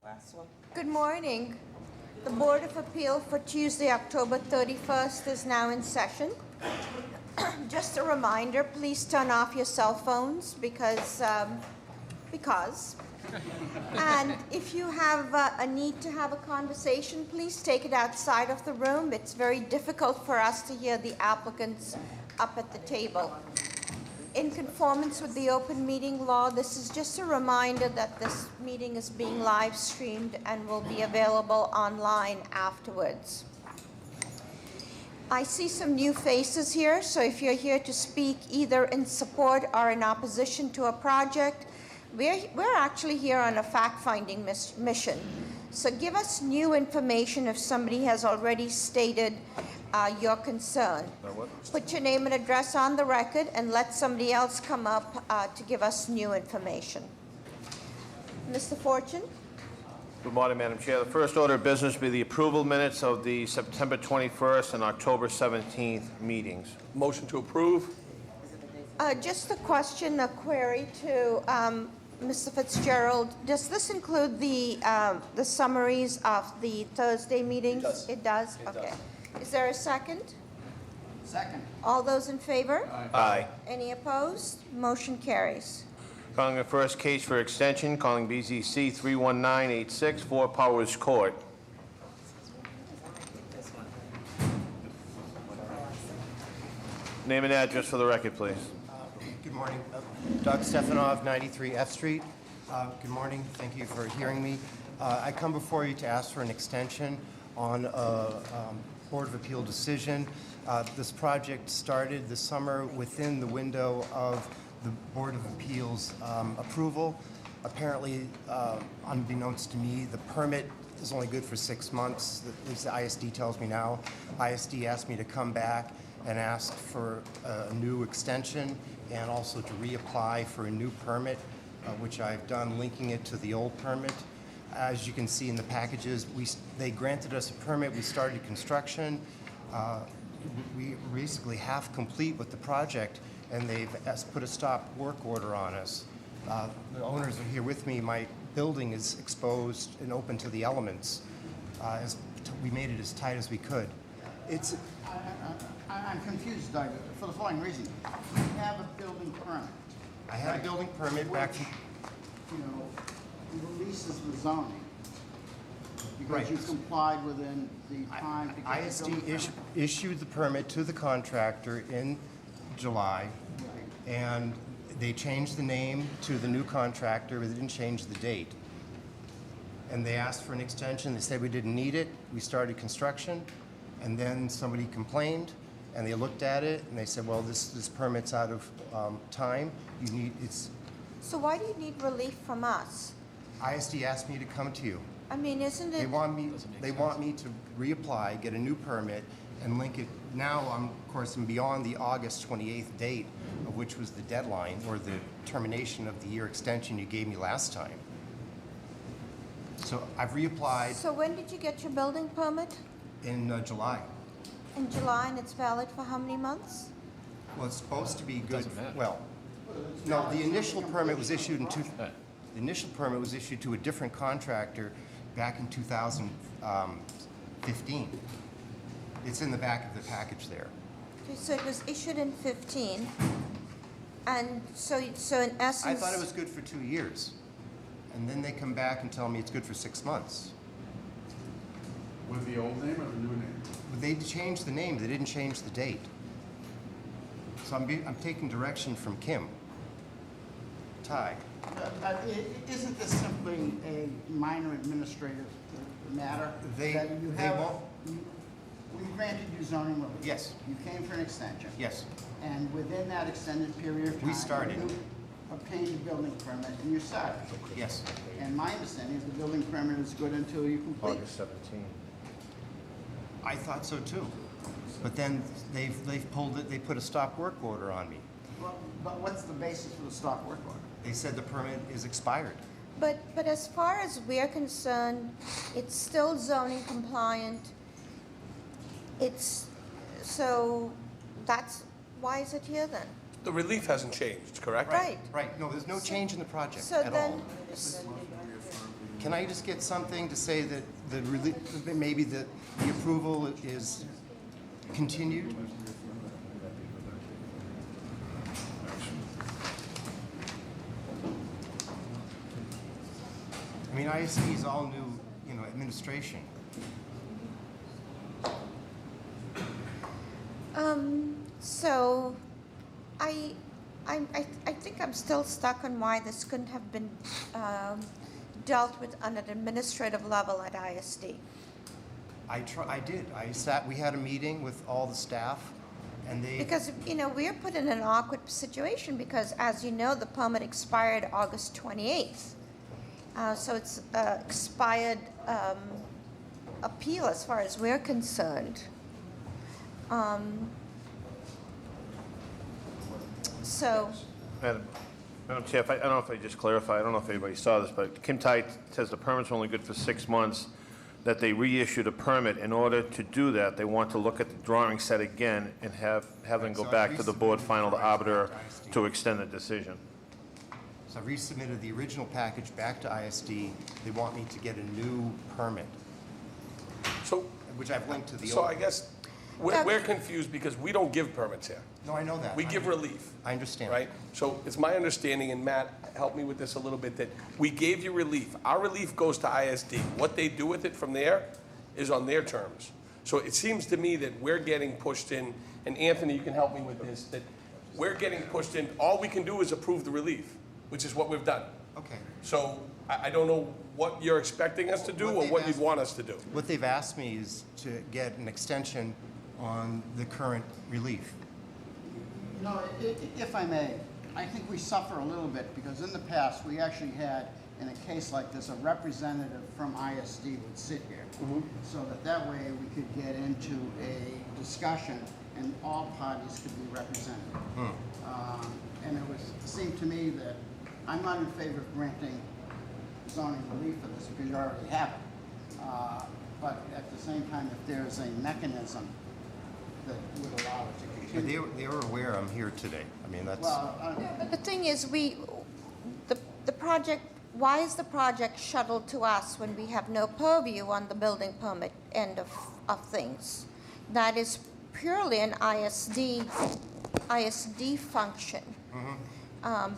Last one. Good morning. The Board of Appeal for Tuesday, October 31st is now in session. Just a reminder, please turn off your cell phones because. And if you have a need to have a conversation, please take it outside of the room. It's very difficult for us to hear the applicants up at the table. In conformance with the open meeting law, this is just a reminder that this meeting is being live streamed and will be available online afterwards. I see some new faces here, so if you're here to speak either in support or in opposition to a project, we're actually here on a fact-finding mission. So give us new information if somebody has already stated your concern. Put your name and address on the record and let somebody else come up to give us new information. Mr. Fortune? Good morning, Madam Chair. The first order of business will be the approval minutes of the September 21st and October 17th meetings. Motion to approve. Just a question, a query to Mr. Fitzgerald. Does this include the summaries of the Thursday meetings? It does. Okay. Is there a second? Second. All those in favor? Aye. Any opposed? Motion carries. Calling the first case for extension, calling BZC 31986, 4 Powers Court. Name and address for the record, please. Good morning. Doug Stefanov, 93 F Street. Good morning. Thank you for hearing me. I come before you to ask for an extension on a Board of Appeal decision. This project started this summer within the window of the Board of Appeals approval. Apparently, unbeknownst to me, the permit is only good for 6 months. At least the ISD tells me now. ISD asked me to come back and ask for a new extension and also to reapply for a new permit, which I've done, linking it to the old permit. As you can see in the packages, they granted us a permit. We started construction. We basically half complete with the project, and they've put a stop work order on us. The owners are here with me. My building is exposed and open to the elements. We made it as tight as we could. I'm confused, Doug, for the following reason. You have a building permit. I had a building permit back from... Releases the zoning. Because Right. you complied within the time to get ISD the building permit. issued the permit to the contractor in July, and they changed the name to the new contractor, but they didn't change the date. And they asked for an extension. They said we didn't need it. We started construction, and then somebody complained, and they looked at it, and they said, well, this permit's out of time. So why do you need relief from us? ISD asked me to come to you. I mean, isn't it? They want me to reapply, get a new permit, and link it. Now, of course, I'm beyond the August 28th date, of which was the deadline or the termination of the year extension you gave me last time. So I've reapplied So when did you get your building permit? in July. In July, and it's valid for how many months? Well, it's supposed to be good. Well, no, the initial permit was issued the initial permit was issued to a different contractor back in 2015. It's in the back of the package there. Okay, so it was issued in 15, and so in essence... I thought it was good for 2 years. And then they come back and tell me it's good for 6 months. With the old name or the new name? But they changed the name, they didn't change the date. So I'm taking direction from Kim. Ty. Isn't this simply a minor administrative matter? They won't. We granted you zoning relief. Yes. You came for an extension. Yes. And within that extended period of time... We started. You obtained a building permit and you started. Yes. And my understanding is the building permit is good until you complete. August 17th. I thought so too. But then they've pulled it, they put a stop work order on me. Well, but what's the basis for the stop work order? They said the permit is expired. But as far as we're concerned, it's still zoning compliant. So that's, why is it here then? The relief hasn't changed, correct? Right. Right, no, there's no change in the project So at then, all. Can I just get something to say that maybe the approval is continued? I mean, ISD is all new, administration. So I think I'm still stuck on why this couldn't have been dealt with on an administrative level at ISD. I did. We had a meeting with all the staff, and they... Because, we're put in an awkward situation because, as you know, the permit expired August 28th. So it's expired appeal as far as we're concerned. So, Madam Chair, I don't know if I just clarify, I don't know if anybody saw this, but Kim Tai says the permit's only good for 6 months, that they reissued a permit. In order to do that, they want to look at the drawing set again and have them go back to the board final arbiter to extend the decision. So I resubmitted the original package back to ISD. They want me to get a new permit, So, which I've linked to the so old. I guess we're confused because we don't give permits here. No, I know that. We give relief, I understand. right? So it's my understanding, and Matt, help me with this a little bit, that we gave you relief. Our relief goes to ISD. What they do with it from there is on their terms. So it seems to me that we're getting pushed in, and Anthony, you can help me with this, that we're getting pushed in. All we can do is approve the relief, which is what we've done. Okay. So I don't know what you're expecting us to do or what you'd want us to do. What they've asked me is to get an extension on the current relief. If I may, I think we suffer a little bit because in the past, we actually had, in a case like this, a representative from ISD would sit here. So that way we could get into a discussion and all parties could be represented. And it seemed to me that I'm not in favor of granting zoning relief for this because you already have it. But at the same time, if there's a mechanism that would allow it to Yeah, continue. they were aware I'm here today. I mean, that's... Well, but the thing is, the project, why is the project shuttled to us when we have no purview on the building permit end of things? That is purely an ISD function.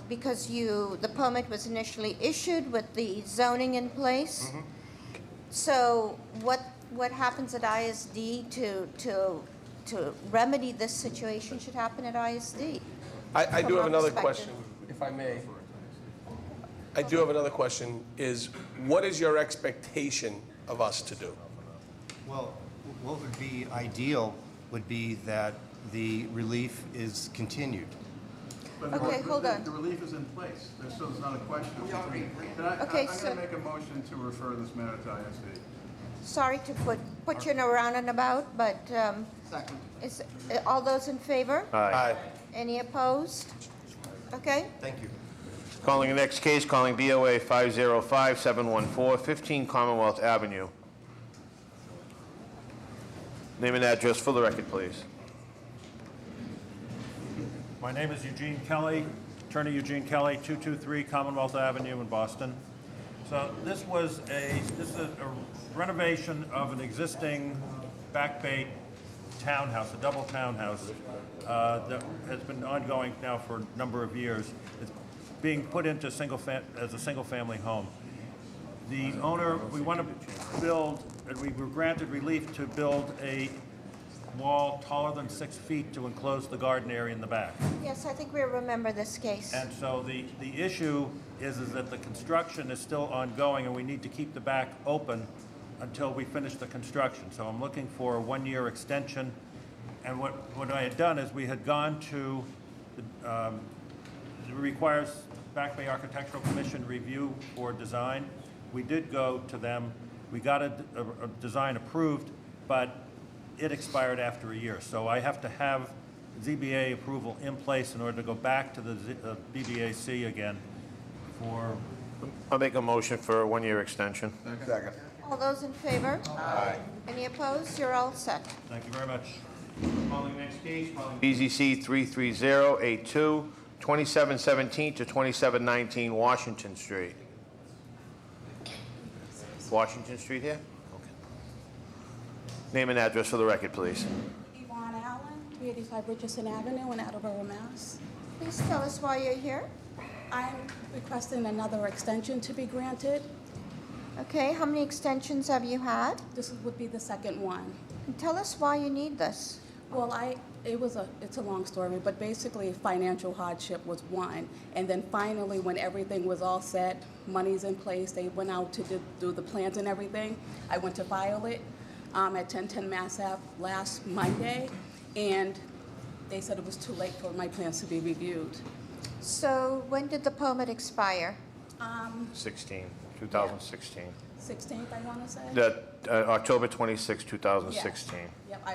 Because the permit was initially issued with the zoning in place. So what happens at ISD to remedy this situation should happen at ISD. I do From have our another perspective. question, if I may. I do have another question, is what is your expectation of us to do? Well, what would be ideal would be that the relief is continued. But Okay, hold on. The relief is in place. There's not a question. Okay, I'm going so- to make a motion to refer this matter to ISD. Sorry to put you in a roundabout, but second. all those in favor? Aye. Any opposed? Okay. Thank you. Calling the next case, calling BOA 505-714, 15 Commonwealth Avenue. Name and address for the record, please. My name is Eugene Kelly, Attorney Eugene Kelly, 223 Commonwealth Avenue in Boston. So this is a renovation of an existing Back Bay townhouse, a double townhouse, that has been ongoing now for a number of years. It's being put into as a single-family home. The owner, we want to build, and we were granted relief to build a wall taller than 6 feet to enclose the garden area in the back. Yes, I think we remember this case. And so the issue is that the construction is still ongoing, and we need to keep the back open until we finish the construction. So I'm looking for a 1-year extension. And what I had done is we had gone to, it requires Back Bay Architectural Commission review for design. We did go to them. We got a design approved, but it expired after a year. So I have to have ZBA approval in place in order to go back to the BBAC again for... I'll make a motion for a 1-year extension. Second. All those in favor? Aye. Any opposed? You're all set. Thank you very much. Calling next case, calling BZC 33082, 2717 to 2719 Washington Street. Washington Street here? Okay. Name and address for the record, please. Yvonne Allen, 385 Richardson Avenue in Attleboro, Mass. Please tell us why you're here. I'm requesting another extension to be granted. Okay, how many extensions have you had? This would be the second one. And tell us why you need this. Well, it's a long story, but basically financial hardship was one. And then finally, when everything was all set, money's in place, they went out to do the plans and everything. I went to file it at 1010 Mass Ave last Monday, and they said it was too late for my plans to be reviewed. So when did the permit expire? 2016. 16th, I want to say. October 26, 2016. Yep,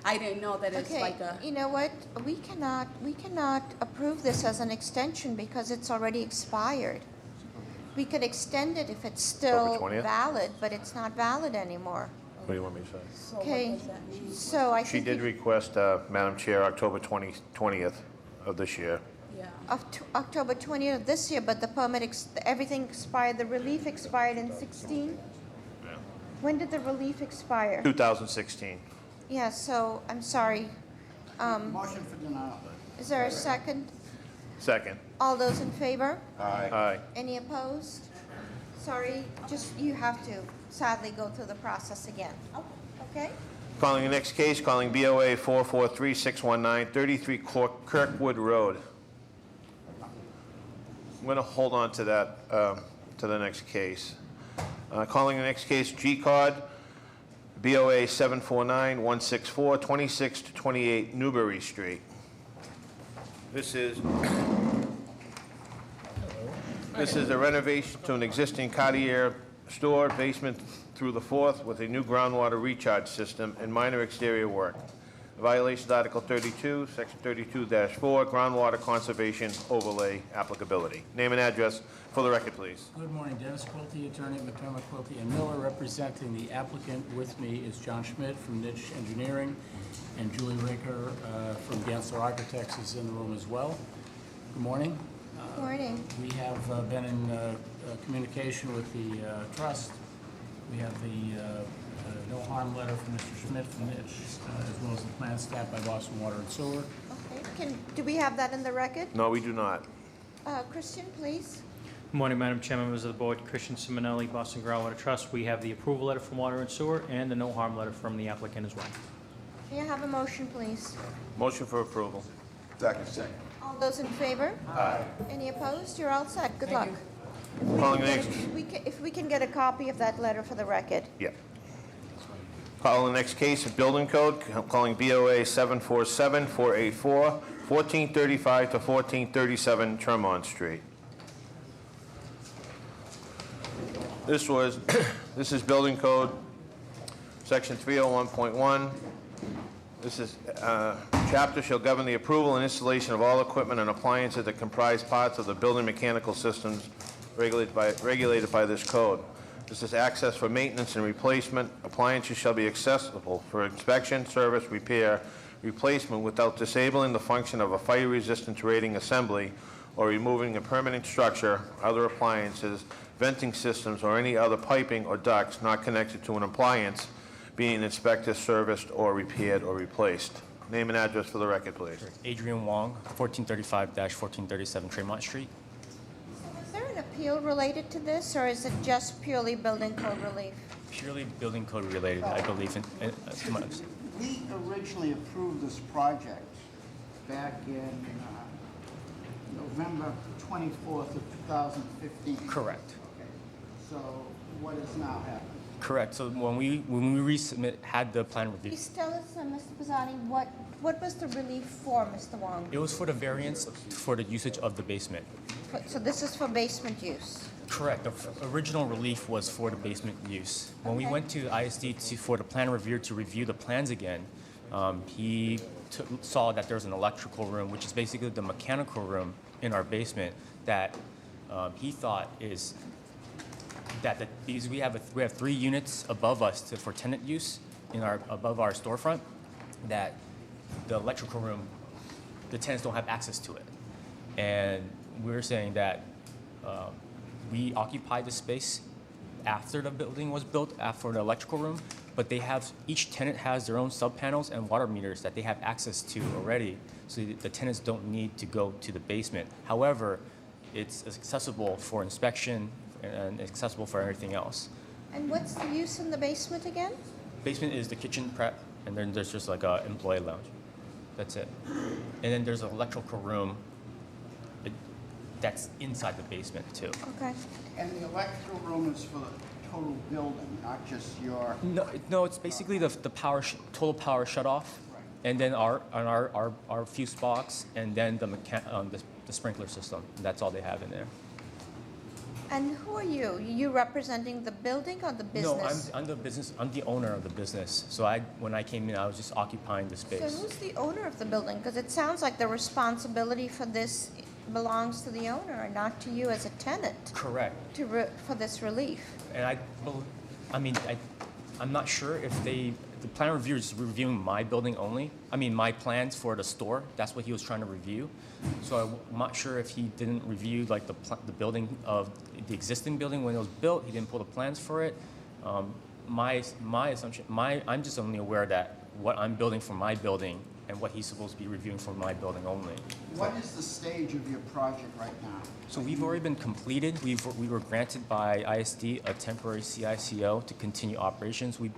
I didn't know that it's Okay, like a. you know what? We cannot approve this as an extension because it's already expired. We could extend it if it's still October 20th? valid, but it's not valid anymore. What do you want me to say? So Okay, what does that mean? so I She think did you- request, Madam Chair, October 20th of this year. Yeah. October 20th of this year, but the permit, everything expired, the relief expired in 16? When did the relief expire? 2016. Yeah, so, I'm sorry. Motion for denial. Is there a second? Second. All those in favor? Aye. Any opposed? Sorry, just, you have to sadly go through the process again. Okay? Calling the next case, calling BOA 443619, 33 Kirkwood Road. I'm going to hold on to that, to the next case. Calling the next case, G-Card, BOA 749164, 26 to 28 Newbury Street. This is a renovation to an existing Cartier store, basement through the fourth, with a new groundwater recharge system and minor exterior work. Violation of Article 32, Section 32-4, groundwater conservation overlay applicability. Name and address for the record, please. Good morning, Dennis Quilty, attorney McDermott, Quilty and Miller. Representing the applicant with me is John Schmidt from Niche Engineering, and Julie Raker from Gensler Architects is in the room as well. Good morning. Good morning. We have been in communication with the trust. We have the no harm letter from Mr. Schmidt from Niche, as well as the plan stamped by Boston Water and Sewer. Okay, do we have that in the record? No, we do not. Christian, please. Good morning, Madam Chair, members of the board. Christian Simonelli, Boston Groundwater Trust. We have the approval letter from Water and Sewer and the no harm letter from the applicant as well. May I have a motion, please? Motion for approval. Second. All those in favor? Aye. Any opposed? You're all set. Good luck. Calling the next. If we can get a copy of that letter for the record. Yeah. Calling the next case of building code, calling BOA 747484, 1435 to 1437 Tremont Street. This is building code, section 301.1. This is, chapter shall govern the approval and installation of all equipment and appliances that comprise parts of the building mechanical systems regulated by this code. This is access for maintenance and replacement. Appliances shall be accessible for inspection, service, repair, replacement without disabling the function of a fire resistance rating assembly or removing a permanent structure, other appliances, venting systems, or any other piping or ducts not connected to an appliance being inspected, serviced, or repaired or replaced. Name and address for the record, please. Adrian Wong, 1435-1437 Tremont Street. Is there an appeal related to this, or is it just purely building code relief? Purely building code related, I believe. To my understanding. We originally approved this project back in November 24th of 2015. Correct. Okay. So what is now happening? Correct. So when we had the plan review, Please tell us, Mr. Pisani, what was the relief for, Mr. Wong? it was for the variance for the usage of the basement. So this is for basement use? Correct. The original relief was for the basement use. When we Okay. went to ISD for the plan reviewer to review the plans again, he saw that there's an electrical room, which is basically the mechanical room in our basement that he thought is because we have 3 units above us for tenant use above our storefront, that the electrical room, the tenants don't have access to it, and we're saying that we occupy the space after the building was built, after the electrical room, but each tenant has their own sub-panels and water meters that they have access to already, so the tenants don't need to go to the basement. However, it's accessible for inspection and accessible for everything else. And what's the use in the basement again? Basement is the kitchen prep, and then there's just like a employee lounge. That's it. And then there's an electrical room that's inside the basement too. Okay. And the electrical room is for the total building, not just your, No, it's basically the total power shut off, and then our fuse box, and then the sprinkler system. That's all they have in there. And who are you? You representing the building or the business? No, I'm the business. I'm the owner of the business. So when I came in, I was just occupying the space. So who's the owner of the building? Because it sounds like the responsibility for this belongs to the owner and not to you as a tenant Correct. for this relief. And I'm not sure if the plan reviewer is reviewing my building only. I mean, my plans for the store. That's what he was trying to review. So I'm not sure if he didn't review like the building of the existing building when it was built. He didn't pull the plans for it. My assumption, I'm just only aware that what I'm building for my building and what he's supposed to be reviewing for my building only. what is the stage of your project right now? So we've already been completed. We were granted by ISD a temporary CICO to continue operations. Due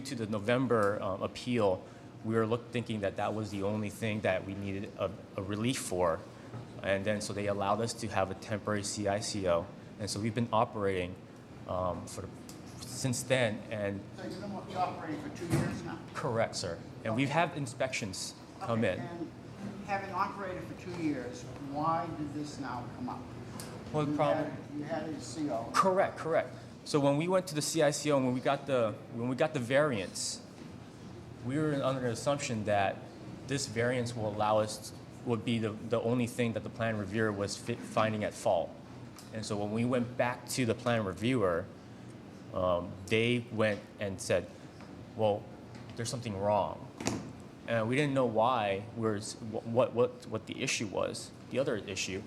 to the November appeal, we were thinking that was the only thing that we needed a relief for. And then so they allowed us to have a temporary CICO. And so we've been operating since then. And So you've been operating for 2 years now? correct, sir. And we've had inspections come in. And having operated for 2 years, why did this now come up? Well, the problem. You had a CO. Correct. So when we went to the CICO and when we got the variance, we were under the assumption that this variance would be the only thing that the plan reviewer was finding at fault. And so when we went back to the plan reviewer, they went and said, well, there's something wrong. And we didn't know why, what the issue was, the other issue.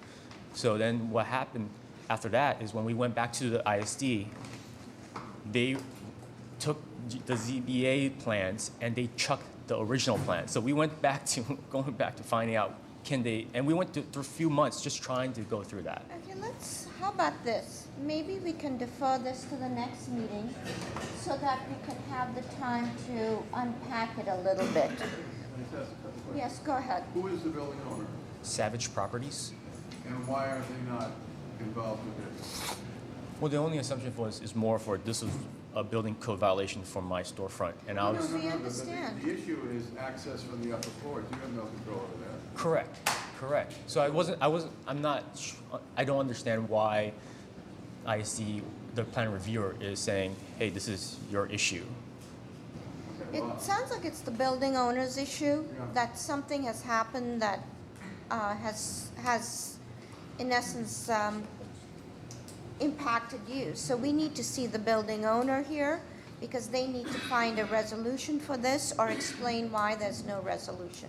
So then what happened after that is when we went back to the ISD, they took the ZBA plans and they chucked the original plan. So we went back to going back to finding out and we went through a few months just trying to go through that. Okay, how about this? Maybe we can defer this to the next meeting so that we can have the time to unpack it a little bit. Can I just ask a couple questions? Yes, go ahead. Who is the building owner? Savage Properties. And why are they not involved with this? Well, the only assumption is more for this was a building code violation for my storefront, and I was We understand. The issue is access from the upper floors. You have no control over that. correct. So I don't understand why ISD, the plan reviewer, is saying, hey, this is your issue. It sounds like it's the building owner's issue, that something has happened that has, in essence, impacted you. So we need to see the building owner here because they need to find a resolution for this or explain why there's no resolution.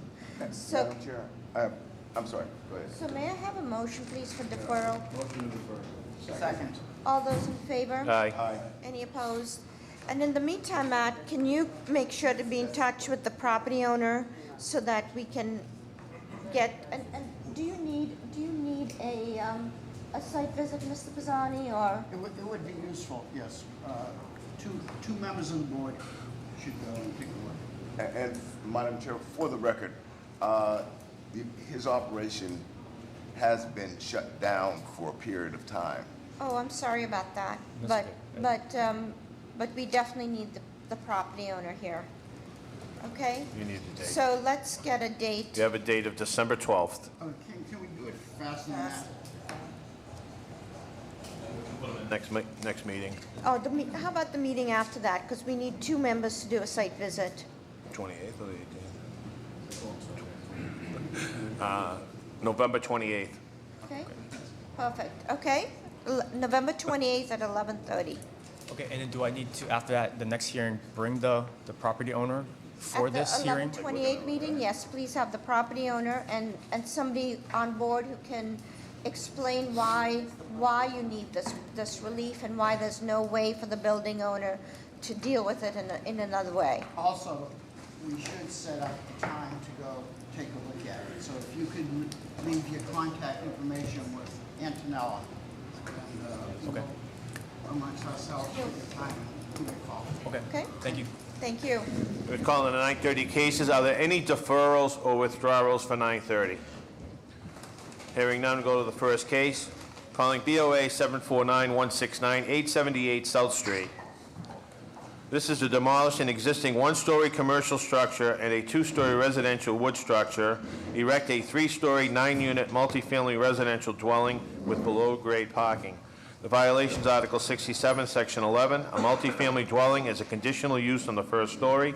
So, Madam Chair, I'm sorry, go ahead. so may I have a motion, please, for deferral? Motion to defer. Second. All those in favor? Aye. Any opposed? And in the meantime, Matt, can you make sure to be in touch with the property owner so that we can get, and do you need a site visit, Mr. Pisani, or? It would be useful, yes. Two members of the board should go and take a look. And Madam Chair, for the record, his operation has been shut down for a period of time. Oh, I'm sorry about that, That's but we definitely need the property owner here. Okay? You need a date. So let's get a date. You have a date of December 12th. Oh, can we do it faster than that? Next meeting, Oh, how about the meeting after that? Because we need 2 members to do a site visit. 28th or the 18th? November 28th. Okay? Perfect. Okay? November 28th at 11:30. Okay, and then do I need to, after that, the next hearing, bring the property owner for this hearing? At the 11:28 meeting, yes, please have the property owner and somebody on board who can explain why you need this relief and why there's no way for the building owner to deal with it in another way. Also, we should set up a time to go take a look at it. So if you could leave your contact information with Antonella, and Okay. amongst ourselves, take the time and give me a call. Okay. Okay? Thank you. Thank you. We're calling the 9:30 cases. Are there any deferrals or withdrawals for 9:30? Hearing none, go to the first case. Calling BOA 749-169, 878 South Street. This is to demolish an existing one-story commercial structure and a two-story residential wood structure, erect a three-story, 9-unit multifamily residential dwelling with below-grade parking. The violations, Article 67, Section 11, a multifamily dwelling is a conditional use on the first story.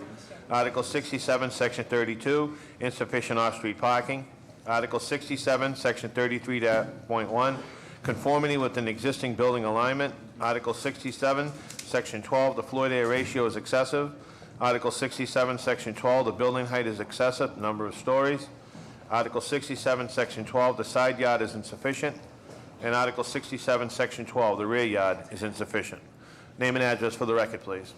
Article 67, Section 32, insufficient off-street parking. Article 67, Section 33.1, conformity with an existing building alignment. Article 67, Section 12, the floor area ratio is excessive. Article 67, Section 12, the building height is excessive, number of stories. Article 67, Section 12, the side yard is insufficient. And Article 67, Section 12, the rear yard is insufficient. Name and address for the record, please.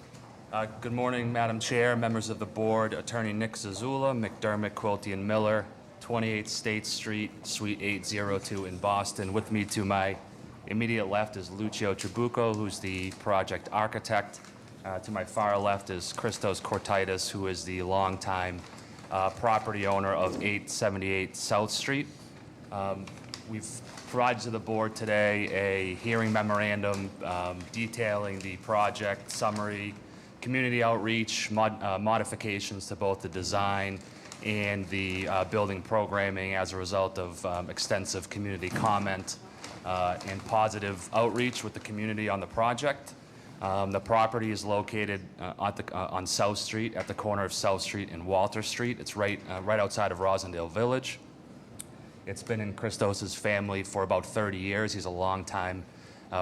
Good morning, Madam Chair, members of the board, Attorney Nick Zazula, McDermott, Quilty, and Miller, 28 State Street, Suite 802 in Boston. With me to my immediate left is Lucio Trabucco, who's the project architect. To my far left is Christos Kortitis, who is the longtime property owner of 878 South Street. We've provided to the board today a hearing memorandum detailing the project summary, community outreach, modifications to both the design and the building programming as a result of extensive community comment and positive outreach with the community on the project. The property is located on South Street, at the corner of South Street and Walter Street. It's right outside of Rosendale Village. It's been in Christos's family for about 30 years. He's a longtime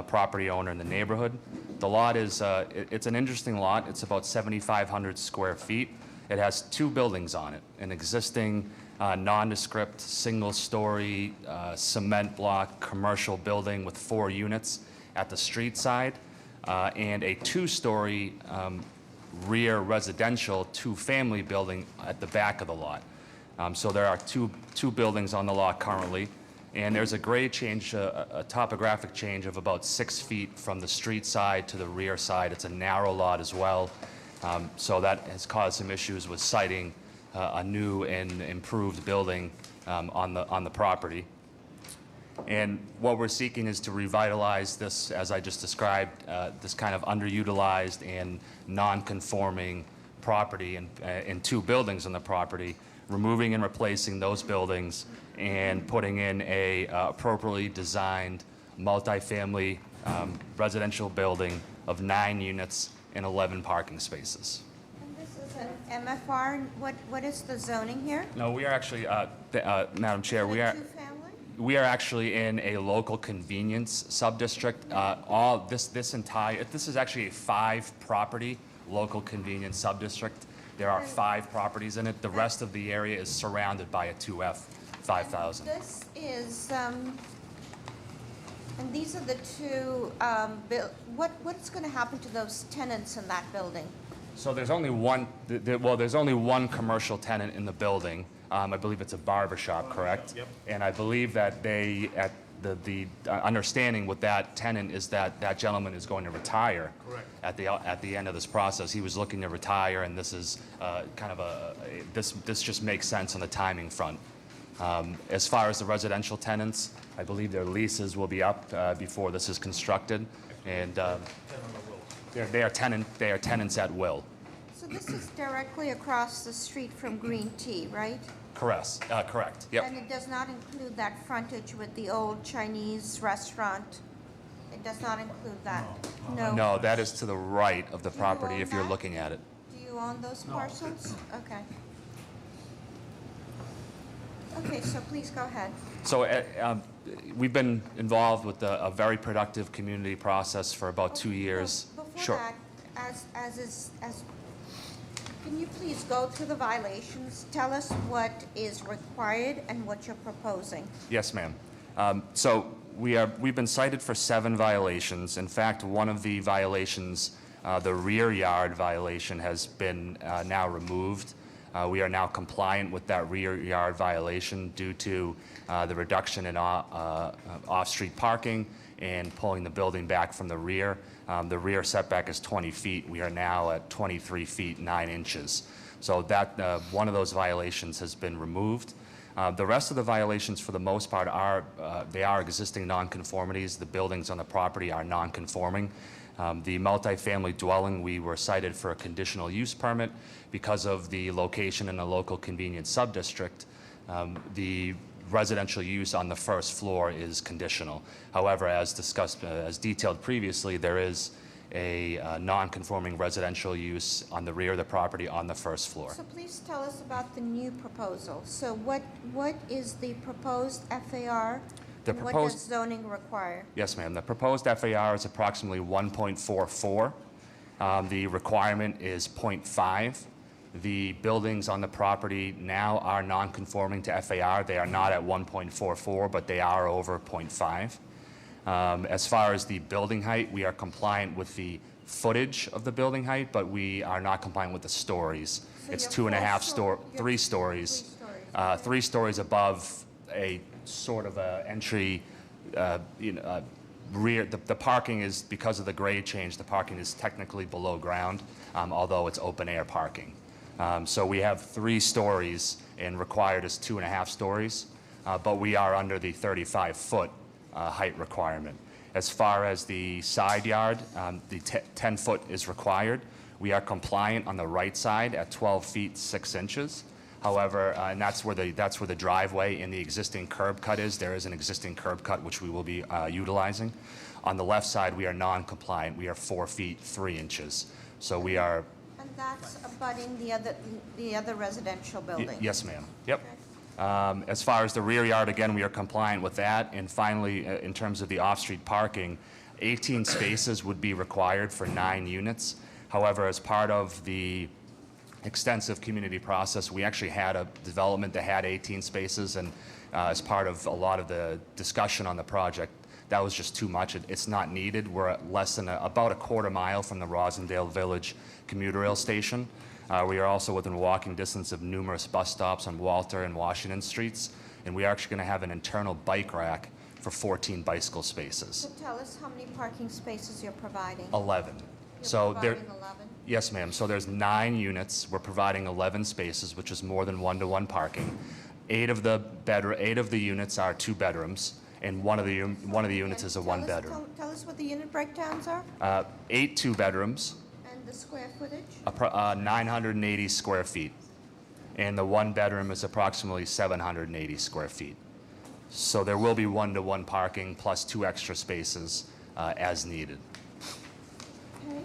property owner in the neighborhood. The lot is, it's an interesting lot. It's about 7,500 square feet. It has two buildings on it, an existing nondescript single-story cement block commercial building with 4 units at the street side, and a two-story rear residential two-family building at the back of the lot. So there are two buildings on the lot currently, and there's a grade change, a topographic change of about 6 feet from the street side to the rear side. It's a narrow lot as well, so that has caused some issues with siting a new and improved building on the property. And what we're seeking is to revitalize this, as I just described, this kind of underutilized and non-conforming property and two buildings on the property, removing and replacing those buildings and putting in a appropriately designed multifamily residential building of 9 units and 11 parking spaces. And this is an MFR. What is the zoning here? No, we are actually, Madam Chair, we are. Two-family? We are actually in a local convenience sub-district. This is actually a 5-property local convenience sub-district. There are 5 properties in it. The rest of the area is surrounded by a 2F 5,000. This is, and these are the two, what's going to happen to those tenants in that building? So there's only one, there's only one commercial tenant in the building. I believe it's a barber shop, correct? Yep. And I believe that the understanding with that tenant is that that gentleman is going to retire. Correct. At the end of this process. He was looking to retire, and this is kind of this just makes sense on the timing front. As far as the residential tenants, I believe their leases will be up before this is constructed, and they are tenants at will. So this is directly across the street from Green Tea, right? Correct. Yep. And it does not include that frontage with the old Chinese restaurant? It does not include that? No. No, that is to the right of the Do you property own if you're that? looking at it. Do you own those parcels? Okay. Okay, so please go ahead. So we've been involved with a very productive community process for about 2 years. Before Sure. that, can you please go through the violations? Tell us what is required and what you're proposing. Yes, ma'am. So we've been cited for 7 violations. In fact, one of the violations, the rear yard violation, has been now removed. We are now compliant with that rear yard violation due to the reduction in off-street parking and pulling the building back from the rear. The rear setback is 20 feet. We are now at 23 feet 9 inches. So that one of those violations has been removed. The rest of the violations, for the most part, are existing nonconformities. The buildings on the property are nonconforming. The multifamily dwelling, we were cited for a conditional use permit because of the location in a local convenience subdistrict. The residential use on the first floor is conditional. However, as discussed, as detailed previously, there is a non-conforming residential use on the rear of the property on the first floor. So please tell us about the new proposal. So what is the proposed FAR? And what does zoning require? Yes, ma'am. The proposed FAR is approximately 1.44. The requirement is 0.5. The buildings on the property now are non-conforming to FAR. They are not at 1.44, but they are over 0.5. As far as the building height, we are compliant with the footage of the building height, but we are not compliant with the stories. So it's you're 3 stories. 3 stories above a sort of a entry, rear. The parking is, because of the grade change, the parking is technically below ground, although it's open air parking. So we have 3 stories, and required is 2.5 stories, but we are under the 35-foot height requirement. As far as the side yard, the 10-foot is required. We are compliant on the right side at 12 feet 6 inches. However, and that's where the driveway and the existing curb cut is. There is an existing curb cut which we will be utilizing. On the left side, we are non-compliant. We are 4 feet 3 inches. So we are. And that's abutting the other residential building? Yes, ma'am. Yep. As far as the rear yard, again, we are compliant with that. And finally, in terms of the off-street parking, 18 spaces would be required for 9 units. However, as part of the extensive community process, we actually had a development that had 18 spaces, and as part of a lot of the discussion on the project, that was just too much. It's not needed. We're at less than about a quarter mile from the Rosendale Village commuter rail station. We are also within walking distance of numerous bus stops on Walter and Washington Streets, and we are actually going to have an internal bike rack for 14 bicycle spaces. So tell us how many parking spaces you're providing. 11. You're providing 11? Yes, ma'am. So there's 9 units. We're providing 11 spaces, which is more than 1-to-1 parking. 8 of the units are 2 bedrooms, and one of the units is a 1-bedroom. Tell us what the unit breakdowns are. 8 2-bedrooms. And the square footage? 980 square feet. And the 1-bedroom is approximately 780 square feet. So there will be 1-to-1 parking plus 2 extra spaces as needed. Okay.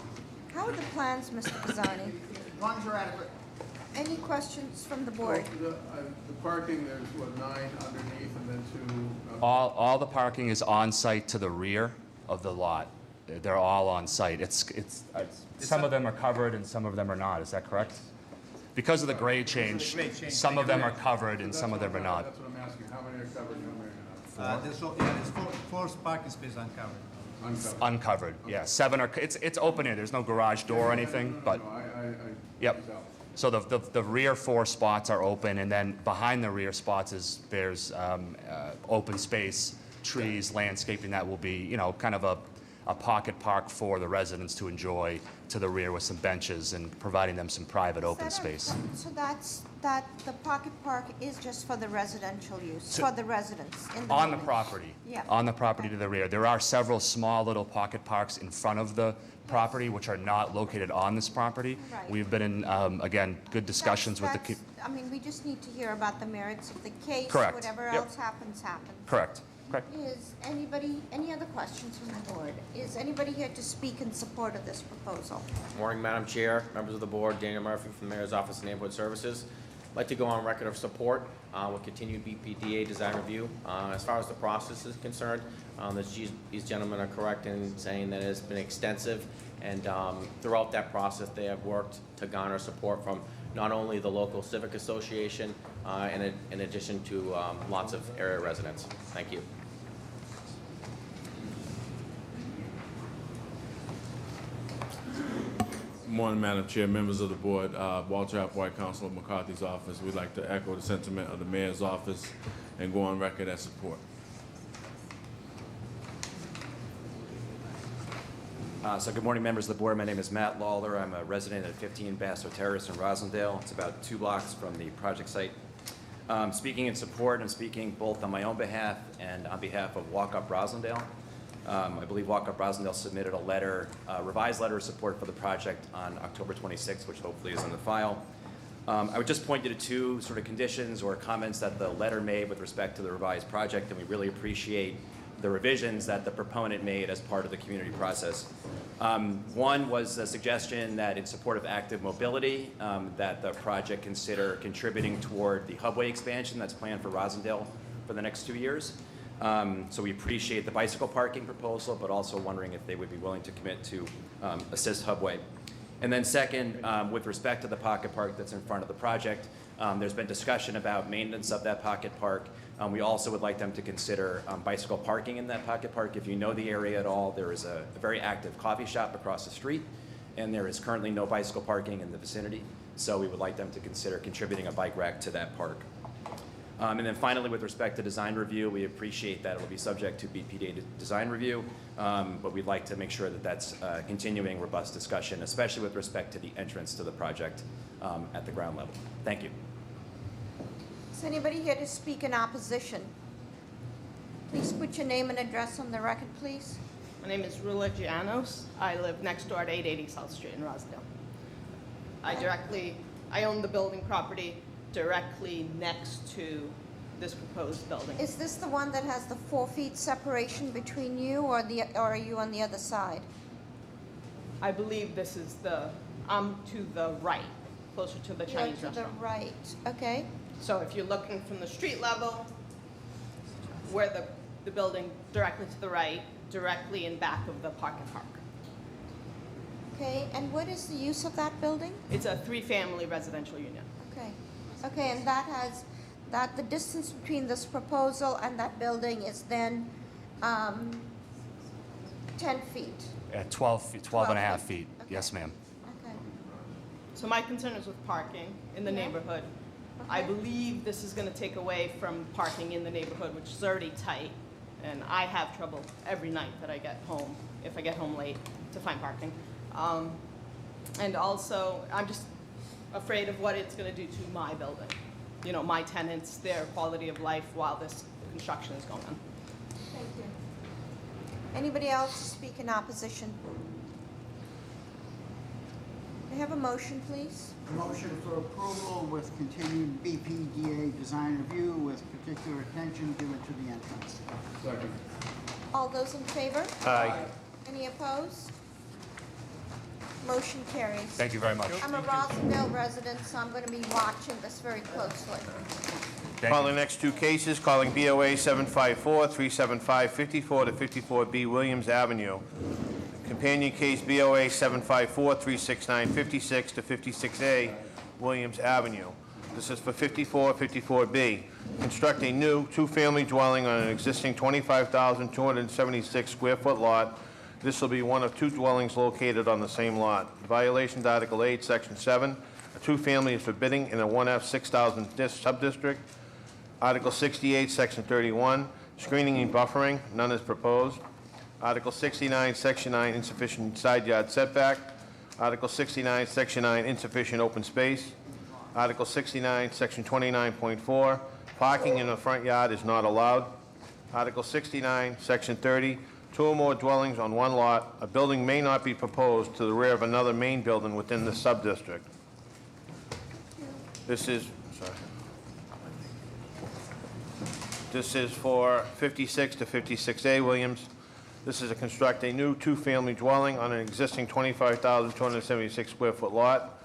How are the plans, Mr. Pisani? Plans are adequate. Any questions from the board? The parking, there's what, 9 underneath and then 2 All the parking is on site to the rear of the lot. They're all on site. Some of them are covered and some of them are not. Is that correct? Because of the grade change, some of them are covered and some of them are not. That's what I'm asking. How many are covered and how many are not? There's 4 parking spaces uncovered. Uncovered, yeah. 7 are, it's open air. There's no garage door or anything, but, yep. So the rear 4 spots are open, and then behind the rear spots there's open space, trees, landscaping that will be, kind of a pocket park for the residents to enjoy to the rear with some benches and providing them some private open space. So the pocket park is just for the residential use, for the residents in the On the building. property. Yeah. On the property to the rear. There are several small little pocket parks in front of the property which are not located on this property. Right. We've been in, again, good discussions with the. I mean, we just need to hear about the merits of the case. Correct. Whatever Yep. else happens, happens. Correct. Is any other questions from the board? Is anybody here to speak in support of this proposal? Morning, Madam Chair, members of the board, Daniel Murphy from the Mayor's Office of Neighborhood Services. I'd like to go on record of support with continued BPDA design review. As far as the process is concerned, these gentlemen are correct in saying that it's been extensive, and throughout that process, they have worked to garner support from not only the local civic association, in addition to lots of area residents. Thank you. Morning, Madam Chair, members of the board. Walter Applewhite, Counsel of McCarthy's office. We'd like to echo the sentiment of the mayor's office and go on record as support. So good morning, members of the board. My name is Matt Lawler. I'm a resident at 15 Basso Terrace in Rosendale. It's about 2 blocks from the project site. Speaking in support, I'm speaking both on my own behalf and on behalf of Walk Up Rosendale. I believe Walk Up Rosendale submitted a letter, a revised letter of support for the project on October 26th, which hopefully is in the file. I would just point you to 2 sort of conditions or comments that the letter made with respect to the revised project, and we really appreciate the revisions that the proponent made as part of the community process. One was a suggestion that in support of active mobility, that the project consider contributing toward the hubway expansion that's planned for Rosendale for the next 2 years. So we appreciate the bicycle parking proposal, but also wondering if they would be willing to commit to assist hubway. And then second, with respect to the pocket park that's in front of the project, there's been discussion about maintenance of that pocket park. We also would like them to consider bicycle parking in that pocket park. If you know the area at all, there is a very active coffee shop across the street, and there is currently no bicycle parking in the vicinity. So we would like them to consider contributing a bike rack to that park. And then finally, with respect to design review, we appreciate that it will be subject to BPDA design review, but we'd like to make sure that that's continuing robust discussion, especially with respect to the entrance to the project at the ground level. Thank you. Is anybody here to speak in opposition? Please put your name and address on the record, please. My name is Rula Gianos. I live next door at 880 South Street in Rosedale. I own the building property directly next to this proposed building. Is this the one that has the 4 feet separation between you, or are you on the other side? I believe this is I'm to the right, closer to the Chinese You're to restaurant. the right, okay. So if you're looking from the street level, where the building directly to the right, directly in back of the pocket park. Okay, and what is the use of that building? It's a 3-family residential unit. Okay, okay, and the distance between this proposal and that building is then 10 feet. 12 and a half feet. Okay. Yes, ma'am. Okay. So my concern is with parking in the neighborhood. I believe this is going to take away from parking in the neighborhood, which is already tight, and I have trouble every night that I get home, if I get home late, to find parking. And also, I'm just afraid of what it's going to do to my building. You know, my tenants, their quality of life while this construction is going on. Thank you. Anybody else to speak in opposition? May I have a motion, please? Motion for approval with continued BPDA design review with particular attention given to the entrance. Second. All those in favor? Aye. Any opposed? Motion carries. Thank you very much. I'm a Rosendale resident, so I'm going to be watching this very closely. Calling the next 2 cases, calling BOA 754-375-54 to 54B Williams Avenue. Companion case BOA 754-369-56 to 56A Williams Avenue. This is for 54B. Construct a new 2-family dwelling on an existing 25,276 square foot lot. This will be one of 2 dwellings located on the same lot. Violation to Article 8, Section 7. A 2-family is forbidden in a 1F 6,000 subdistrict. Article 68, Section 31. Screening and buffering. None is proposed. Article 69, Section 9, insufficient side yard setback. Article 69, Section 9, insufficient open space. Article 69, Section 29.4, parking in the front yard is not allowed. Article 69, Section 30, 2 or more dwellings on one lot. A building may not be proposed to the rear of another main building within the subdistrict. This is for 56 to 56A Williams. This is to construct a new 2-family dwelling on an existing 25,276 square foot lot.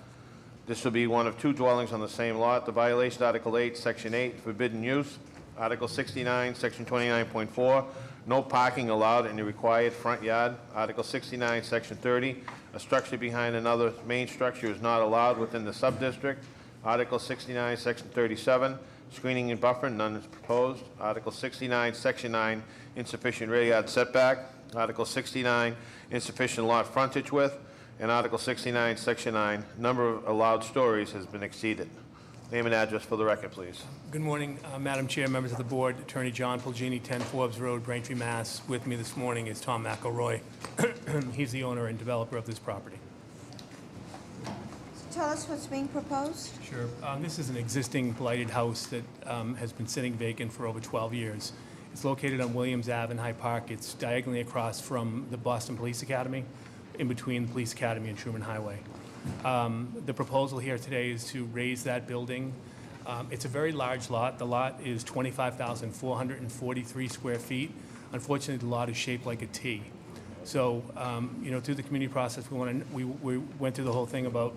This will be one of 2 dwellings on the same lot. The violation, Article 8, Section 8, forbidden use. Article 69, Section 29.4, no parking allowed in the required front yard. Article 69, Section 30, a structure behind another main structure is not allowed within the subdistrict. Article 69, Section 37, screening and buffer, none is proposed. Article 69, Section 9, insufficient rear yard setback. Article 69, insufficient lot frontage width. and Article 69, Section 9, number of allowed stories has been exceeded. Name and address for the record, please. Good morning, Madam Chair, members of the board. Attorney John Pulgini, 10 Forbes Road, Braintree, Mass. With me this morning is Tom McElroy. He's the owner and developer of this property. Tell us what's being proposed. Sure. This is an existing blighted house that has been sitting vacant for over 12 years. It's located on Williams Ave in Hyde Park. It's diagonally across from the Boston Police Academy, in between the Police Academy and Truman Highway. The proposal here today is to raise that building. It's a very large lot. The lot is 25,443 square feet. Unfortunately, the lot is shaped like a T. So, through the community process, we went through the whole thing about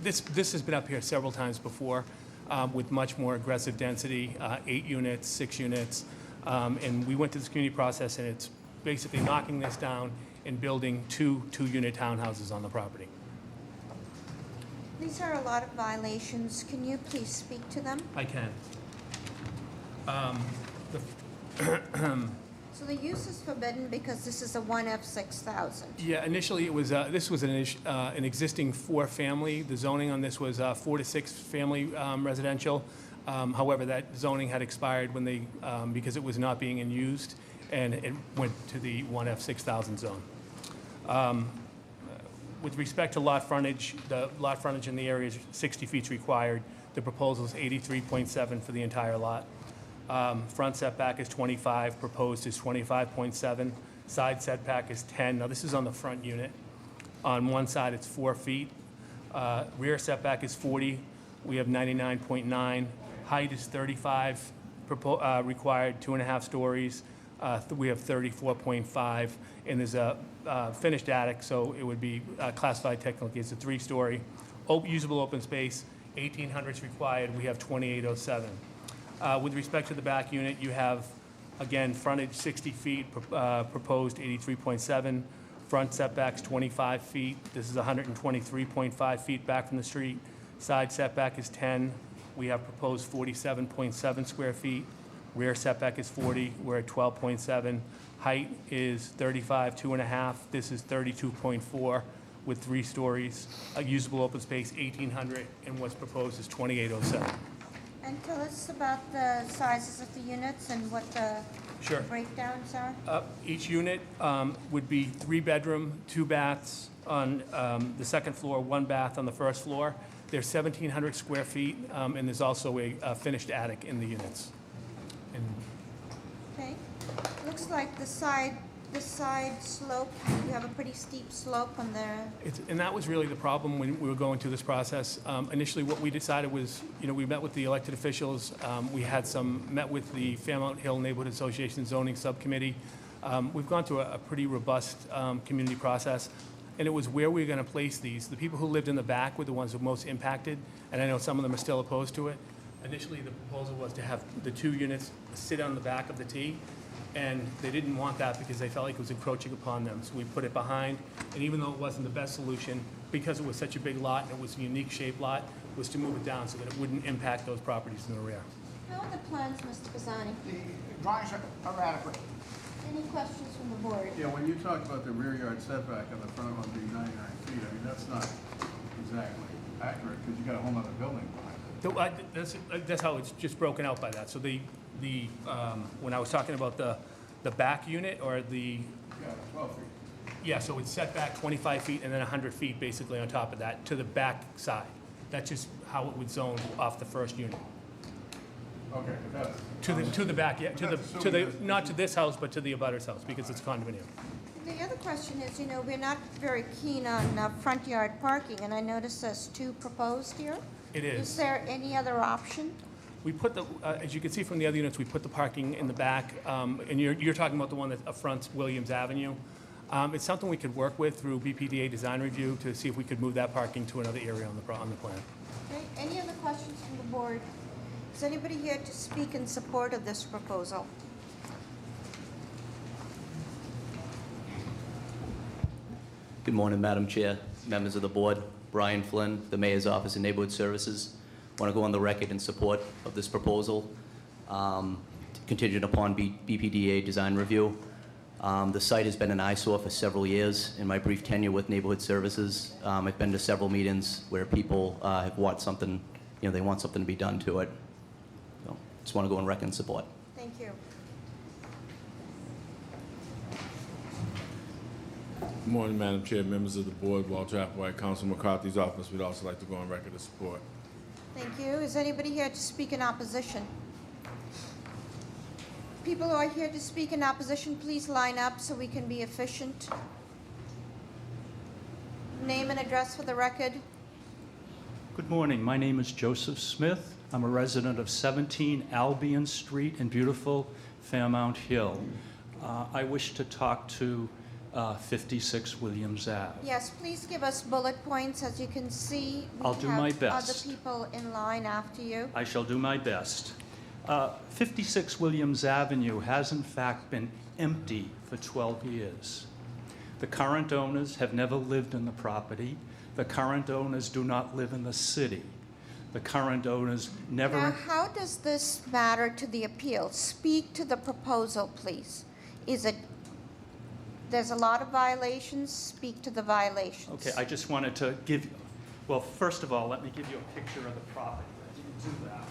this. This has been up here several times before with much more aggressive density, 8 units, 6 units. And we went through this community process, and it's basically knocking this down and building two two-unit townhouses on the property. These are a lot of violations. Can you please speak to them? I can. So the use is forbidden because this is a 1F6000. Yeah, initially it was, this was an existing 4-family. The zoning on this was 4 to 6 family residential. However, that zoning had expired when they, because it was not being used, and it went to the 1F6000 zone. With respect to lot frontage, the lot frontage in the area is 60 feet required. The proposal is 83.7 for the entire lot. Front setback is 25, proposed is 25.7. Side setback is 10. Now, this is on the front unit. On one side, it's 4 feet. Rear setback is 40. We have 99.9. Height is 35, required 2.5 stories. We have 34.5, and there's a finished attic, so it would be classified technically as a 3-story. Usable open space, 1,800 is required. We have 2,807. With respect to the back unit, you have, again, frontage 60 feet, proposed 83.7. Front setbacks 25 feet. This is 123.5 feet back from the street. Side setback is 10. We have proposed 47.7 square feet. Rear setback is 40. We're at 12.7. Height is 35, 2.5. This is 32.4 with 3 stories. Usable open space 1,800, and what's proposed is 2,807. And tell us about the sizes of the units and what the Sure. breakdowns are. Each unit would be 3-bedroom, 2 baths on the second floor, 1 bath on the first floor. They're 1,700 square feet, and there's also a finished attic in the units. Okay. Looks like the side slope, you have a pretty steep slope on there. And that was really the problem when we were going through this process. Initially, what we decided was, we met with the elected officials. We had met with the Fairmount Hill Neighborhood Association zoning subcommittee. We've gone through a pretty robust community process, and it was where we were going to place these. The people who lived in the back were the ones who were most impacted, and I know some of them are still opposed to it. Initially, the proposal was to have the 2 units sit on the back of the T, and they didn't want that because they felt like it was encroaching upon them. So we put it behind, and even though it wasn't the best solution, because it was such a big lot and it was a unique shaped lot, was to move it down so that it wouldn't impact those properties in the rear. How are the plans, Mr. Pisani? The drawings are adequate. Any questions from the board? Yeah, when you talk about the rear yard setback and the front one being 99 feet, I mean, that's not exactly accurate because you got a whole other building behind it. That's how it's just broken out by that. So when I was talking about the back unit or the... Yeah, 12 feet. Yeah, so it's set back 25 feet and then 100 feet basically on top of that to the back side. That's just how it would zone off the first unit. Okay, that's... To the back, yeah, not to this house, but to the abutter's house because it's condominium. The other question is, we're not very keen on front yard parking, and I notice there's 2 proposed here. It is. Is there any other option? We put as you can see from the other units, we put the parking in the back, and you're talking about the one that fronts Williams Avenue. It's something we could work with through BPDA design review to see if we could move that parking to another area on the plan. Okay, any other questions from the board? Is anybody here to speak in support of this proposal? Good morning, Madam Chair, members of the board. Brian Flynn, the Mayor's Office of Neighborhood Services. I want to go on the record in support of this proposal, contingent upon BPDA design review. The site has been an eyesore for several years. In my brief tenure with Neighborhood Services, I've been to several meetings where people have want something, they want something to be done to it. So just want to go on record and support. Thank you. Good morning, Madam Chair, members of the board, Walter Applewhite, Council McCarthy's office. We'd also like to go on record of support. Thank you. Is anybody here to speak in opposition? People who are here to speak in opposition, please line up so we can be efficient. Name and address for the record. Good morning. My name is Joseph Smith. I'm a resident of 17 Albion Street in beautiful Fairmount Hill. I wish to talk to 56 Williams Ave. Yes, please give us bullet points. As you can see, we I'll do my have best. other people in line after you. I shall do my best. 56 Williams Avenue has in fact been empty for 12 years. The current owners have never lived in the property. The current owners do not live in the city. The current owners never... Now, how does this matter to the appeal? Speak to the proposal, please. There's a lot of violations. Speak to the violations. Okay, I just wanted to give you... Well, first of all, let me give you a picture of the property. You can do that.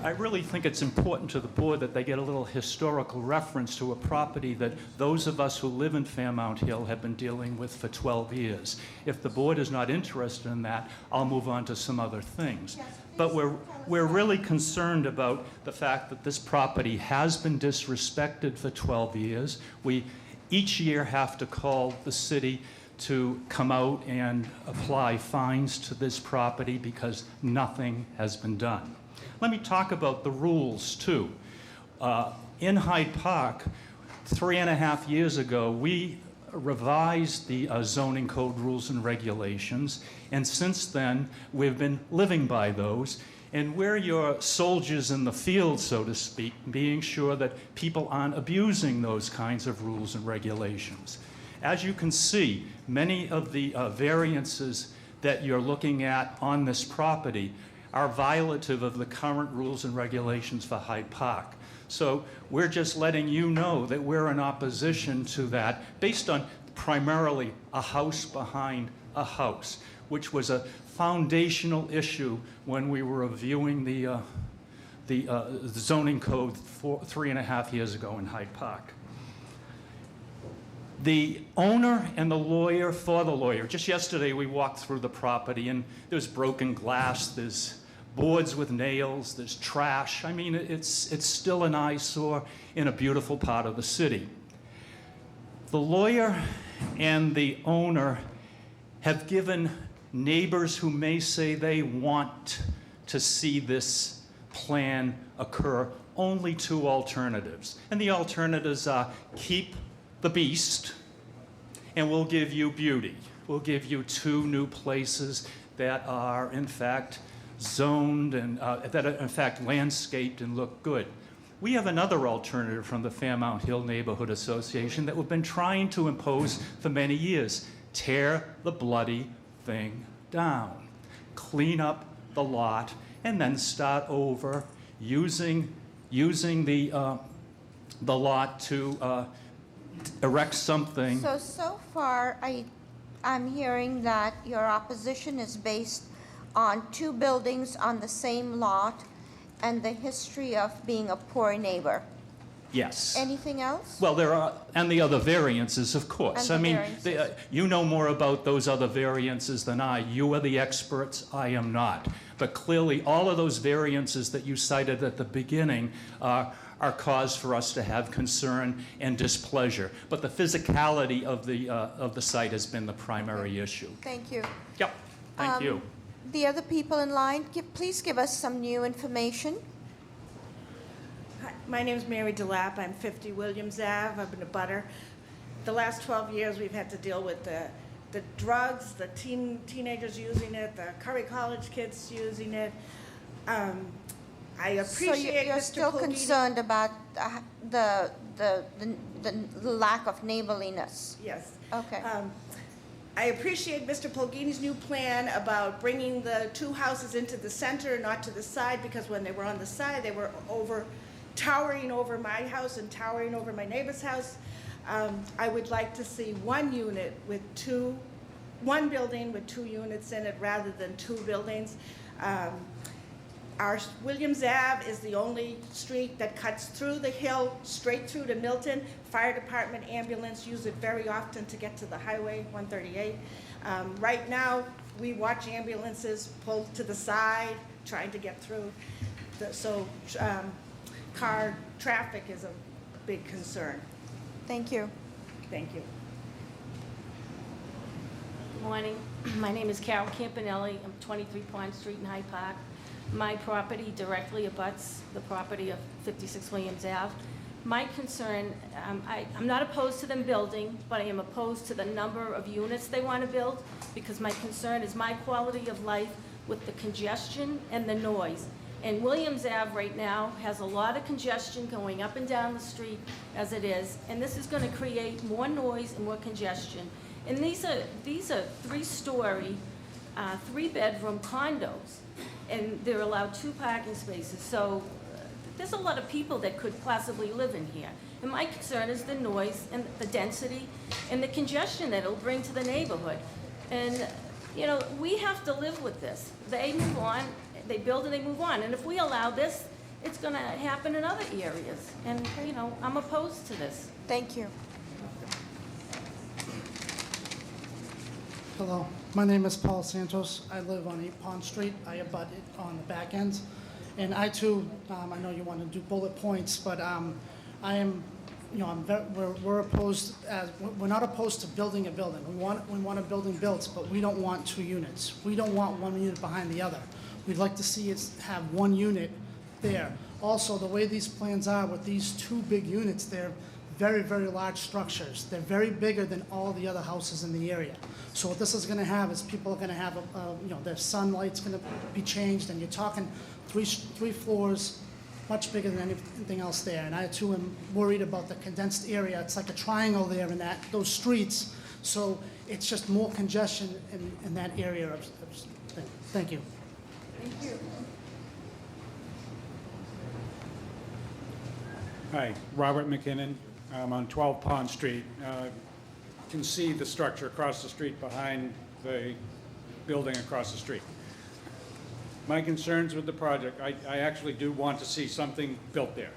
I really think it's important to the board that they get a little historical reference to a property that those of us who live in Fairmount Hill have been dealing with for 12 years. If the board is not interested in that, I'll move on to some other things. Yes, but we're really concerned about the fact that this property has been disrespected for 12 years. We each year have to call the city to come out and apply fines to this property because nothing has been done. Let me talk about the rules, too. In Hyde Park, 3.5 years ago, we revised the zoning code rules and regulations, and since then, we've been living by those. And we're your soldiers in the field, so to speak, being sure that people aren't abusing those kinds of rules and regulations. As you can see, many of the variances that you're looking at on this property are violative of the current rules and regulations for Hyde Park. So we're just letting you know that we're in opposition to that based on primarily a house behind a house, which was a foundational issue when we were reviewing the zoning code 3.5 years ago in Hyde Park. The owner and the lawyer for the lawyer, just yesterday we walked through the property and there's broken glass, there's boards with nails, there's trash. I mean, it's still an eyesore in a beautiful part of the city. The lawyer and the owner have given neighbors who may say they want to see this plan occur only two alternatives. And the alternatives are keep the beast and we'll give you beauty. We'll give you two new places that are in fact zoned and that are in fact landscaped and look good. We have another alternative from the Fairmount Hill Neighborhood Association that we've been trying to impose for many years. Tear the bloody thing down. Clean up the lot and then start over using the lot to erect something. So far, I'm hearing that your opposition is based on two buildings on the same lot and the history of being a poor neighbor. Yes. Anything else? Well, there are, and the other variances, of course. And the I mean, variances. you know more about those other variances than I. You are the experts, I am not. But clearly, all of those variances that you cited at the beginning are cause for us to have concern and displeasure. But the physicality of the site has been the primary issue. Thank you. Yep, thank you. The other people in line, please give us some new information. Hi, my name is Mary DeLapp. I'm 50 Williams Ave. I've been a butter. The last 12 years, we've had to deal with the drugs, the teenagers using it, the Curry College kids using it. I appreciate So you're Mr. still Pugini. concerned about the lack of neighborliness? Yes. Okay. I appreciate Mr. Polghini's new plan about bringing the two houses into the center, not to the side, because when they were on the side, they were towering over my house and towering over my neighbor's house. I would like to see one building with 2 units in it rather than 2 buildings. Our Williams Ave is the only street that cuts through the hill, straight through to Milton. Fire department, ambulance use it very often to get to the highway 138. Right now, we watch ambulances pull to the side, trying to get through. Car traffic is a big concern. Thank you. Thank you. Good morning. My name is Carol Campanelli. I'm 23 Pond Street in Hyde Park. My property directly abuts the property of 56 Williams Ave. My concern, I'm not opposed to them building, but I am opposed to the number of units they want to build, because my concern is my quality of life with the congestion and the noise. And Williams Ave right now has a lot of congestion going up and down the street as it is, and this is going to create more noise and more congestion. And these are 3-story, 3-bedroom condos, and they're allowed 2 parking spaces. So there's a lot of people that could possibly live in here. And my concern is the noise and the density and the congestion that it'll bring to the neighborhood. And, you know, we have to live with this. They move on, they build and they move on. And if we allow this, it's going to happen in other areas. And, you know, I'm opposed to this. Thank you. Hello, my name is Paul Santos. I live on 8 Pond Street. I abut it on the back end. And I too, I know you want to do bullet points, but I am, you know, we're opposed, we're not opposed to building a building. We want a building built, but we don't want 2 units. We don't want 1 unit behind the other. We'd like to see it have 1 unit there. Also, the way these plans are with these 2 big units, they're very, very large structures. They're very bigger than all the other houses in the area. So what this is going to have is people are going to have, you know, their sunlight's going to be changed, and you're talking 3 floors, much bigger than anything else there. And I too am worried about the condensed area. It's like a triangle there in those streets. So it's just more congestion in that area of thing. Thank you. Thank you. Hi, Robert McKinnon. I'm on 12 Pond Street. You can see the structure across the street behind the building across the street. My concerns with the project, I actually do want to see something built there,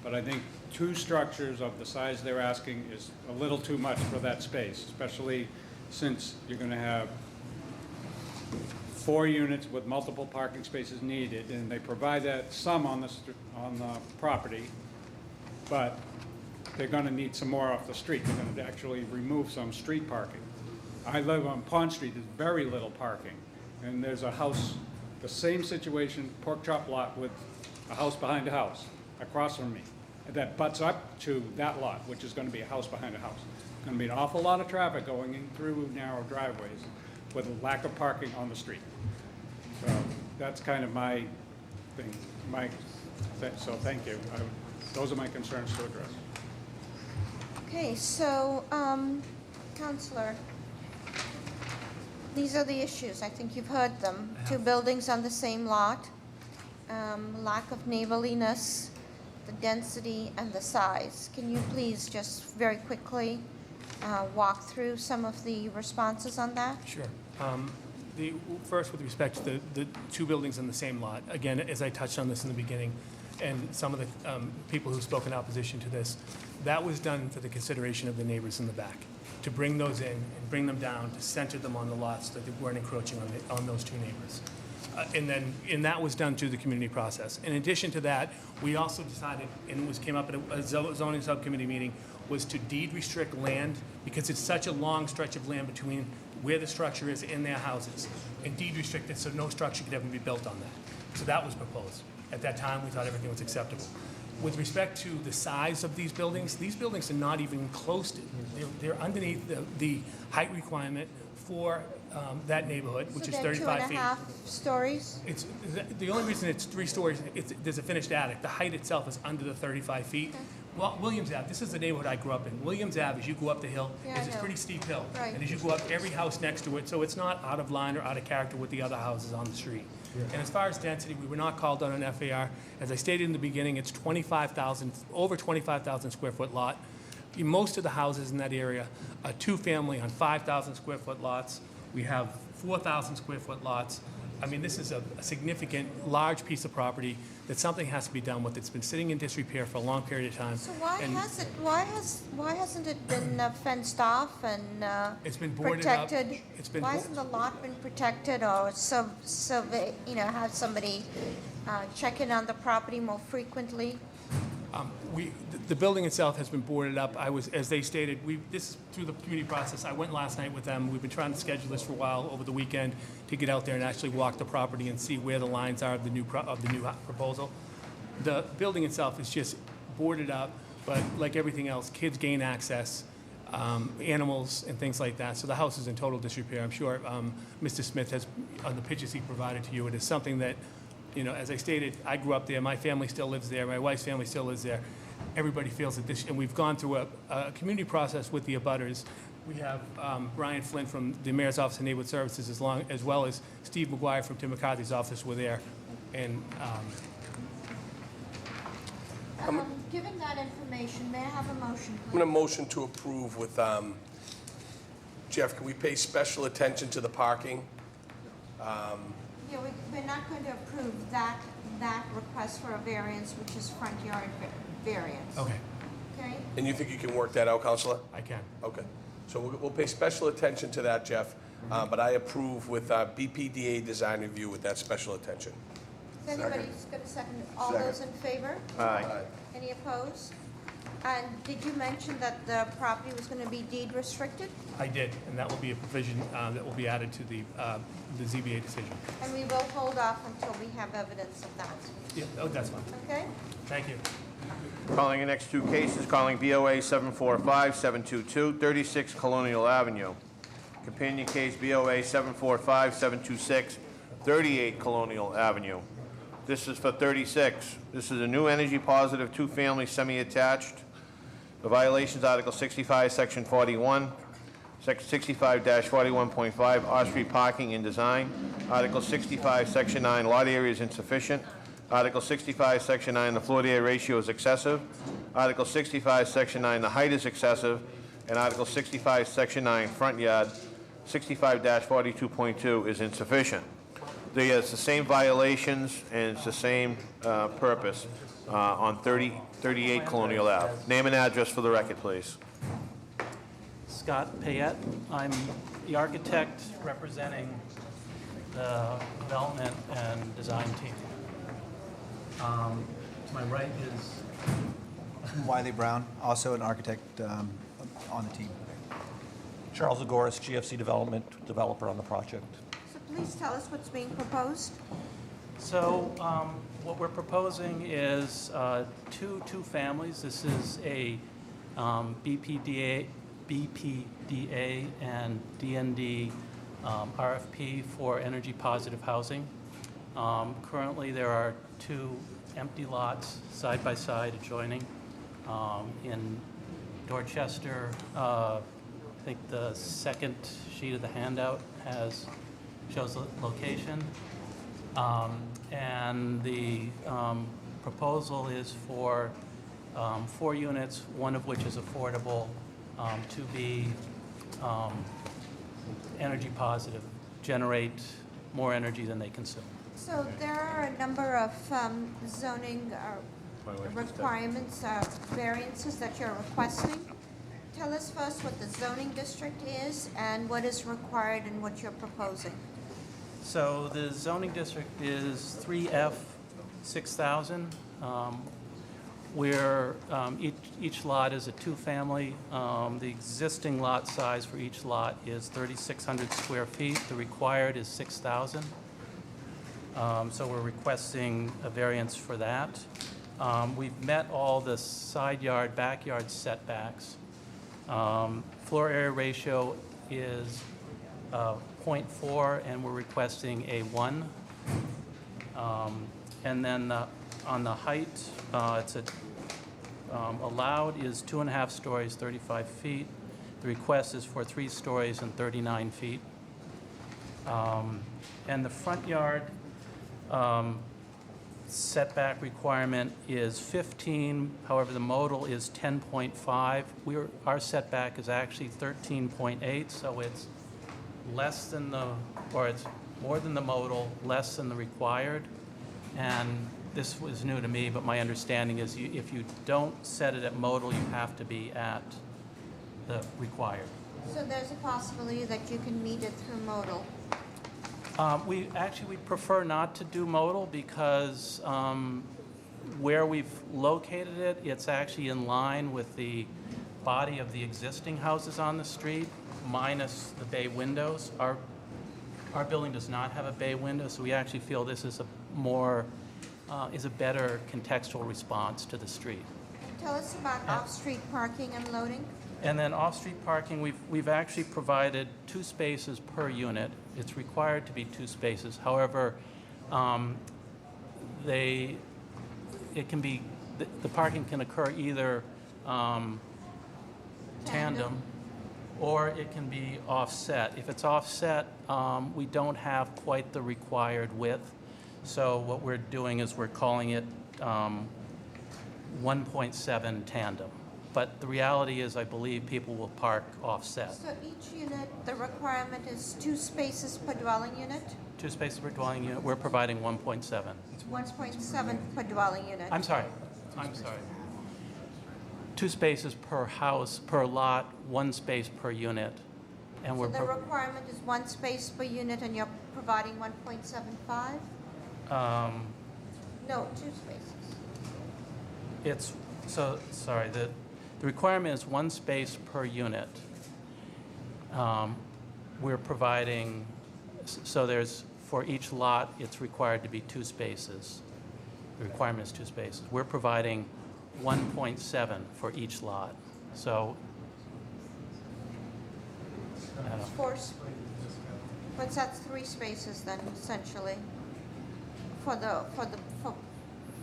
but I think 2 structures of the size they're asking is a little too much for that space, especially since you're going to have 4 units with multiple parking spaces needed, and they provide that some on the property, but they're going to need some more off the street. They're going to actually remove some street parking. I live on Pond Street. There's very little parking, and there's a house, the same situation, pork chop lot with a house behind a house across from me that butts up to that lot, which is going to be a house behind a house. There's going to be an awful lot of traffic going in through narrow driveways with a lack of parking on the street. So that's kind of my thing. So thank you. Those are my concerns to address. Okay, so, Counselor, these are the issues. I think you've heard them. 2 buildings on the same lot, lack of neighborliness, the density, and the size. Can you please just very quickly walk through some of the responses on that? Sure. First, with respect to the 2 buildings in the same lot, again, as I touched on this in the beginning, and some of the people who spoke in opposition to this, that was done for the consideration of the neighbors in the back, to bring those in and bring them down, to center them on the lots so that they weren't encroaching on those 2 neighbors. And that was done through the community process. In addition to that, we also decided, and came up at a zoning subcommittee meeting, was to deed restrict land, because it's such a long stretch of land between where the structure is and their houses, and deed restrict it so no structure could ever be built on that. So that was proposed. At that time, we thought everything was acceptable. With respect to the size of these buildings are not even close to, they're underneath the height requirement for that neighborhood, which is 35 feet. So they're 2.5 stories? The only reason it's 3 stories, there's a finished attic. The height itself is under the 35 feet. Well, Williams Ave, this is the neighborhood I grew up in. Williams Ave, as you go up the hill, Yeah, I is this know. pretty steep hill. Right. And as you go up, every house next to it, so it's not out of line or out of character with the other houses on the street. And as far as density, we were not called on an FAR. As I stated in the beginning, it's 25,000, over 25,000 square foot lot. Most of the houses in that area are two-family on 5,000 square foot lots. We have 4,000 square foot lots. I mean, this is a significant, large piece of property that something has to be done with. It's been sitting in disrepair for a long period of time. So why and hasn't it been fenced off and It's been boarded up. protected? It's been Why bo- hasn't the lot been protected or survey, have somebody check in on the property more frequently? The building itself has been boarded up. As they stated, this through the community process. I went last night with them. We've been trying to schedule this for a while over the weekend to get out there and actually walk the property and see where the lines are of the new proposal. The building itself is just boarded up, but like everything else, kids gain access, animals and things like that. So the house is in total disrepair. I'm sure Mr. Smith has, on the pictures he provided to you, it is something that, as I stated, I grew up there. My family still lives there. My wife's family still lives there. Everybody feels that and we've gone through a community process with the abutters. We have Brian Flynn from the Mayor's Office of Neighborhood Services, as well as Steve McGuire from Tim McCarthy's office were there. And Given that information, may I have a motion, I'm going to please? motion to approve with, Jeff, can we pay special attention to the parking? Yeah, we're not going to approve that request for a variance, which is front yard variance. Okay. Okay? And you think you can work that out, Counselor? I can. Okay. So we'll pay special attention to that, Jeff, but I approve with BPDA design review with that special attention. Is anybody going to second? All Second. those in favor? Aye. Any opposed? And did you mention that the property was going to be deed restricted? I did, and that will be a provision that will be added to the ZBA decision. And we will hold off until we have evidence of that. Yeah, that's fine. Okay? Thank you. Calling the next two cases, calling BOA 745-722, 36 Colonial Avenue. Companion case BOA 745-726, 38 Colonial Avenue. This is for 36. This is a new energy positive two-family semi-attached. The violations, Article 65, Section 41, Section 65-41.5, off-street parking and design. Article 65, Section 9, lot area is insufficient. Article 65, Section 9, the floor-to-area ratio is excessive. Article 65, Section 9, the height is excessive. And Article 65, Section 9, front yard, 65-42.2 is insufficient. It's the same violations and it's the same purpose on 38 Colonial Ave. Name and address for the record, please. Scott Payette. I'm the architect representing the development and design team. To my right is Wiley Brown, also an architect on the team. Charles Agoris, GFC Development, developer on the project. So please tell us what's being proposed. So what we're proposing is two families. This is a BPDA and DND RFP for energy positive housing. Currently, there are two empty lots side by side adjoining in Dorchester. I think the second sheet of the handout shows the location. And the proposal is for 4 units, one of which is affordable, to be energy positive, generate more energy than they consume. So there are a number of zoning requirements, variances that you're requesting. Tell us first what the zoning district is and what is required and what you're proposing. So the zoning district is 3F 6000, where each lot is a two-family. The existing lot size for each lot is 3,600 square feet. The required is 6,000. So we're requesting a variance for that. We've met all the side yard, backyard setbacks. Floor area ratio is 0.4, and we're requesting a 1. And then on the height, it's a allowed is 2.5 stories, 35 feet. The request is for 3 stories and 39 feet. And the front yard setback requirement is 15, however, the modal is 10.5. Our setback is actually 13.8, so it's less than it's more than the modal, less than the required. And this was new to me, but my understanding is if you don't set it at modal, you have to be at the required. So there's a possibility that you can meet it through modal. We prefer not to do modal because where we've located it, it's actually in line with the body of the existing houses on the street, minus the bay windows. Our building does not have a bay window, so we actually feel this is a better contextual response to the street. Tell us about off-street parking and loading. And then off-street parking, we've actually provided 2 spaces per unit. It's required to be 2 spaces. However, the parking can occur either tandem or it can be offset. If it's offset, we don't have quite the required width. So what we're doing is we're calling it 1.7 tandem. But the reality is, I believe people will park offset. So each unit, the requirement is 2 spaces per dwelling unit? 2 spaces per dwelling unit. We're providing 1.7. 1.7 per dwelling unit. I'm sorry. 2 spaces per house, per lot, 1 space per unit. And So the requirement is 1 space per unit and you're providing 1.75? No, 2 spaces. The requirement is 1 space per unit. We're providing, for each lot, it's required to be 2 spaces. The requirement is 2 spaces. We're providing 1.7 for each lot. So, But that's 3 spaces then, essentially,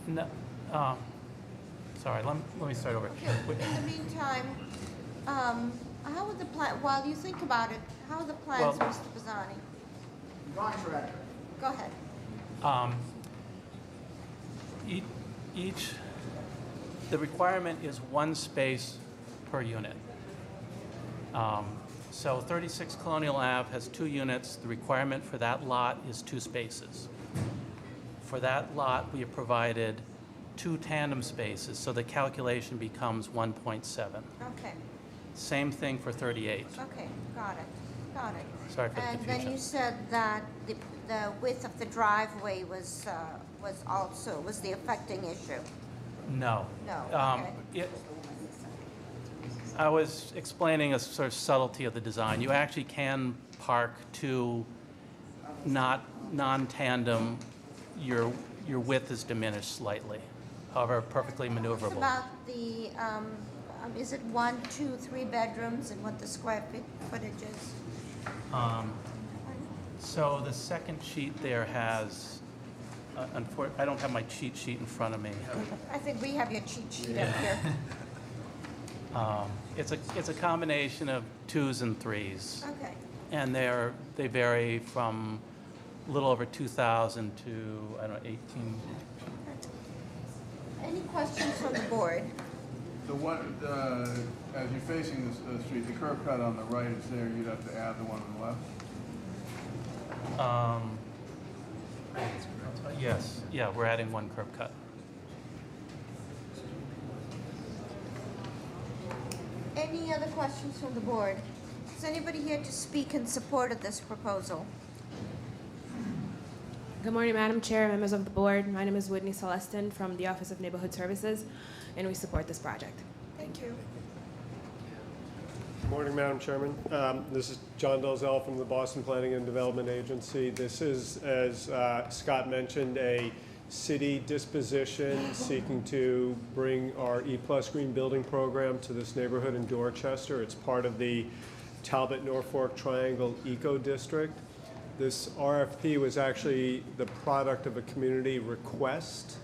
no, sorry, let me start over. Okay. In the meantime, how would the plan, while you think about it, how are the plans, Mr. Bazzani? Go ahead. The requirement is 1 space per unit. So 36 Colonial Ave has 2 units. The requirement for that lot is 2 spaces. For that lot, we have provided 2 tandem spaces, so the calculation becomes 1.7. Okay. Same thing for 38. Okay, got it. Sorry for the And confusion. then you said that the width of the driveway was the affecting issue. No. No, okay. I was explaining a sort of subtlety of the design. You actually can park 2 non-tandem. Your width is diminished slightly, however, perfectly maneuverable. What about the, is it 1, 2, 3 bedrooms and what the square footage is? So the second sheet there has, I don't have my cheat sheet in front of me. I think we have your cheat sheet up here. It's a combination of 2s and 3s. Okay. And they vary from a little over 2,000 to, I don't know, 18. Any questions from the board? So what, as you're facing the street, the curb cut on the right is there, you'd have to add the one on the left? Yes, yeah, we're adding 1 curb cut. Any other questions from the board? Is anybody here to speak in support of this proposal? Good morning, Madam Chair, members of the board. My name is Whitney Celestin from the Office of Neighborhood Services, and we support this project. Thank you. Good morning, Madam Chairman. This is John Dalzell from the Boston Planning and Development Agency. This is, as Scott mentioned, a city disposition seeking to bring our E+ Green Building Program to this neighborhood in Dorchester. It's part of the Talbot-Norfolk Triangle Eco District. This RFP was actually the product of a community request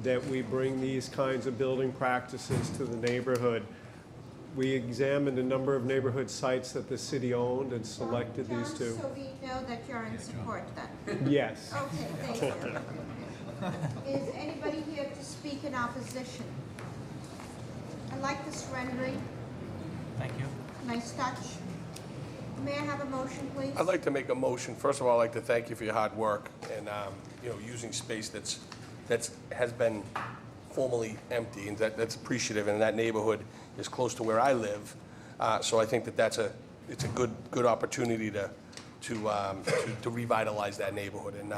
that we bring these kinds of building practices to the neighborhood. We examined a number of neighborhood sites that the city owned and selected these two. So we know that you're in support then? Yes. Okay, thank you. Is anybody here to speak in opposition? I like this rendering. Thank you. Nice touch. May I have a motion, please? I'd like to make a motion. First of all, I'd like to thank you for your hard work and, using space that has been formerly empty, and that's appreciative, and that neighborhood is close to where I live. So I think that it's a good opportunity to revitalize that neighborhood. And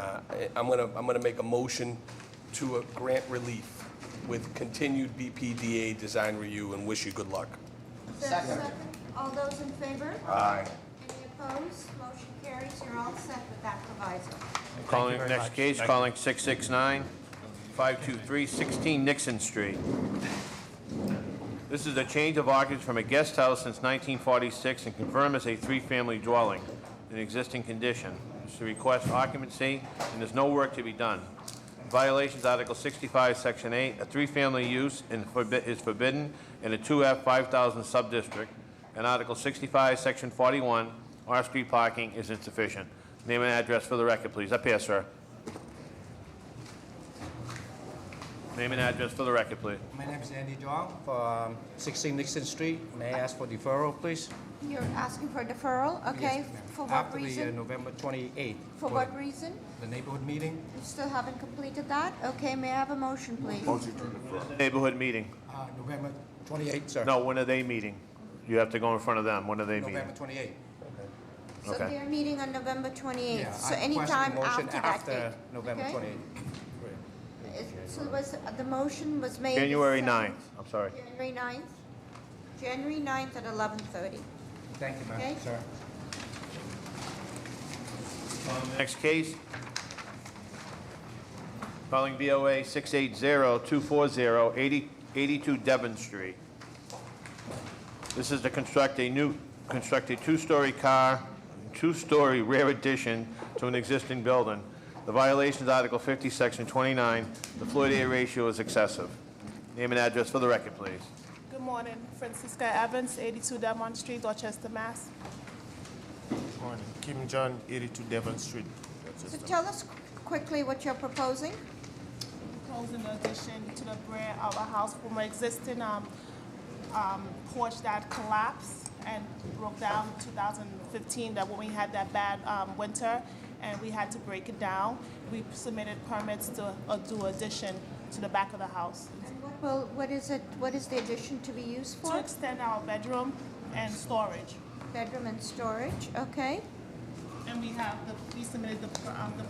I'm gonna make a motion to grant relief with continued BPDA design review and wish you good luck. Is there a second? All those in favor? Aye. Any opposed? Motion carries. You're all set with that proviso. Calling next case, calling 669-523, 16 Nixon Street. This is a change of occupants from a guest house since 1946 and confirmed as a three-family dwelling in existing condition. It's to request occupancy, and there's no work to be done. Violations, Article 65, Section 8, a three-family use is forbidden in a 2F 5,000 subdistrict, and Article 65, Section 41, off-street parking is insufficient. Name and address for the record, please. Up here, sir. Name and address for the record, please. My name is Andy Jong from 16 Nixon Street. May I ask for deferral, please? You're asking for deferral? Okay. Yes, ma'am. For what After reason? the November 28th. For what reason? The neighborhood meeting. You still haven't completed that? Okay, may I have a motion, please? Neighborhood meeting. November 28th, sir. No, when are they meeting? You have to go in front of them. When are they meeting? November 28th. So Okay. they're meeting on November 28th. Yeah, So I any request a time motion after that after date? November okay? 28th. So the motion was made... January the 9th. I'm sorry. January 9th? January 9th at 11:30. Thank you, Okay. ma'am. Sir. Next case. Calling BOA 680-240, 82 Devon Street. This is to construct a two-story rear addition to an existing building. The violation is Article 50, Section 29. The floor-to-area ratio is excessive. Name and address for the record, please. Good morning. Francisca Evans, 82 Devon Street, Dorchester, Mass. Morning. Kim John, 82 Devon Street. So tell us quickly what you're proposing. Proposing an addition to the rear of a house from an existing porch that collapsed and broke down in 2015, that when we had that bad winter and we had to break it down. We submitted permits to do addition to the back of the house. What is it? What is the addition to be used for? To extend our bedroom and storage. Bedroom and storage, okay. And we submitted the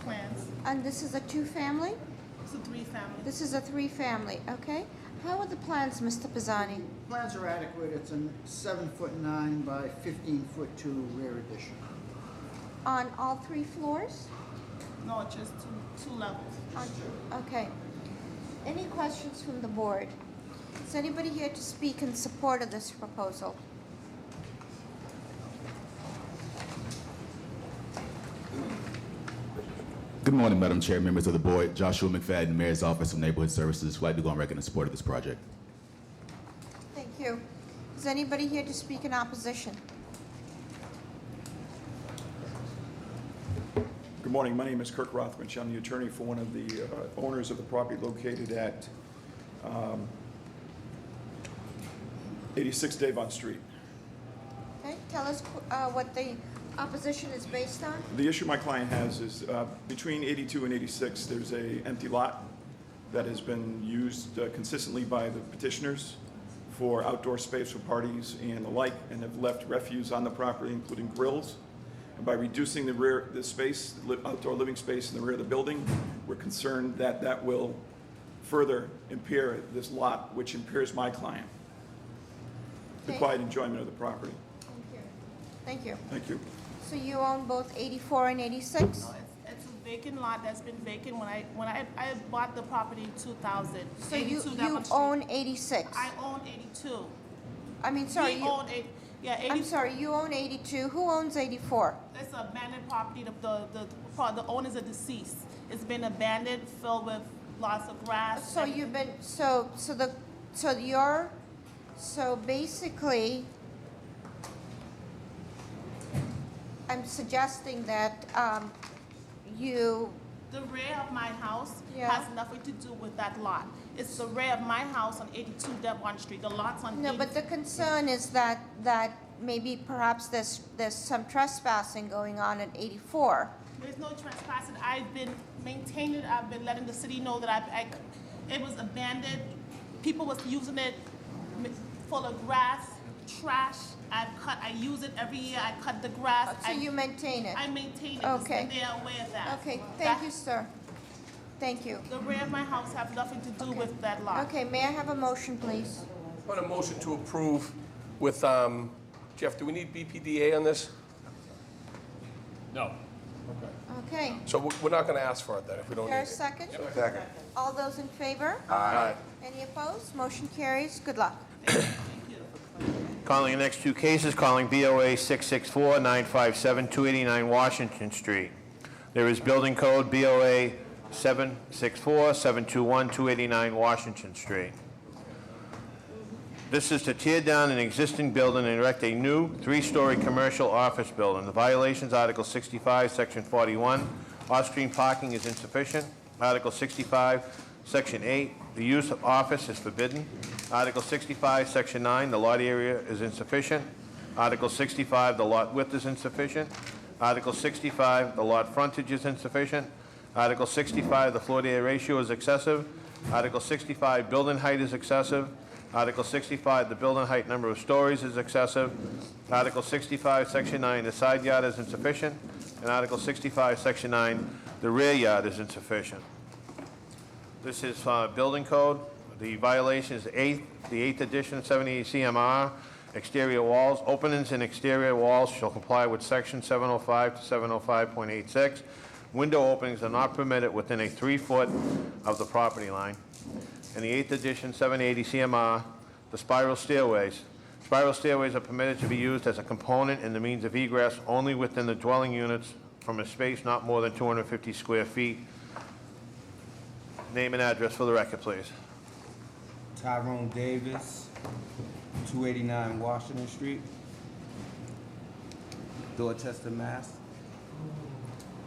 plans. And this is a two-family? It's a three-family. This is a three-family, okay. How are the plans, Mr. Pisani? Plans are adequate. It's a 7'9" by 15'2" rear addition. On all three floors? No, just two levels. Okay. Any questions from the board? Is anybody here to speak in support of this proposal? Good morning, Madam Chair, members of the board. Joshua McFadden, Mayor's Office of Neighborhood Services. Would like to go on record in support of this project. Thank you. Is anybody here to speak in opposition? Good morning. My name is Kirk Rothwich. I'm the attorney for one of the owners of the property located at 86 Devon Street. Okay, tell us what the opposition is based on. The issue my client has is between 82 and 86, there's a empty lot that has been used consistently by the petitioners for outdoor space for parties and the like, and have left refuse on the property, including grills. And by reducing the space, outdoor living space in the rear of the building, we're concerned that that will further impair this lot, which impairs my client, the quiet enjoyment of the property. Thank you. Thank you. So you own both 84 and 86? No, it's a vacant lot that's been vacant when I bought the property in 2000. So you Devon Street. own 86? I own 82. I mean, sorry. We own 80. Yeah, 80. I'm sorry, you own 82. Who owns 84? It's an abandoned property. The owner's are deceased. It's been abandoned, filled with lots of grass. So you've been, so basically, I'm suggesting that The rear of my house Yeah. has nothing to do with that lot. It's the rear of my house on 82 Devon Street. The lot's on No, but the concern is that maybe perhaps there's some trespassing going on at 84. There's no trespassing. I've been maintaining it. I've been letting the city know that it was abandoned. People was using it full of grass, trash. I use it every year. I cut the grass. So you maintain it? I maintain it. Okay. They are aware of that. Okay, thank you, sir. Thank you. The rear of my house have nothing to do with that lot. Okay, may I have a motion, please? I want a motion to approve with, Jeff, do we need BPDA on this? No. Okay. So we're not going to ask for it then if we don't need There's it. a second? Second. All those in favor? Aye. Any opposed? Motion carries. Good luck. Calling the next two cases, calling BOA 664-957-289 Washington Street. There is building code BOA 764-721-289 Washington Street. This is to tear down an existing building and erect a new three-story commercial office building. The violations, Article 65, Section 41, off-street parking is insufficient. Article 65, Section 8, the use of office is forbidden. Article 65, Section 9, the lot area is insufficient. Article 65, the lot width is insufficient. Article 65, the lot frontage is insufficient. Article 65, the floor-to-area ratio is excessive. Article 65, building height is excessive. Article 65, the building height number of stories is excessive. Article 65, Section 9, the side yard is insufficient. And Article 65, Section 9, the rear yard is insufficient. This is building code. The violation is the 8th edition, 78 CMR. Exterior walls, openings in exterior walls shall comply with Section 705 to 705.86. Window openings are not permitted within a 3-foot of the property line. In the 8th edition, 780 CMR, the spiral stairways. Spiral stairways are permitted to be used as a component in the means of egress only within the dwelling units from a space not more than 250 square feet. Name and address for the record, please. Tyrone Davis, 289 Washington Street, Dorchester, Mass.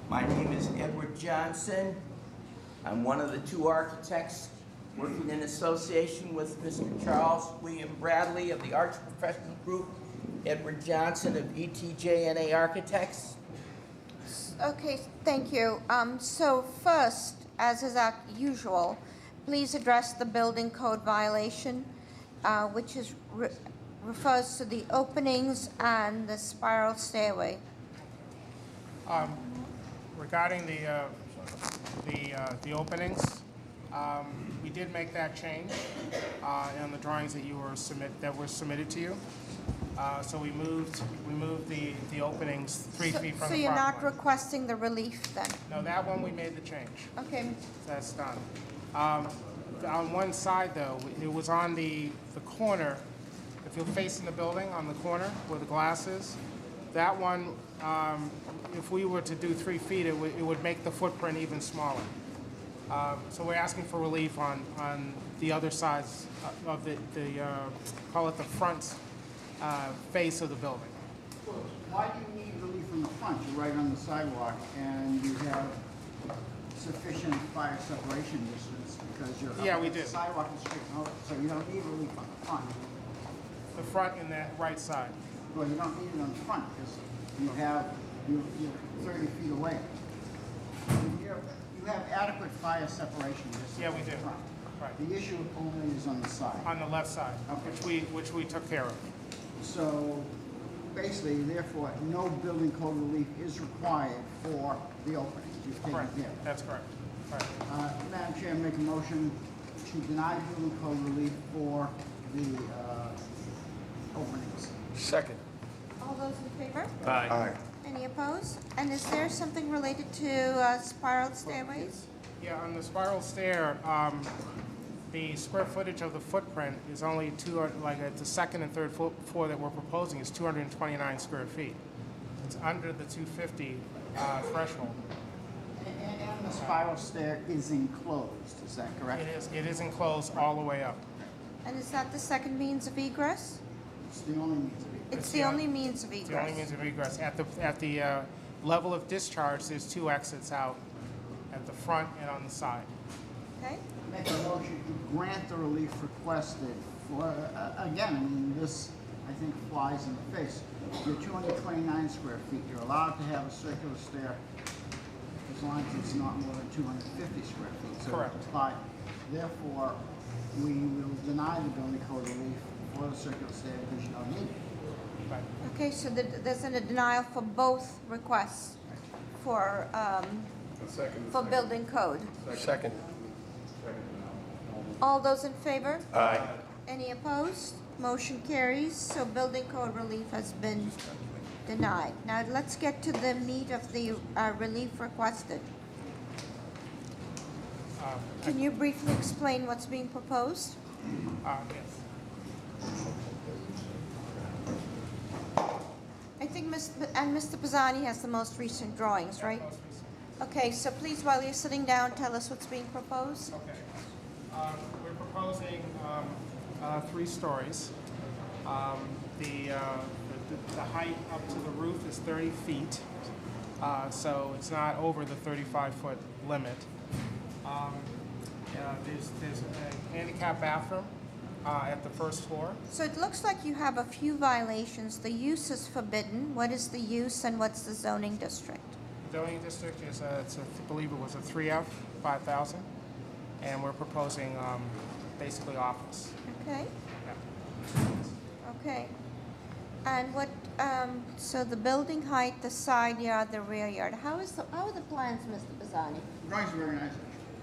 My name is Edward Johnson. I'm one of the two architects working in association with Mr. Charles William Bradley of the Arch Professional Group, Edward Johnson of ETJNA Architects. Okay, thank you. So first, as is our usual, please address the building code violation, which is refers to the openings and the spiral stairway. Regarding the openings, we did make that change in the drawings that were submitted to you. So we moved the openings 3 feet from the property line. So you're not requesting the relief then? No, that one we made the change. Okay. That's done. On one side though, it was on the corner. If you're facing the building on the corner where the glass is, that one, if we were to do 3 feet, it would make the footprint even smaller. So we're asking for relief on the other sides of the call it the front face of the building. Why do you need relief from the front? You're right on the sidewalk, and you have sufficient fire separation distance because you're Yeah, we do. The sidewalk is straight out, so you don't need relief on the front. The front and the right side. Well, you don't need it on the front because you're 30 feet away. You have adequate fire separation distance. Yeah, we do. Front. Right. The issue only is on the side. On the left side, which we took care of. So basically, therefore, no building code relief is required for the openings. You've taken Correct. care of. That's correct. Right. Madam Chair, make a motion to deny building code relief for the openings. Second. All those in favor? Aye. Aye. Any opposed? And is there something related to spiral stairways? Yeah, on the spiral stair, the square footage of the footprint is only at the second and third floor that we're proposing is 229 square feet. It's under the 250 threshold. And the spiral stair is enclosed, is that correct? It is enclosed all the way up. And is that the second means of egress? It's the only means of egress. It's the only means of It's the only egress. means of egress. At the level of discharge, there's 2 exits out at the front and on the side. Okay? Make a motion to grant the relief requested for, again, I mean, this, I think, flies in the face. You're 229 square feet. You're allowed to have a circular stair as long as it's not more than 250 square feet. So Correct. apply. Therefore, we will deny the building code relief for the circular stair because you don't need it. Right. Okay, so there's a denial for both requests for, building code. Second. All those in favor? Aye. Any opposed? Motion carries, so building code relief has been denied. Now, let's get to the meat of the relief requested. Can you briefly explain what's being proposed? Yes. I think Mr. Pisani has the most recent drawings, right? Okay, so please, while you're sitting down, tell us what's being proposed. Okay. We're proposing 3 stories. The height up to the roof is 30 feet, so it's not over the 35-foot limit. There's a handicap bathroom at the first floor. So it looks like you have a few violations. The use is forbidden. What is the use and what's the zoning district? Zoning district is, I believe it was a 3F, 5,000, and we're proposing basically office. Okay, Yeah. okay. And what, so the building height, the side yard, the rear yard, how are the plans, Mr. Pisani? Drawings are very nice.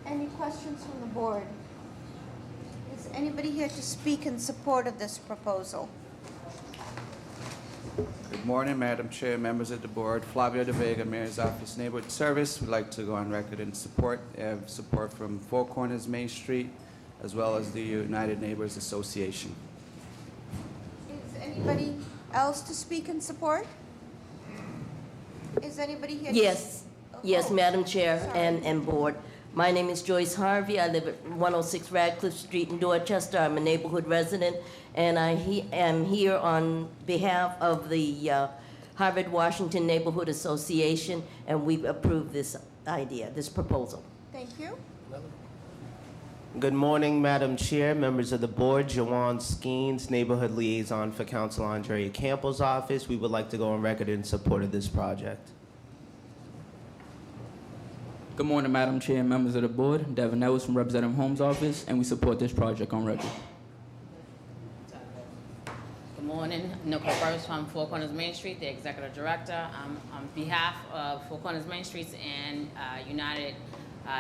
Any questions from the board? Is anybody here to speak in support of this proposal? Good morning, Madam Chair, members of the board. Flavio De Vega, Mayor's Office Neighborhood Service. We'd like to go on record in support. I have support from Four Corners Main Street, as well as the United Neighbors Association. Is anybody else to speak in support? Is anybody here? Yes, yes, Oh, Madam Chair sorry. and board. My name is Joyce Harvey. I live at 106 Radcliffe Street in Dorchester. I'm a neighborhood resident, and I am here on behalf of the Harvard-Washington Neighborhood Association, and we've approved this idea, this proposal. Thank you. Good morning, Madam Chair, members of the board. Jawan Skeens, Neighborhood Liaison for Council Andrea Campbell's office. We would like to go on record in support of this project. Good morning, Madam Chair and members of the board. Devin Ellis from Representative Holmes' office, and we support this project on record. Good morning, Nicole Burris from Four Corners Main Street, the Executive Director. On behalf of Four Corners Main Street and United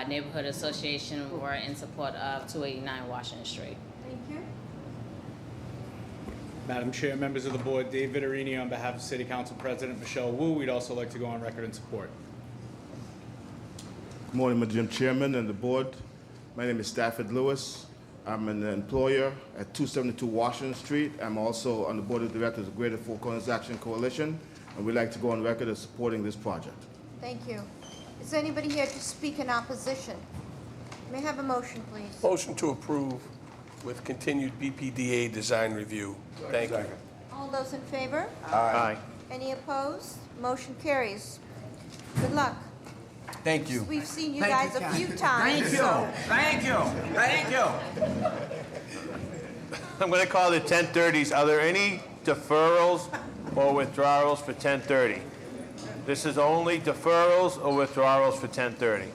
Neighborhood Association, we're in support of 289 Washington Street. Thank you. Madam Chair, members of the board, Dave Vittorini on behalf of City Council President Michelle Wu. We'd also like to go on record in support. Good morning, Madam Chairman and the board. My name is Stafford Lewis. I'm an employer at 272 Washington Street. I'm also on the board of directors of Greater Four Corners Action Coalition, and we'd like to go on record as supporting this project. Thank you. Is anybody here to speak in opposition? May I have a motion, please? Motion to approve with continued BPDA design review. Thank you. All those in favor? Aye. Any opposed? Motion carries. Good luck. Thank you. We've seen you Thank guys you, a few Ken. times. Thank you. so- Thank you. Thank you. I'm going to call the 10:30s. Are there any deferrals or withdrawals for 10:30? This is only deferrals or withdrawals for 10:30.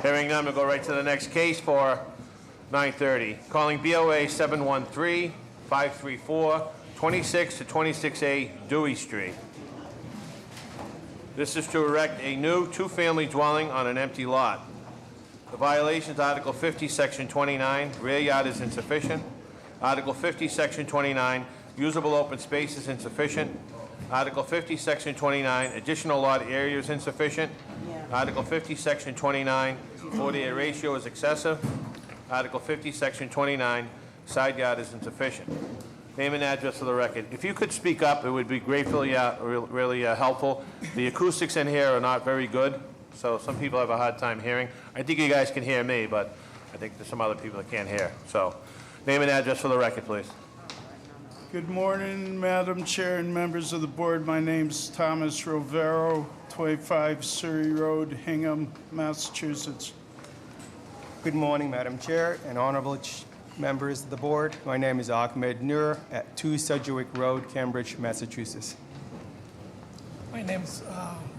Hearing none, we'll go right to the next case for 9:30. Calling BOA 713-534, 26 to 26A Dewey Street. This is to erect a new two-family dwelling on an empty lot. The violations, Article 50, Section 29, rear yard is insufficient. Article 50, Section 29, usable open space is insufficient. Article 50, Section 29, additional lot area is insufficient. Article 50, Section 29, 40-acre ratio is excessive. Article 50, Section 29, side yard is insufficient. Name and address for the record. If you could speak up, it would be gratefully, really helpful. The acoustics in here are not very good, so some people have a hard time hearing. I think you guys can hear me, but I think there's some other people that can't hear. So, name and address for the record, please. Good morning, Madam Chair and members of the board. My name's Thomas Rovero, 25 Surrey Road, Hingham, Massachusetts. Good morning, Madam Chair and honorable members of the board. My name is Ahmed Nur at 2 Sedgwick Road, Cambridge, Massachusetts. My name is,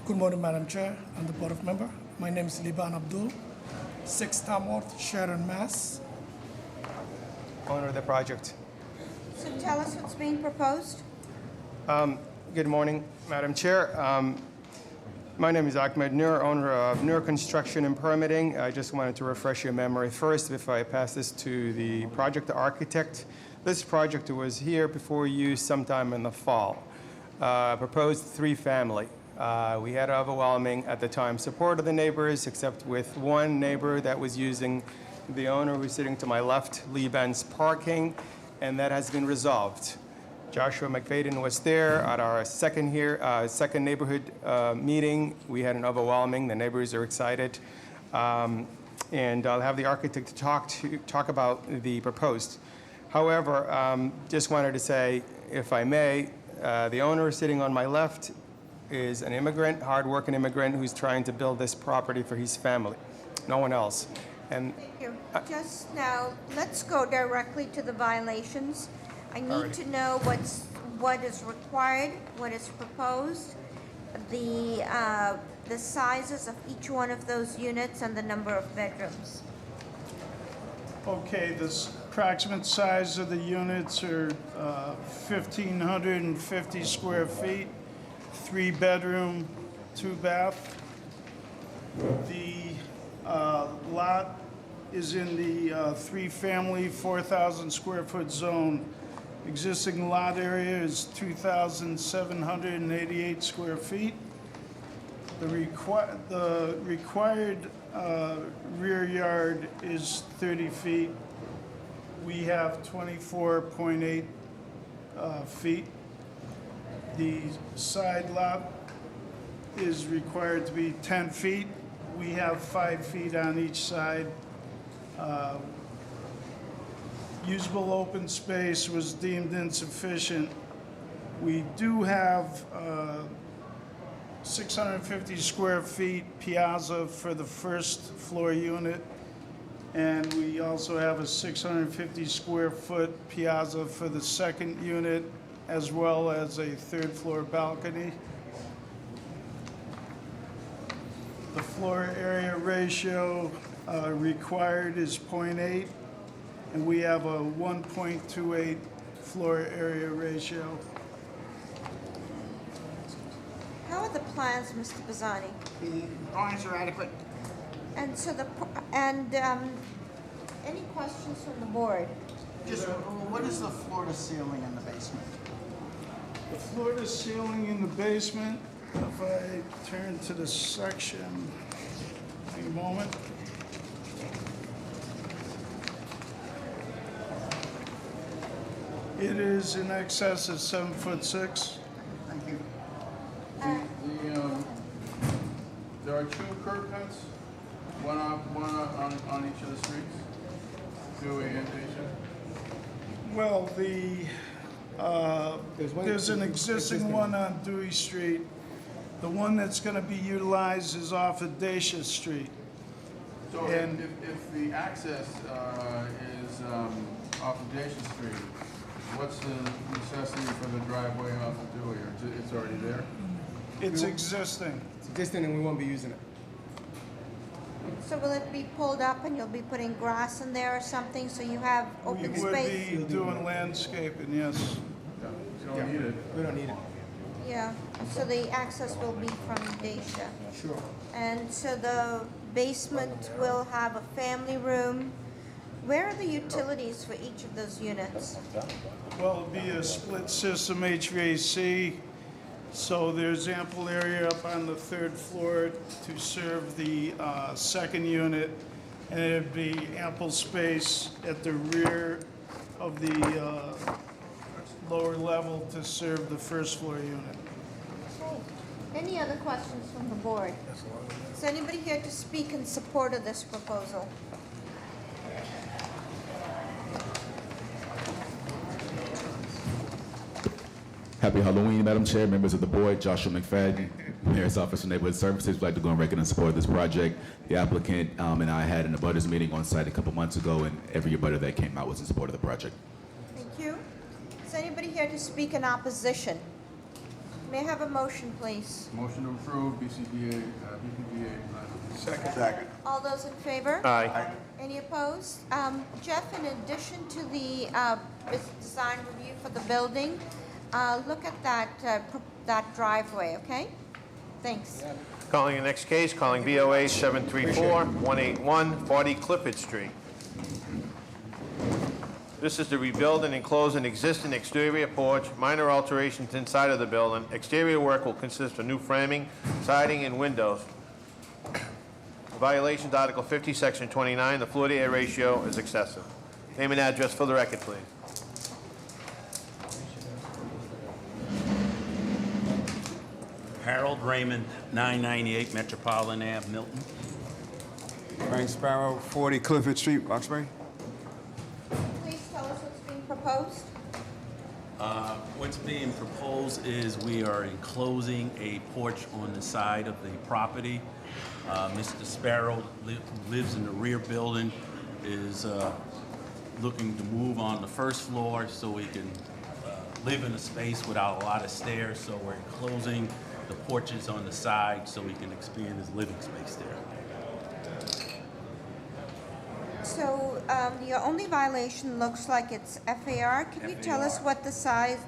good morning, Madam Chair and the board of member. My name is Liban Abdul, 6 Tamworth, Sharon, Mass. Owner of the project. So tell us what's being proposed. Good morning, Madam Chair. My name is Ahmed Nur, owner of Nur Construction and Permitting. I just wanted to refresh your memory first before I pass this to the project architect. This project was here before you sometime in the fall. Proposed 3-family. We had overwhelming, at the time, support of the neighbors, except with one neighbor that was using the owner who's sitting to my left, Lee Ben's parking, and that has been resolved. Joshua McFadden was there at our second neighborhood meeting. We had an overwhelming. The neighbors are excited, and I'll have the architect talk about the proposed. However, just wanted to say, if I may, the owner sitting on my left is an immigrant, hard-working immigrant who's trying to build this property for his family, no one else. And Thank you. Just now, let's go directly to the violations. I need to know what is required, what is proposed, the sizes of each one of those units, and the number of bedrooms. Okay, the approximate size of the units are 1,550 square feet, 3-bedroom, 2-bath. The lot is in the 3-family, 4,000 square foot zone. Existing lot area is 2,788 square feet. The required rear yard is 30 feet. We have 24.8 feet. The side lot is required to be 10 feet. We have 5 feet on each side. Usable open space was deemed insufficient. We do have 650 square feet piazza for the first floor unit, and we also have a 650 square foot piazza for the second unit, as well as a 3rd floor balcony. The floor area ratio required is 0.8, and we have a 1.28 floor area ratio. How are the plans, Mr. Bazzani? The drawings are adequate. And so any questions from the board? Just what is the floor to ceiling in the basement? The floor to ceiling in the basement, if I turn to the section, in a moment. It is in excess of 7'6". Thank you. There are 2 curb cuts, one on each of the streets, Dewey and Dacia. Well, there's an existing one on Dewey Street. The one that's going to be utilized is off of Dacia Street. So if the access is off of Dacia Street, what's the necessity for the driveway off of Dewey? Or it's already there? It's existing. It's existing and we won't be using it. So will it be pulled up and you'll be putting grass in there or something, so you have open We space? would be doing landscaping, yes. You don't need it. We don't need it. Yeah, so the access will be from Dacia. Sure. And so the basement will have a family room. Where are the utilities for each of those units? Well, it'll be a split system HVAC, so there's ample area up on the 3rd floor to serve the second unit, and it'd be ample space at the rear of the lower level to serve the first floor unit. Okay. Any other questions from the board? Is anybody here to speak in support of this proposal? Happy Halloween, Madam Chair, members of the board. Joshua McFadden, Mayor's Office of Neighborhood Services. We'd like to go on record in support of this project. The applicant and I had an abutters meeting on site a couple months ago, and every abutter that came out was in support of the project. Thank you. Is anybody here to speak in opposition? May I have a motion, please? Motion to approve BPDA. Second. All those in favor? Aye. Any opposed? Jeff, in addition to the design review for the building, look at that driveway, okay? Thanks. Calling the next case, calling BOA 734-181, 40 Clifford Street. This is to rebuild and enclose an existing exterior porch, minor alterations inside of the building. Exterior work will consist of new framing, siding, and windows. Violations, Article 50, Section 29, the floor-to-air ratio is excessive. Name and address for the record, please. Harold Raymond, 998 Metropolitan Ave, Milton. Frank Sparrow, 40 Clifford Street, Roxbury. Please tell us what's being proposed. What's being proposed is we are enclosing a porch on the side of the property. Mr. Sparrow, who lives in the rear building, is looking to move on the first floor so he can live in a space without a lot of stairs. So we're enclosing the porches on the side so he can expand his living space there. So your only violation looks like it's FAR. Can you tell us what the size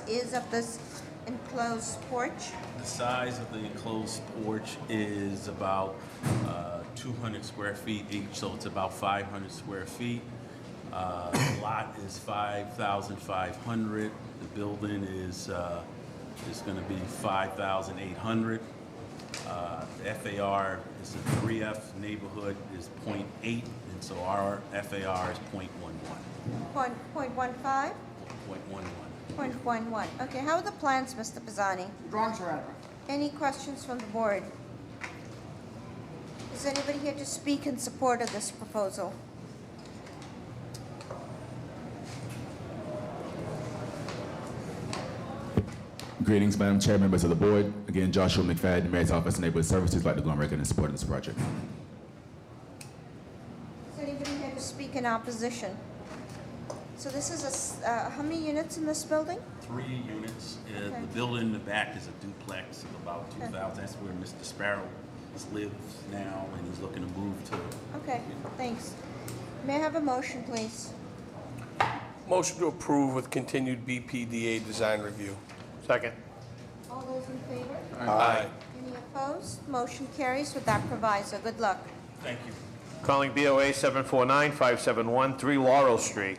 is of this enclosed porch? The size of the enclosed porch is about 200 square feet each, so it's about 500 square feet. The lot is 5,500. The building is going to be 5,800. The FAR is a 3F neighborhood is 0.8, and so our FAR is 0.11. 0.15? 0.11. Okay, how are the plans, Mr. Pisani? Drawings are adequate. Any questions from the board? Is anybody here to speak in support of this proposal? Greetings, Madam Chair, members of the board. Again, Joshua McFadden, Mayor's Office of Neighborhood Services. We'd like to go on record in support of this project. Is anybody here to speak in opposition? So this is how many units in this building? 3 units. Okay. The building in the back is a duplex of about 2,000. That's where Mr. Sparrow lives now, and he's looking to move to. Okay, thanks. May I have a motion, please? Motion to approve with continued BPDA design review. Second. All those in favor? Aye. Any opposed? Motion carries with that proviso. Good luck. Thank you. Calling BOA 749-571, 3 Laurel Street.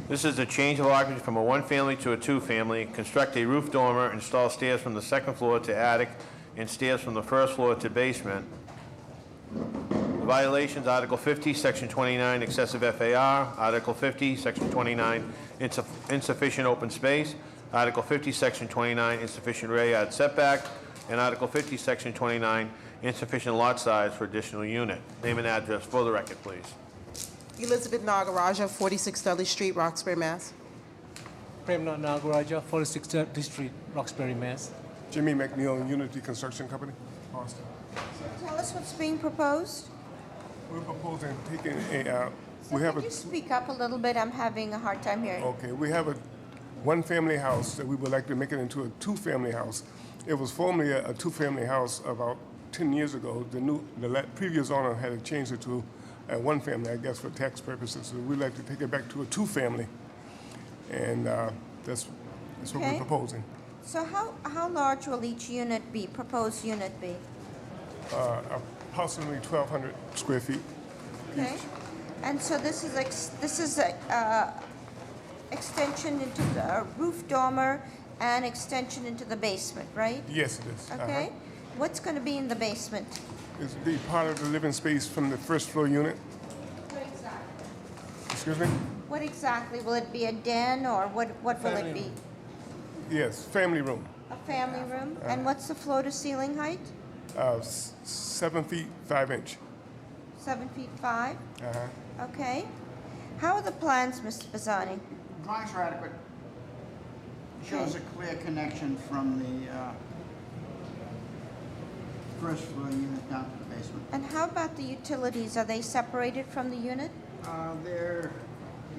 This is a change of occupancy from a 1-family to a 2-family. Construct a roof dormer, install stairs from the 2nd floor to attic, and stairs from the 1st floor to basement. Violations, Article 50, Section 29, excessive FAR. Article 50, Section 29, insufficient open space. Article 50, Section 29, insufficient rear yard setback. And Article 50, Section 29, insufficient lot size for additional unit. Name and address for the record, please. Elizabeth Nagaraja, 46 Dudley Street, Roxbury, Mass. Premnath Nagaraja, 46 Dudley Street, Roxbury, Mass. Jimmy McNeil, Unity Construction Company, Boston. Tell us what's being proposed. We're proposing taking a, Could you speak up a little bit? I'm having a hard time hearing. Okay, we have a 1-family house that we would like to make it into a 2-family house. It was formerly a 2-family house about 10 years ago. The previous owner had changed it to a 1-family, I guess, for tax purposes. So we'd like to take it back to a 2-family, and that's what we're proposing. So how large will each unit be, proposed unit be? Approximately 1,200 square feet. Okay. And so this is extension into the roof dormer and extension into the basement, right? Yes, it is. Okay. What's going to be in the basement? It's the part of the living space from the 1st floor unit. What exactly? Excuse me? What exactly, will it be a den or what will it be? Yes, family room. A family room? And what's the floor to ceiling height? 7 feet 5 inch. 7 feet 5? Uh-huh. Okay. How are the plans, Mr. Bazzani? Drawings are adequate. Shows a clear connection from the first floor unit down to the basement. And how about the utilities? Are they separated from the unit? There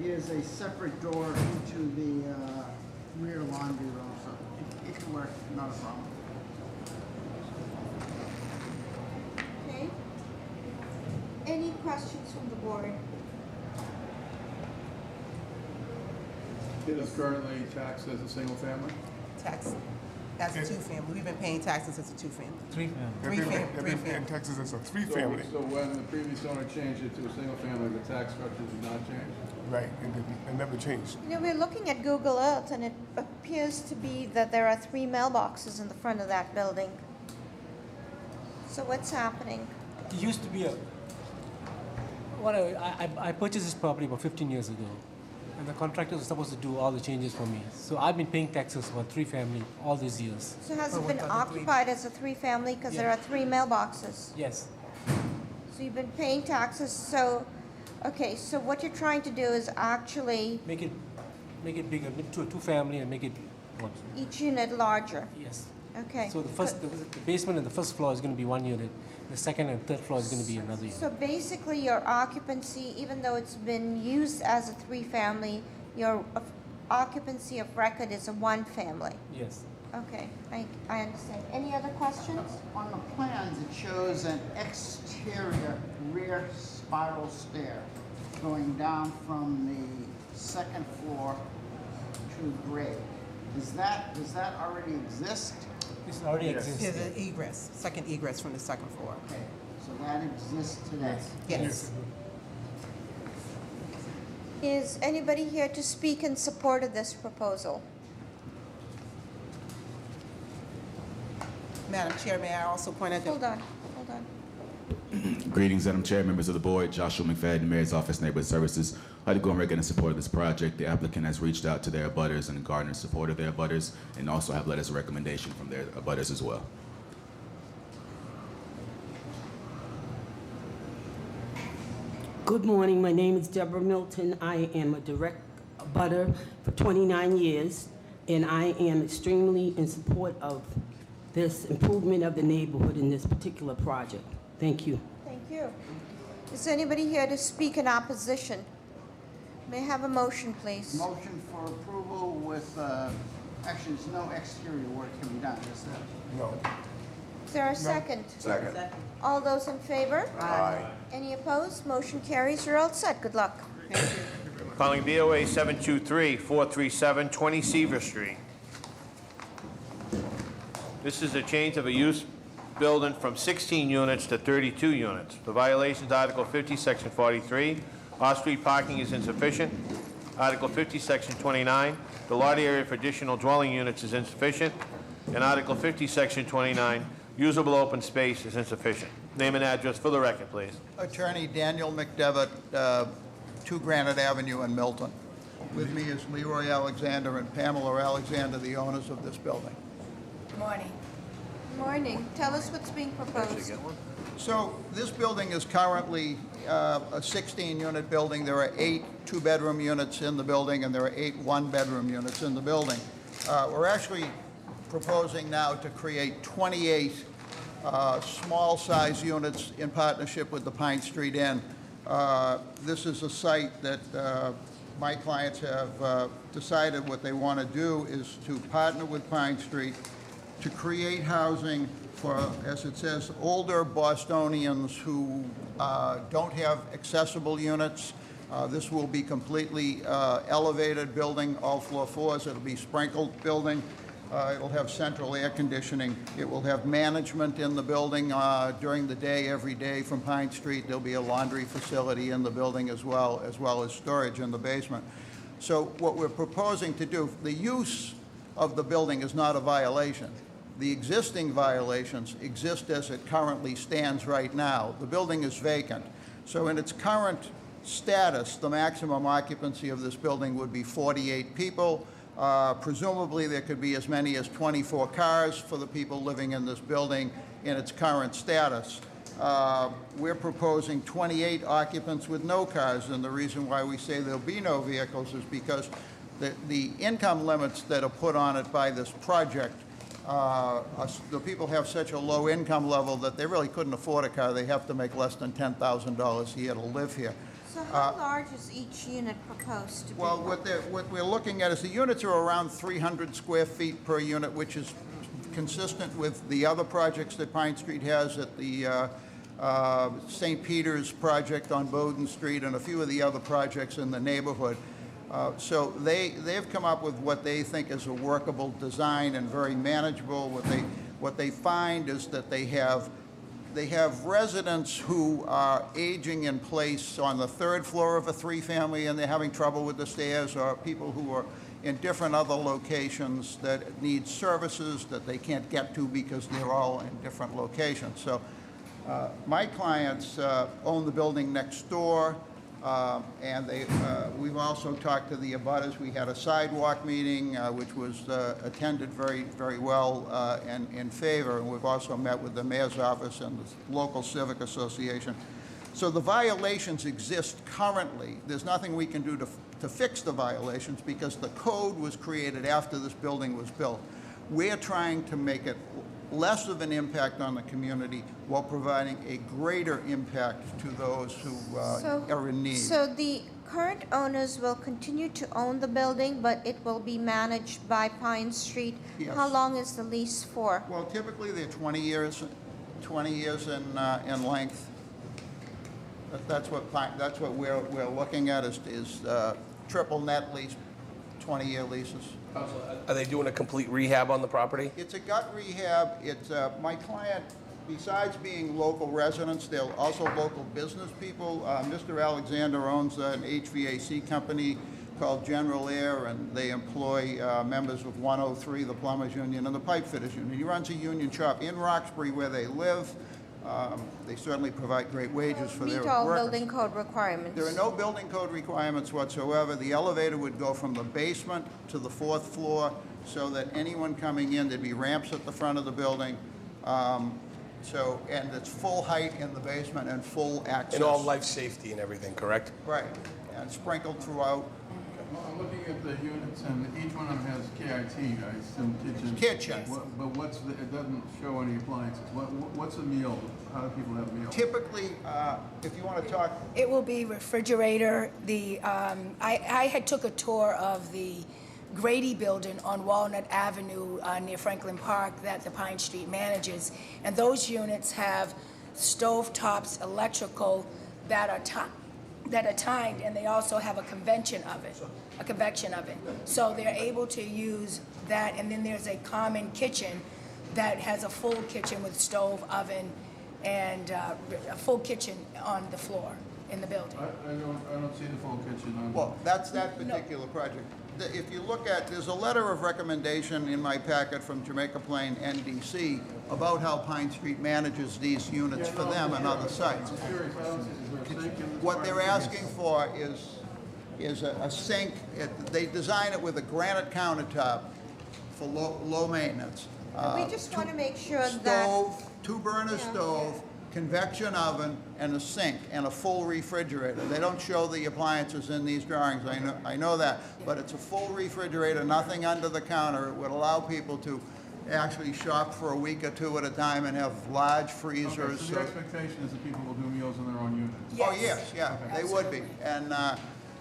is a separate door into the rear laundry room, so it can work, not a problem. Okay. Any questions from the board? It is currently taxed as a single family? Tax, as a two-family. We've been paying taxes as a two-family. Three family. They've been paying taxes as a 3-family. So when the previous owner changed it to a single family, the tax structure did not change? Right, it never changed. You know, we're looking at Google Earth and it appears to be that there are 3 mailboxes in the front of that building. So what's happening? It used to be a. I purchased this property about 15 years ago, and the contractor was supposed to do all the changes for me. So I've been paying taxes for 3 family all these years. So has it been occupied as a 3-family because there are 3 mailboxes? Yes. So you've been paying taxes, so, okay, so what you're trying to do is actually Make it bigger to a 2-family and make it what? each unit larger. Yes. Okay. So the basement and the first floor is going to be 1 unit. The second and third floor is going to be another unit. So basically your occupancy, even though it's been used as a 3-family, your occupancy of record is a 1-family. Yes. Okay, I understand. Any other questions? On the plans, it shows an exterior rear spiral stair going down from the 2nd floor to grade. Does that already exist? This already exists. There's an egress, second egress from the second floor. Okay, so that exists today? Yes. Is anybody here to speak in support of this proposal? Madam Chair, may I also point out that... Hold on. Greetings, Madam Chair, members of the board. Joshua McFadden, Mayor's Office, Neighborhood Services. I'd like to go on record in support of this project. The applicant has reached out to their abutters and garnered support of their abutters, and also have letters of recommendation from their abutters as well. Good morning. My name is Deborah Milton. I am a direct abutter for 29 years, and I am extremely in support of this improvement of the neighborhood in this particular project. Thank you. Thank you. Is anybody here to speak in opposition? May I have a motion, please? Motion for approval with, actually, there's no exterior work can be done, is there? No. Is there a second? Second. All those in favor? Aye. Any opposed? Motion carries. You're all set. Good luck. Calling BOA 723-437, 20 Seaver Street. This is a change of a use building from 16 units to 32 units. The violations, Article 50, Section 43. Off-street parking is insufficient. Article 50, Section 29. The lot area for additional dwelling units is insufficient. And Article 50, Section 29. Usable open space is insufficient. Name and address for the record, please. Attorney Daniel McDevitt, 2 Granite Avenue in Milton. With me is Leroy Alexander and Pamela Alexander, the owners of this building. Good morning. Good morning. Tell us what's being proposed. So this building is currently a 16-unit building. There are 8 2-bedroom units in the building, and there are 8 1-bedroom units in the building. We're actually proposing now to create 28 small-size units in partnership with the Pine Street Inn. This is a site that my clients have decided what they want to do is to partner with Pine Street to create housing for, as it says, older Bostonians who don't have accessible units. This will be completely elevated building, all floors. It'll be sprinkled building. It'll have central air conditioning. It will have management in the building during the day, every day from Pine Street. There'll be a laundry facility in the building as well as storage in the basement. So what we're proposing to do, the use of the building is not a violation. The existing violations exist as it currently stands right now. The building is vacant. So in its current status, the maximum occupancy of this building would be 48 people. Presumably, there could be as many as 24 cars for the people living in this building in its current status. We're proposing 28 occupants with no cars, and the reason why we say there'll be no vehicles is because the income limits that are put on it by this project, the people have such a low income level that they really couldn't afford a car. They have to make less than $10,000 a year to live here. So how large is each unit proposed to be? Well, what we're looking at is the units are around 300 square feet per unit, which is consistent with the other projects that Pine Street has at the St. Peter's project on Bowden Street and a few of the other projects in the neighborhood. So they've come up with what they think is a workable design and very manageable. What they find is that they have residents who are aging in place on the third floor of a three-family and they're having trouble with the stairs, or people who are in different other locations that need services that they can't get to because they're all in different locations. So my clients own the building next door, and we've also talked to the abutters. We had a sidewalk meeting, which was attended very, very well and in favor. And we've also met with the mayor's office and the local civic association. So the violations exist currently. There's nothing we can do to fix the violations because the code was created after this building was built. We're trying to make it less of an impact on the community while providing a greater impact to those who are in need. So the current owners will continue to own the building, but it will be managed by Pine Street. Yes. How long is the lease for? Well, typically they're 20 years in length. That's what we're looking at is triple net lease, 20-year leases. Are they doing a complete rehab on the property? It's a gut rehab. It's my client, besides being local residents, they're also local business people. Mr. Alexander owns an HVAC company called General Air, and they employ members of 103, the Plumbers Union, and the Pipe Fitters Union. He runs a union shop in Roxbury where they live. They certainly provide great wages for their workers. Meet all building code requirements. There are no building code requirements whatsoever. The elevator would go from the basement to the 4th floor so that anyone coming in, there'd be ramps at the front of the building. And it's full height in the basement and full access. And all life safety and everything, correct? Right, and sprinkled throughout. I'm looking at the units, and each one of them has KIT, I assume kitchen. Kitchens. But it doesn't show any appliances. What's a meal? How do people have meals? Typically, if you want to talk. It will be refrigerator. I had took a tour of the Grady building on Walnut Avenue near Franklin Park that the Pine Street manages. And those units have stovetops, electrical that are timed, and they also have a convection oven. So they're able to use that, and then there's a common kitchen that has a full kitchen with stove, oven, and a full kitchen on the floor in the building. I don't see the full kitchen on. Well, that's that particular project. If you look at, there's a letter of recommendation in my packet from Jamaica Plain NDC about how Pine Street manages these units for them and other sites. What they're asking for is a sink. They design it with a granite countertop for low maintenance. We just want to make sure Stove, two-burner stove, convection oven, and a sink, and a full refrigerator. They don't show the appliances in these drawings, I know that, but it's a full refrigerator, nothing under the counter. It would allow people to actually shop for a week or two at a time and have large freezers. Okay, so the expectation is that people will do meals in their own units? Yes. Oh, yes, yeah, okay. They would be.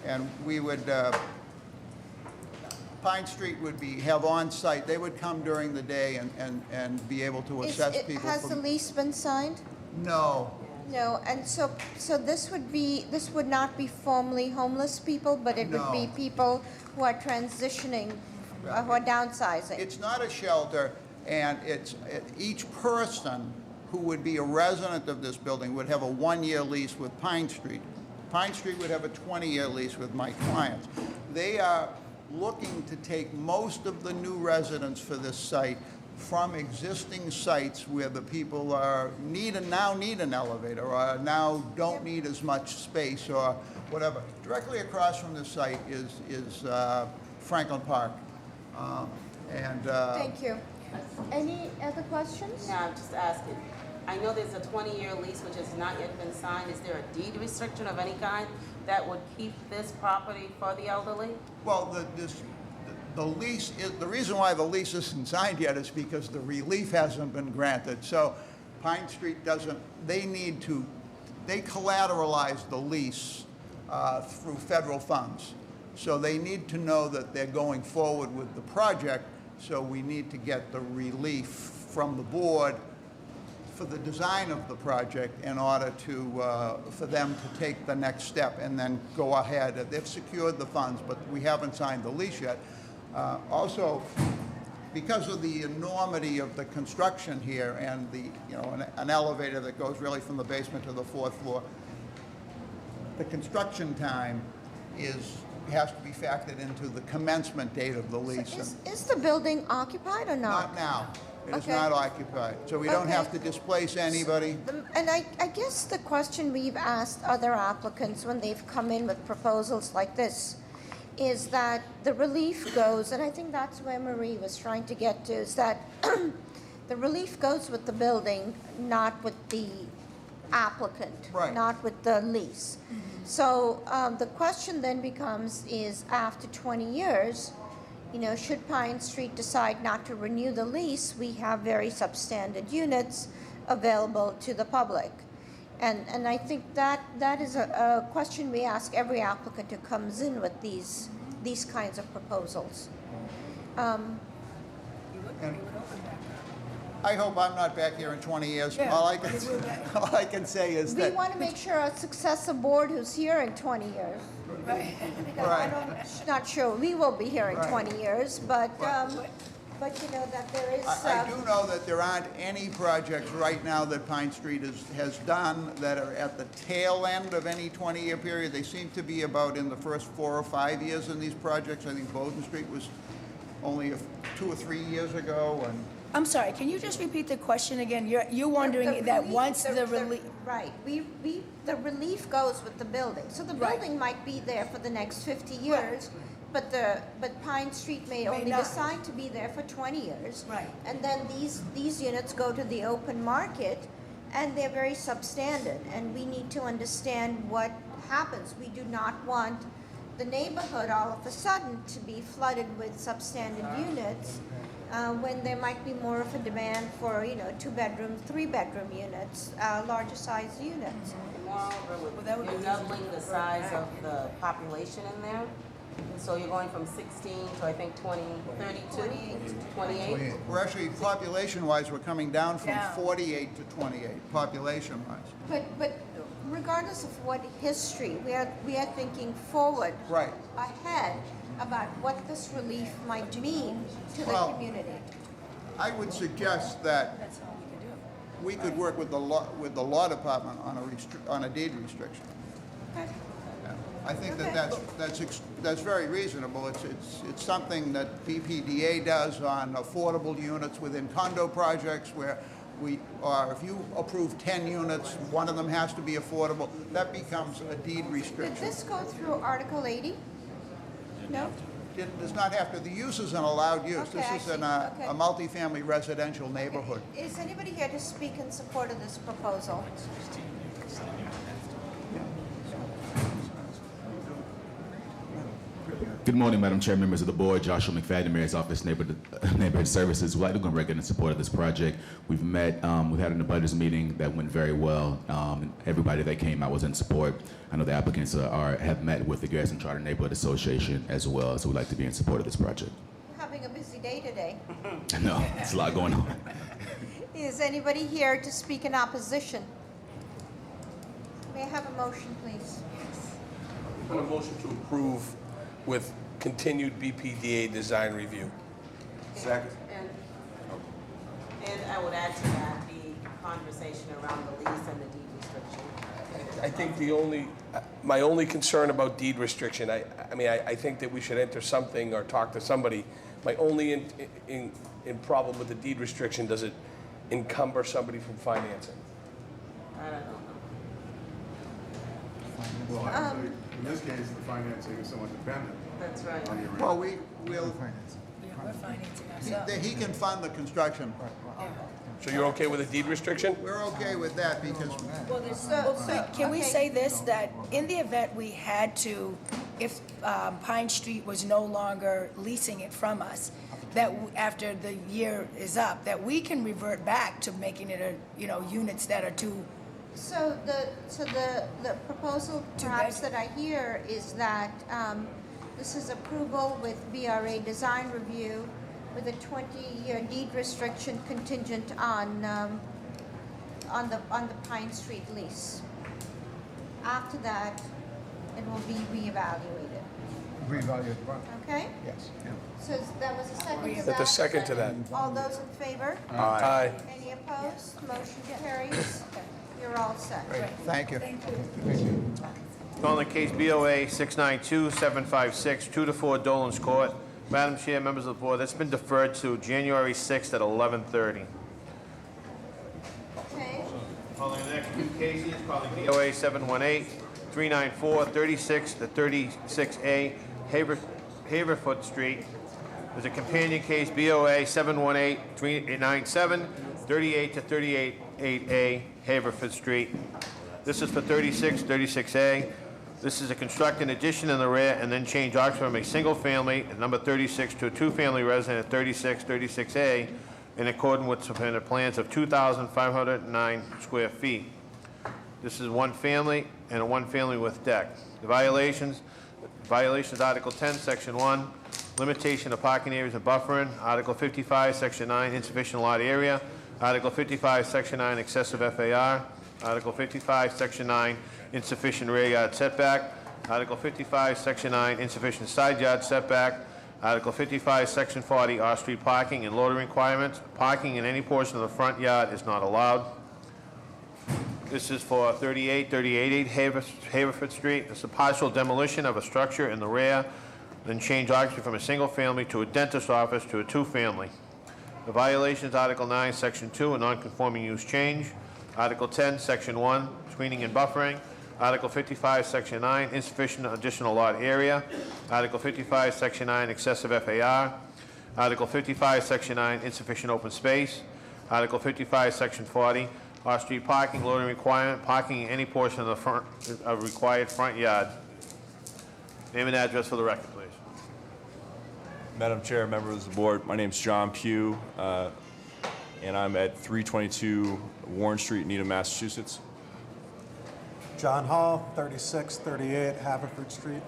And we would, Pine Street would have on-site, they would come during the day and be able to assess people. Has the lease been signed? No. No, and so this would not be formerly homeless people, but it would be people who are transitioning, who are downsizing. It's not a shelter, and each person who would be a resident of this building would have a 1-year lease with Pine Street. Pine Street would have a 20-year lease with my clients. They are looking to take most of the new residents for this site from existing sites where the people are now need an elevator, or now don't need as much space, or whatever. Directly across from the site is Franklin Park. Thank you. Any other questions? Yeah, I'm just asking. I know there's a 20-year lease which has not yet been signed. Is there a deed restriction of any kind that would keep this property for the elderly? Well, the lease is, the reason why the lease isn't signed yet is because the relief hasn't been granted. So Pine Street doesn't, they collateralize the lease through federal funds. So they need to know that they're going forward with the project, so we need to get the relief from the board for the design of the project in order to, for them to take the next step and then go ahead. They've secured the funds, but we haven't signed the lease yet. Also, because of the enormity of the construction here and the, an elevator that goes really from the basement to the 4th floor, the construction time has to be factored into the commencement date of the lease. So is the building occupied or not? Not now. It is Okay. not occupied. So we don't have to displace anybody. And I guess the question we've asked other applicants when they've come in with proposals like this is that the relief goes, and I think that's where Marie was trying to get to, is that the relief goes with the building, not with the applicant, not with the lease. So the question then becomes is after 20 years, should Pine Street decide not to renew the lease, we have very substandard units available to the public. And I think that is a question we ask every applicant who comes in with these kinds of proposals. I hope I'm not back here in 20 years. Yeah. All I can say is We that want to make sure our successor board who's here in 20 years. Because I'm not sure we will be here in 20 years, but that there is. I do know that there aren't any projects right now that Pine Street has done that are at the tail end of any 20-year period. They seem to be about in the first 4 or 5 years in these projects. I think Bowden Street was only 2 or 3 years ago, and I'm sorry, can you just repeat the question again? You're wondering that once the relief... Right, the relief goes with the building. So the building might be there for the next 50 years, but Pine Street may only decide to be there for 20 years. Right. And then these units go to the open market, and they're very substandard, and we need to understand what happens. We do not want the neighborhood all of a sudden to be flooded with substandard units when there might be more of a demand for 2-bedroom, 3-bedroom units, larger size units. Moreover, you're doubling the size of the population in there. So you're going from 16 to I think 32, 28. we're actually, population-wise, we're coming down from 48 to 28, population-wise. But regardless of what history, we are thinking forward, ahead, about what this relief might mean to the community. I would suggest that we could work with the law department on a deed restriction. Okay. I think that's very reasonable. It's something that BPDA does on affordable units within condo projects where if you approve 10 units, one of them has to be affordable. That becomes a deed restriction. Did this go through Article 80? No? It does not have to. The use is an allowed use. Okay, This is a multifamily residential neighborhood. Is anybody here to speak in support of this proposal? Good morning, Madam Chair, members of the board. Joshua McFadden, Mayor's Office, Neighborhood Services. We'd like to go on record in support of this project. We've met, we've had an abutters meeting that went very well. Everybody that came out was in support. I know the applicants have met with the Garrison Charter Neighborhood Association as well, so we'd like to be in support of this project. We're having a busy day today. No, it's a lot going on. Is anybody here to speak in opposition? May I have a motion, please? I want a motion to approve with continued BPDA design review. Second. And I would add to that the conversation around the lease and the deed restriction. I think my only concern about deed restriction, I mean, I think that we should enter something or talk to somebody. My only in problem with the deed restriction, does it encumber somebody from financing? I don't know. Well, actually, in this case, the financing is somewhat dependent That's right. on your. Well, we'll, Yeah, we're financing ourselves. he can fund the construction. So you're okay with a deed restriction? We're okay with that because Can we say this, that in the event we had to, if Pine Street was no longer leasing it from us, that after the year is up, that we can revert back to making it units that are two. So the proposal perhaps that I hear is that this is approval with BRA design review with a 20-year deed restriction contingent on the Pine Street lease. After that, it will be reevaluated. reevaluate. Okay? Yes. So that was a second to That's a second to that. All those in favor? Aye. Any opposed? Motion carries. You're all set. Thank you. Calling case BOA 692-756, 2-4 Dolan's Court. Madam Chair, members of the board, that's been deferred to January 6th at 11:30. Okay. Calling the next two cases, calling BOA 718-394, 36 to 36A Haverfoot Street. There's a companion case, BOA 718-397, 38 to 38A Haverfoot Street. This is for 36A. This is a construct an addition in the rear and then change occupancy from a single family at number 36 to a two-family resident at 36A in accordance with submitted plans of 2,509 square feet. This is one family and a one family with deck. The violations Article 10, Section 1, limitation of parking areas and buffering. Article 55, Section 9, insufficient lot area. Article 55, Section 9, excessive FAR. Article 55, Section 9, insufficient rear yard setback. Article 55, Section 9, insufficient side yard setback. Article 55, Section 40, off-street parking and loading requirements. Parking in any portion of the front yard is not allowed. This is for 38 Haverford Street. This is a partial demolition of a structure in the rear, then change occupancy from a single family to a dentist office to a two-family. The violations, Article 9, Section 2, a non-conforming use change. Article 10, Section 1, screening and buffering. Article 55, Section 9, insufficient additional lot area. Article 55, Section 9, excessive FAR. Article 55, Section 9, insufficient open space. Article 55, Section 40, off-street parking, loading requirement, parking in any portion of the front of required front yard. Name and address for the record, please. Madam Chair, members of the board, my name is John Pugh, and I'm at 322 Warren Street, Needham, Massachusetts. John Hall, 3638 Haverford Street.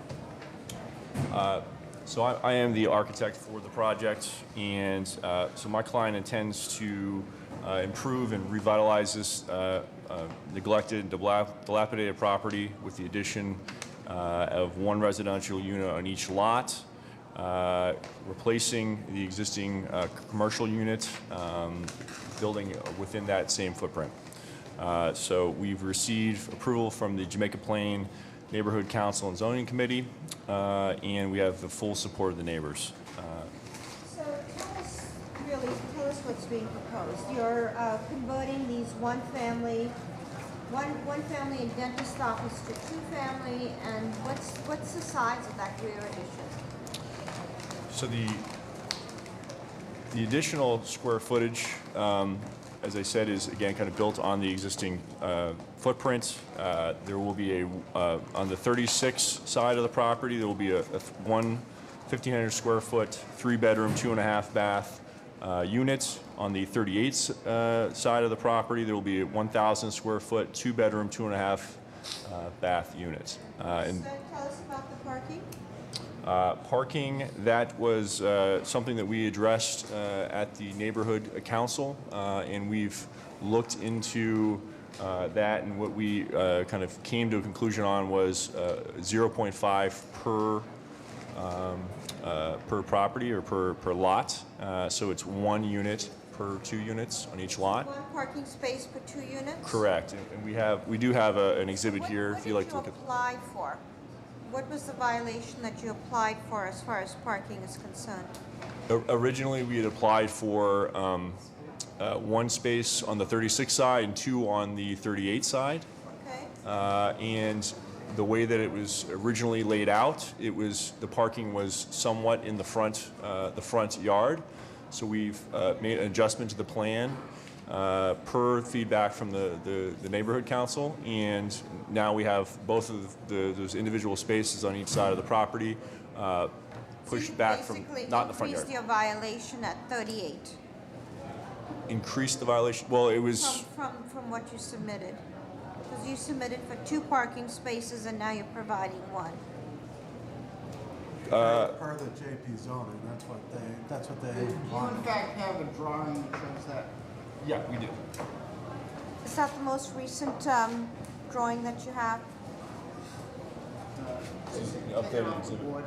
So I am the architect for the project, and so my client intends to improve and revitalize this neglected, dilapidated property with the addition of one residential unit on each lot, replacing the existing commercial unit, building within that same footprint. So we've received approval from the Jamaica Plain Neighborhood Council and Zoning Committee, and we have the full support of the neighbors. So tell us what's being proposed. You're converting these one family and dentist office to two family, and what's the size of that rear addition? So the additional square footage, as I said, is again kind of built on the existing footprint. There will be on the 36 side of the property, there will be one 1,500 square foot, 3-bedroom, 2.5 bath unit. On the 38 side of the property, there will be a 1,000 square foot, 2-bedroom, 2.5 bath unit. And so tell us about the parking. Parking, that was something that we addressed at the neighborhood council, and we've looked into that, and what we kind of came to a conclusion on was 0.5 per property or per lot. So it's one unit per 2 units on each lot. One parking space per 2 units? Correct, and we do have an exhibit here if you'd like to look at. What did you apply for? What was the violation that you applied for as far as parking is concerned? Originally, we had applied for 1 space on the 36 side and 2 on the 38 side. Okay. And the way that it was originally laid out, the parking was somewhat in the front yard. So we've made an adjustment to the plan per feedback from the neighborhood council, and now we have both of those individual spaces on each side of the property pushed back from not in the front yard. Increased your violation at 38 Increased the violation. Well, it was from what you submitted, because you submitted for 2 parking spaces and now you're providing 1. Per the JP zoning, that's what they Do you in wanted. fact have a drawing that shows that? Yeah, we do. Is that the most recent drawing that you have? Updated exhibit.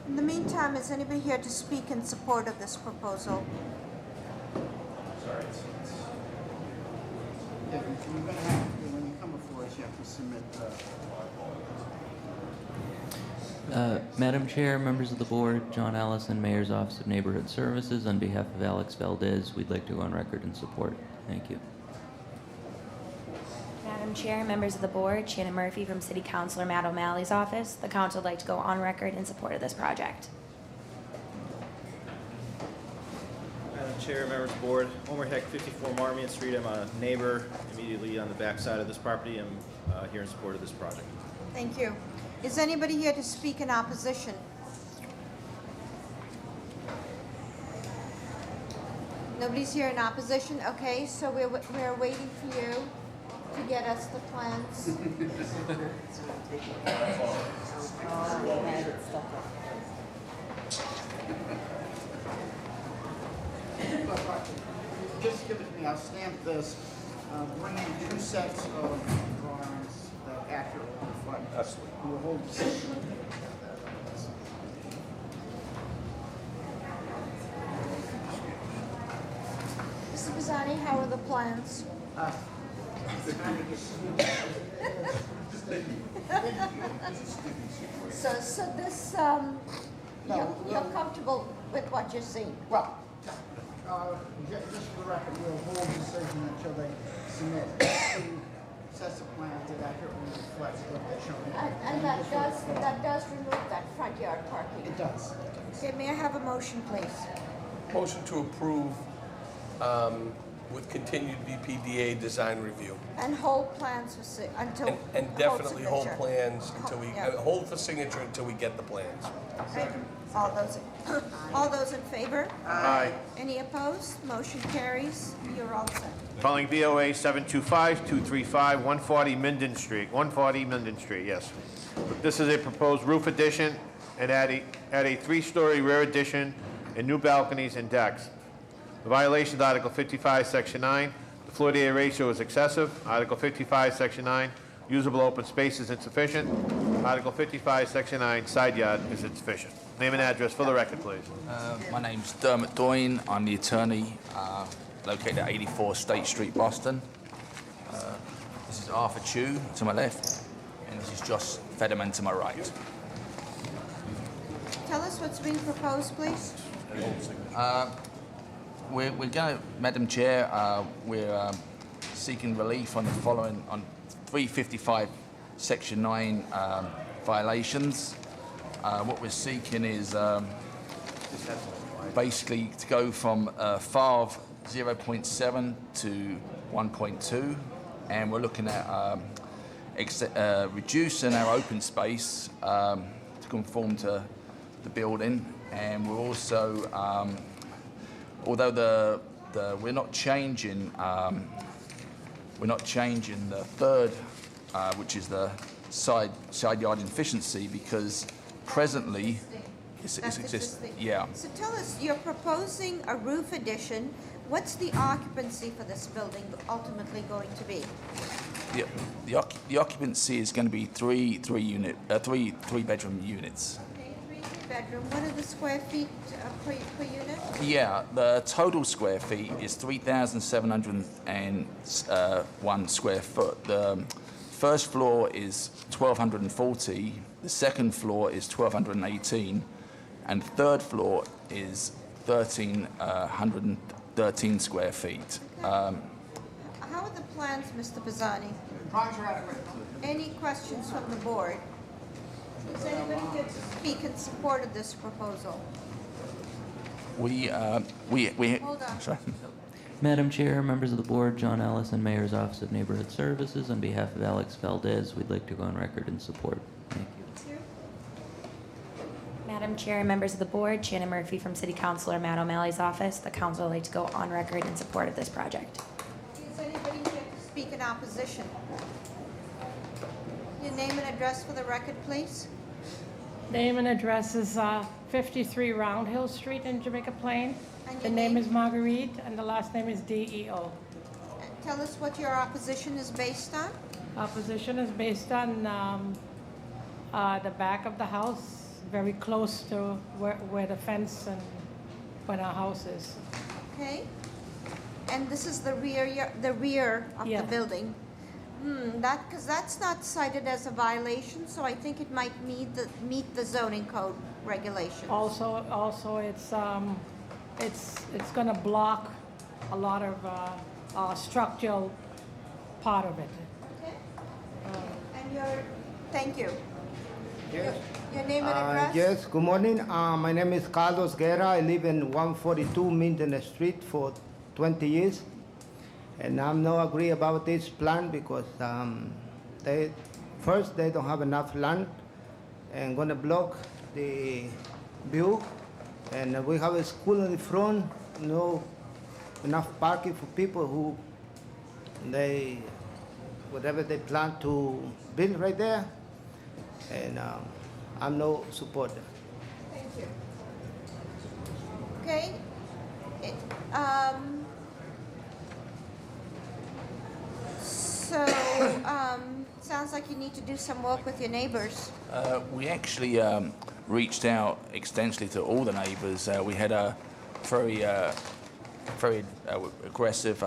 In the meantime, is anybody here to speak in support of this proposal? Sorry. Yeah, you're gonna have to, when you come before us, you have to submit Madam Chair, members of the board, John Allison, Mayor's Office of Neighborhood Services. On behalf of Alex Valdez, we'd like to go on record in support. Thank you. Madam Chair, members of the board, Shannon Murphy from City Councilor Matt O'Malley's office. The council would like to go on record in support of this project. Madam Chair, members of the board, Homer Heck, 54 Marmion Street. I'm a neighbor immediately on the back side of this property. I'm here in support of this project. Thank you. Is anybody here to speak in opposition? Nobody's here in opposition? Okay, so we're waiting for you to get us the plans. Just give it to me, I'll stamp this, bring in 2 sets of drawings that accurately reflect. Absolutely. We'll hold the session. Mr. Pisani, how are the plans? So this, you're comfortable with what you're seeing? Well, just for the record, we'll hold decision until they submit 2 sets of plans that accurately reflect what they're showing. And that does remove that front yard parking? It does. Okay, may I have a motion, please? Motion to approve with continued BPDA design review. And hold plans for until And definitely hold signature. plans until we, Yeah. hold for signature until we get the plans. Okay. All those in favor? Aye. Any opposed? Motion carries. You're all set. Calling BOA 725-235, 140 Minden Street, 140 Minden Street, yes. This is a proposed roof addition and add a 3-story rear addition and new balconies and decks. The violation is Article 55, Section 9. The floor-to-area ratio is excessive. Article 55, Section 9. Usable open space is insufficient. Article 55, Section 9. Side yard is insufficient. Name and address for the record, please. My name's Dermot Doyne. I'm the attorney located at 84 State Street, Boston. This is Arthur Chu to my left, and this is Josh Federman to my right. Tell us what's being proposed, please. We're going to, Madam Chair, we're seeking relief on the following, on 355 Section 9 violations. What we're seeking is basically to go from FAR 0.7 to 1.2, and we're looking at reducing our open space to conform to the building, and we're also although we're not changing the third, which is the side yard efficiency, because presently it's existing. Yeah. So tell us, you're proposing a roof addition. What's the occupancy for this building ultimately going to be? The occupancy is going to be three bedroom units. Okay, 3 bedroom. What are the square feet per unit? Yeah, the total square feet is 3,701 square foot. The first floor is 1,240, the second floor is 1,218, and third floor is 1,313 square feet. How are the plans, Mr. Pisani? Any questions from the board? Is anybody here to speak in support of this proposal? We Hold on. sorry. Madam Chair, members of the board, John Allison, Mayor's Office of Neighborhood Services, on behalf of Alex Valdez, we'd like to go on record in support. Thank you. Madam Chair, members of the board, Shannon Murphy from City Councilor Matt O'Malley's office. The council would like to go on record in support of this project. Is anybody here to speak in opposition? Your name and address for the record, please. Name and address is 53 Round Hill Street in Jamaica Plain. And The your name is Marguerite, and the last name is DEO. Tell us what your opposition is based on. Opposition is based on the back of the house, very close to where the fence and where our house is. Okay. And this is the rear of Yeah. the building. Because that's not cited as a violation, so I think it might meet the zoning code regulations. Also, it's going to block a lot of structural part of it. Okay. And thank you. Yes. Your name and address? Yes, good morning. My name is Carlos Guerra. I live in 142 Minden Street for 20 years. And I'm not agree about this plan because they don't have enough land and gonna block the view. And we have a school in the front, no enough parking for people who whatever they plan to build right there. And I'm no supporter. Thank you. Okay. So, sounds like you need to do some work with your neighbors. We actually reached out extensively to all the neighbours. We had a very aggressive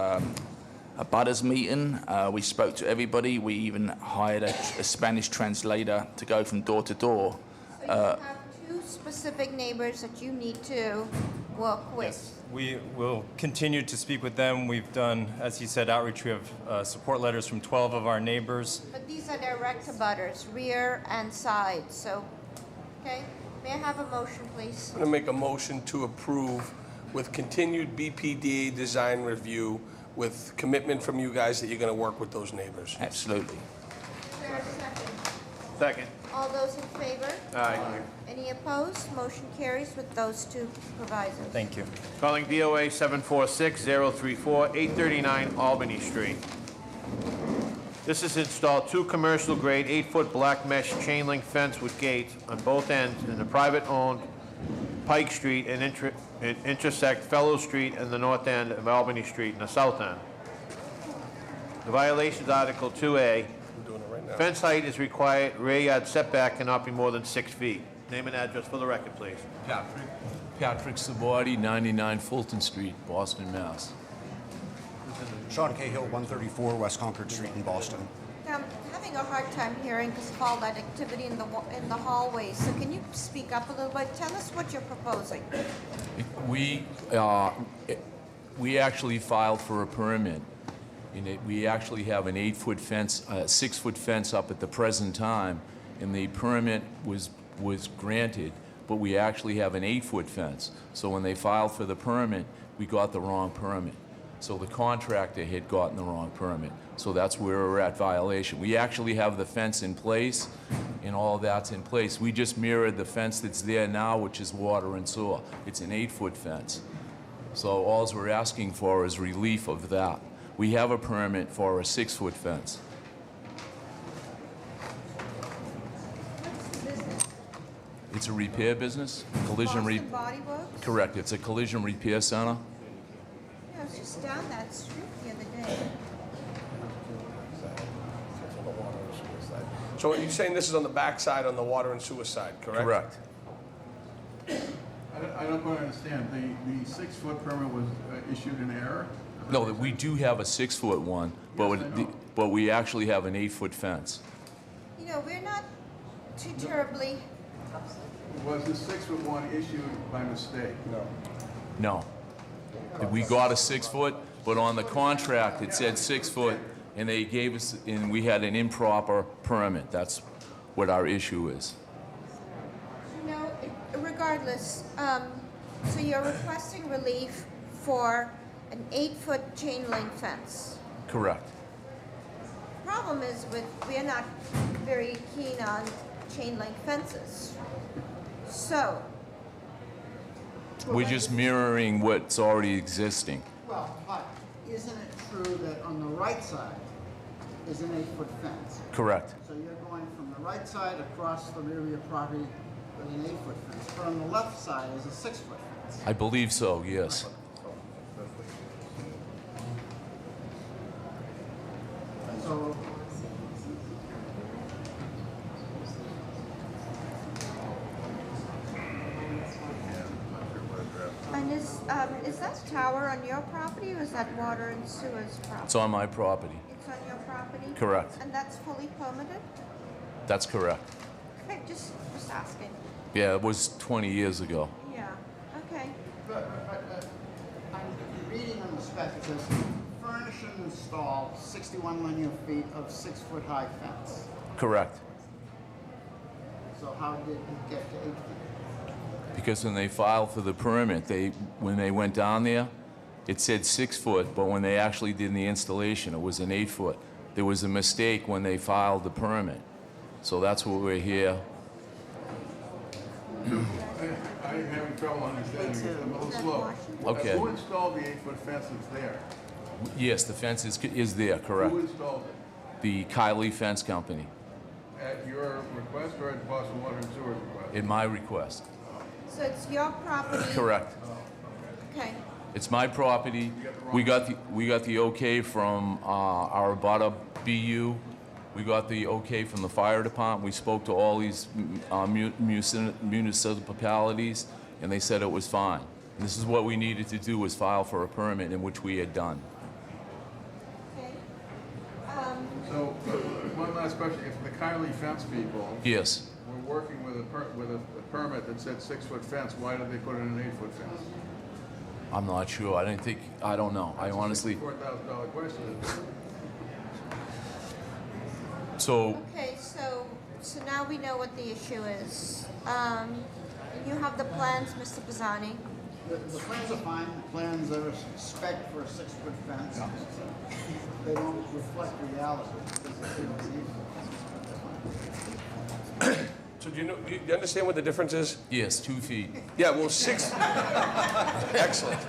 abutters meeting. We spoke to everybody. We even hired a Spanish translator to go from door to door. So you have two specific neighbors that you need to work with. Yes, we will continue to speak with them. We've done, as he said, outreach. We have support letters from 12 of our neighbors. But these are direct abutters, rear and side, so, okay? May I have a motion, please? I'm going to make a motion to approve with continued BPDA design review with commitment from you guys that you're going to work with those neighbors. Absolutely. Is there a second? Second. All those in favor? Aye. Any opposed? Motion carries with those two provisos. Thank you. Calling BOA 746-034, 839 Albany Street. This is installed two commercial-grade 8-foot black mesh chain link fence with gates on both ends in the private-owned Pike Street and intersect Fellow Street and the north end of Albany Street in the south end. The violations, Article 2A. I'm doing it right now. Fence height is required, rear yard setback cannot be more than 6 feet. Name and address for the record, please. Patrick Sabardi, 99 Fulton Street, Boston, Mass. Sean Cahill, 134 West Concord Street in Boston. Now, I'm having a hard time hearing because of all that activity in the hallway. So can you speak up a little bit? Tell us what you're proposing. We actually filed for a permit. We actually have an 8-foot fence, 6-foot fence up at the present time, and the permit was granted, but we actually have an 8-foot fence. So when they filed for the permit, we got the wrong permit. So the contractor had gotten the wrong permit. So that's where we're at violation. We actually have the fence in place, and all that's in place. We just mirrored the fence that's there now, which is water and sewer. It's an 8-foot fence. So all we're asking for is relief of that. We have a permit for a 6-foot fence. It's a repair business, collision Boston Body Works? Correct, it's a collision repair center. Yeah, I was just down that street the other day. So you're saying this is on the back side, on the water and sewer side, correct? Correct. I don't quite understand. The 6-foot permit was issued in error? No, that we do have a 6-foot one, but we actually have an 8-foot fence. You know, we're not too terribly, Was the 6-foot one issued by mistake? No. No. We got a 6-foot, but on the contract, it said 6-foot, and they gave us, and we had an improper permit. That's what our issue is. you know, regardless, so you're requesting relief for an 8-foot chain link fence. Correct. Problem is we're not very keen on chain link fences. So, We're just mirroring what's already existing. Well, but isn't it true that on the right side is an 8-foot fence? Correct. So you're going from the right side across the rear of your property with an 8-foot fence, but on the left side is a 6-foot fence. I believe so, yes. So, and is that tower on your property or is that water and sewers property? It's on my property. It's on your property? Correct. And that's fully permitted? That's correct. Okay, just asking. Yeah, it was 20 years ago. Yeah, okay. but I'm reading on the spec, it says furnish and install 61 linear feet of 6-foot high fence. Correct. So how did it get to 8 feet? Because when they filed for the permit, when they went down there, it said 6 foot, but when they actually did the installation, it was an 8 foot. There was a mistake when they filed the permit. So that's what we're here. I'm having trouble understanding it. I'm a little slow. Okay. Who installed the 8-foot fence that's there? Yes, the fence is there, correct. Who installed it? The Kylie Fence Company, At your request or at Boston Water and Sewer's request? at my request. So it's your property? Correct. Okay. It's my property. We got the okay from our abutter BU. We got the okay from the fire department. We spoke to all these municipalities, and they said it was fine. And this is what we needed to do, was file for a permit, in which we had done. Okay. So, one last question. If the Kylie fence people Yes. were working with a permit that said 6-foot fence, why did they put in an 8-foot fence? I'm not sure. I don't know. I honestly. $4,000 question. So, Okay, so now we know what the issue is. You have the plans, Mr. Pisani? The plans are fine. The plans are spec for a 6-foot fence. They don't reflect reality. So do you understand what the difference is? yes, 2 feet. Yeah, well, 6. Excellent,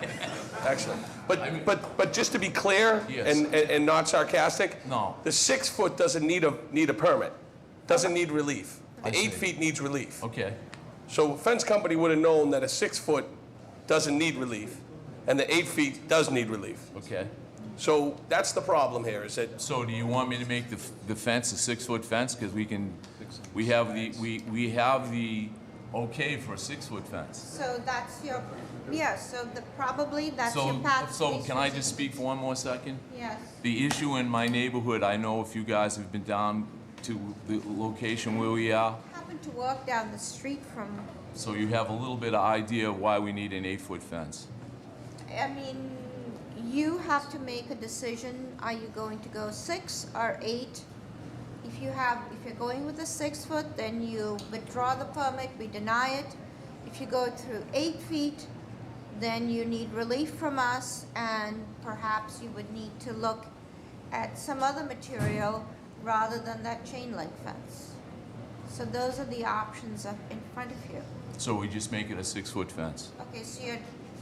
excellent. But just to be clear Yes. and not sarcastic. No. The 6 foot doesn't need a permit. Doesn't need relief. I The see. 8 feet needs relief. Okay. So fence company would have known that a 6 foot doesn't need relief, and the 8 feet does need relief. Okay. So that's the problem here. Is that So do you want me to make the fence a 6-foot fence? Because we have the okay for a 6-foot fence. So that's your, yeah, so probably that's your So, path. so can I just speak for one more second? Yes. The issue in my neighborhood, I know if you guys have been down to the location where we are, I happen to walk down the street from, so you have a little bit of idea of why we need an 8-foot fence. I mean, you have to make a decision. Are you going to go 6 or 8? If you're going with a 6 foot, then you withdraw the permit, we deny it. If you go through 8 feet, then you need relief from us, and perhaps you would need to look at some other material rather than that chain link fence. So those are the options in front of you. So we just make it a 6-foot fence. Okay, so you're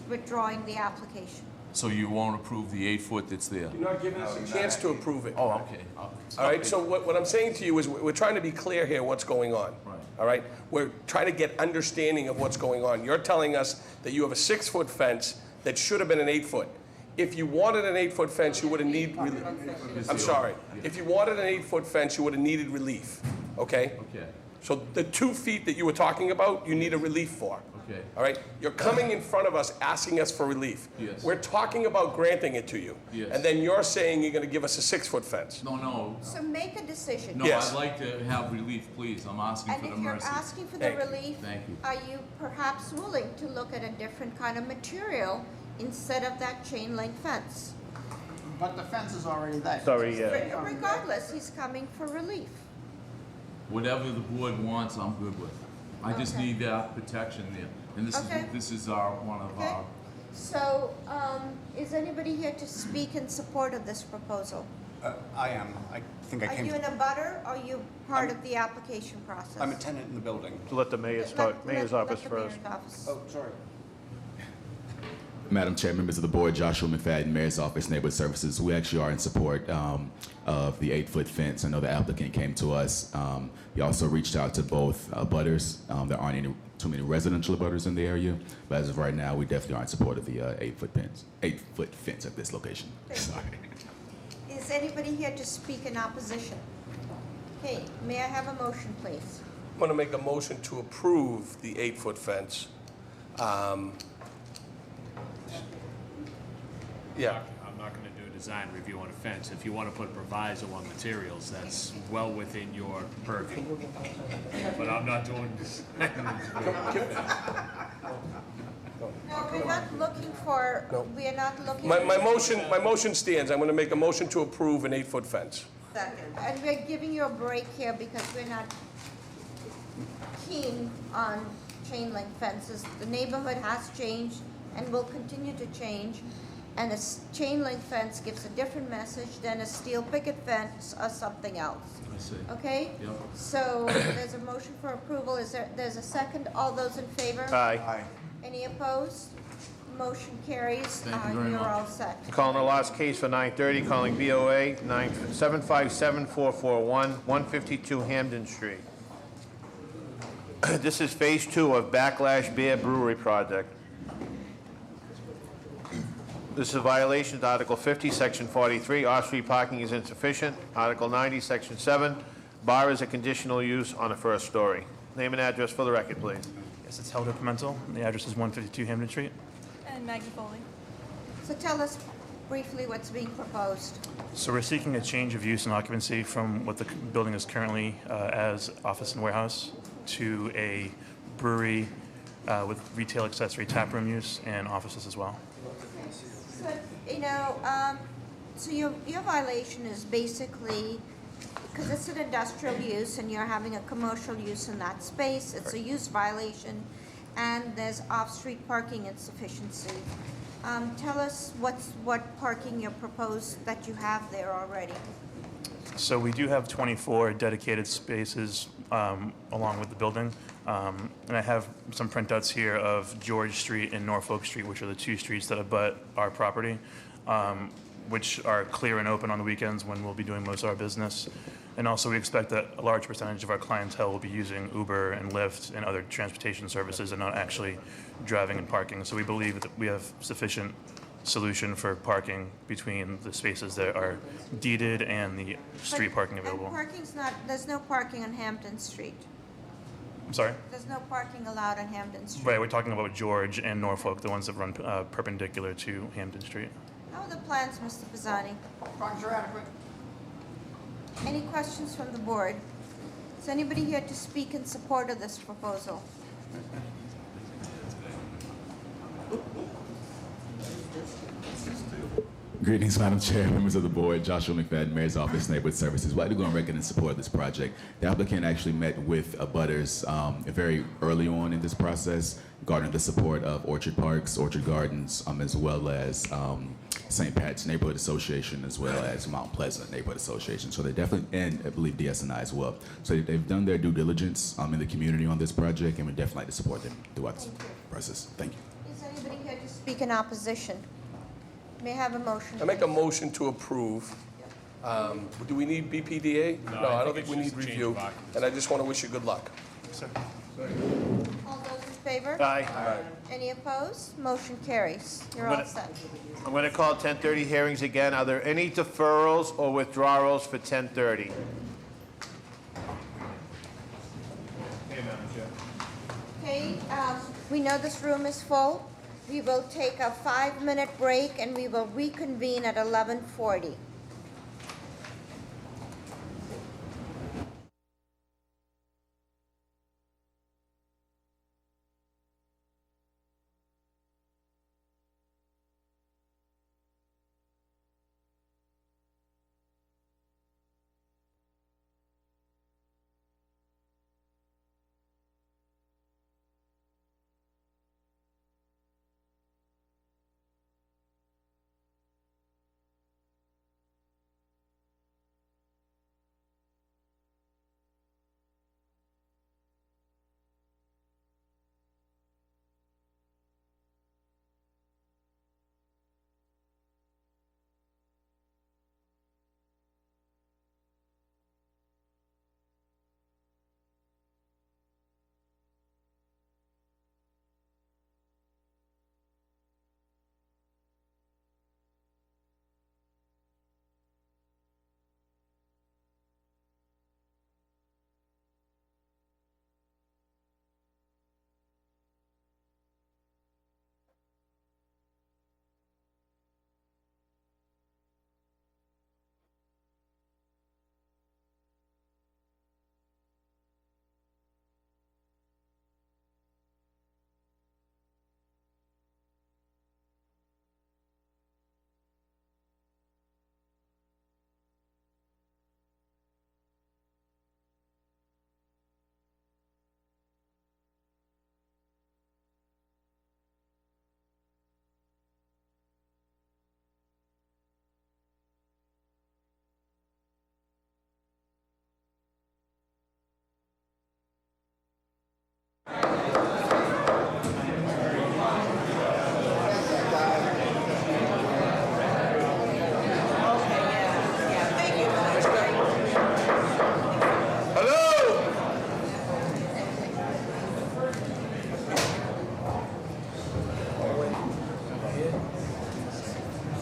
withdrawing the application. So you won't approve the 8-foot that's there? you're not giving us a chance to approve it. Oh, okay. All right, so what I'm saying to you is we're trying to be clear here what's going on. Right. All right? We're trying to get understanding of what's going on. You're telling us that you have a 6-foot fence that should have been an 8-foot. If you wanted an 8-foot fence, you would have needed relief. I'm sorry. If you wanted an 8-foot fence, you would have needed relief, okay? Okay. So the 2 feet that you were talking about, you need a relief for. Okay. All right? You're coming in front of us asking us for relief. Yes. We're talking about granting it to you. Yes. And then you're saying you're going to give us a 6-foot fence. No. So make a decision. No, Yes. I'd like to have relief, please. I'm asking And for the if you're mercy. asking for the relief, Thank you. are you perhaps willing to look at a different kind of material instead of that chain link fence? But the fence is already there. Sorry, Regardless, he's coming for relief. Whatever the board wants, I'm good with. I just Okay. need that protection there. And Okay. this is one of Okay. our, So, is anybody here to speak in support of this proposal? I am. I think I Are came. you in a butter, or are you part of the application process? I'm a tenant in the building. To let the mayor's office first. Oh, sorry. Madam Chair, members of the board, Joshua McFadden, Mayor's Office, Neighborhood Services. We actually are in support of the 8-foot fence. I know the applicant came to us. We also reached out to both butters. There aren't too many residential butters in the area, but as of right now, we definitely are in support of the 8-foot fence at this location. Sorry. Is anybody here to speak in opposition? Okay, may I have a motion, please? I'm going to make a motion to approve the 8-foot fence. Yeah. I'm not going to do a design review on a fence. If you want to put proviso on materials, that's well within your purview. But I'm not doing design review. No, we're not looking for, we are not looking. My motion stands. I'm going to make a motion to approve an 8-foot fence. And we're giving you a break here because we're not keen on chain link fences. The neighborhood has changed and will continue to change. And a chain link fence gives a different message than a steel picket fence or something else. I see. Okay? Yep. So there's a motion for approval. There's a second? All those in favor? Aye. Any opposed? Motion carries. Thank you very You're much. all set. Calling the last case for 9:30, calling BOA 757441, 152 Hamden Street. This is Phase 2 of Backlash Beer Brewery Project. This is a violation to Article 50, Section 43, off-street parking is insufficient. Article 90, Section 7, bar is a conditional use on the first story. Name and address for the record, please. Yes, it's Helder Pimentel. The address is 152 Hamden Street. And Maggie Foley. So tell us briefly what's being proposed. So we're seeking a change of use and occupancy from what the building is currently as office and warehouse to a brewery with retail accessory taproom use and offices as well. So, so your violation is basically, because it's an industrial use and you're having a commercial use in that space, it's a use violation, and there's off-street parking insufficiency. Tell us what parking you propose that you have there already. So we do have 24 dedicated spaces along with the building. And I have some printouts here of George Street and Norfolk Street, which are the two streets that abut our property, which are clear and open on the weekends when we'll be doing most of our business. And also we expect that a large percentage of our clientele will be using Uber and Lyft and other transportation services and not actually driving and parking. So we believe that we have sufficient solution for parking between the spaces that are deeded and the street parking available. And parking's not, there's no parking on Hampton Street. I'm sorry? There's no parking allowed on Hampton Street. Right, we're talking about George and Norfolk, the ones that run perpendicular to Hampton Street. How are the plans, Mr. Pisani? Plans are adequate. Any questions from the board? Is anybody here to speak in support of this proposal? Greetings, Madam Chair, members of the board, Joshua McFadden, Mayor's Office, Neighborhood Services. We'd like to go on record in support of this project. The applicant actually met with abutters very early on in this process, garnered the support of Orchard Parks, Orchard Gardens, as well as St. Pat's Neighborhood Association, as well as Mount Pleasant Neighborhood Association. So they definitely, and I believe DSNI as well. So they've done their due diligence in the community on this project, and we'd definitely like to support them throughout this process. Thank you. Is anybody here to speak in opposition? May I have a motion? I make a motion to approve. Do we need BPDA? No, I don't think we need review. And I just want to wish you good luck. All those in favor? Aye. Any opposed? Motion carries. You're all set. I'm going to call 10:30 hearings again. Are there any deferrals or withdrawals for 10:30? We know this room is full. We will take a 5-minute break and we will reconvene at 11:40.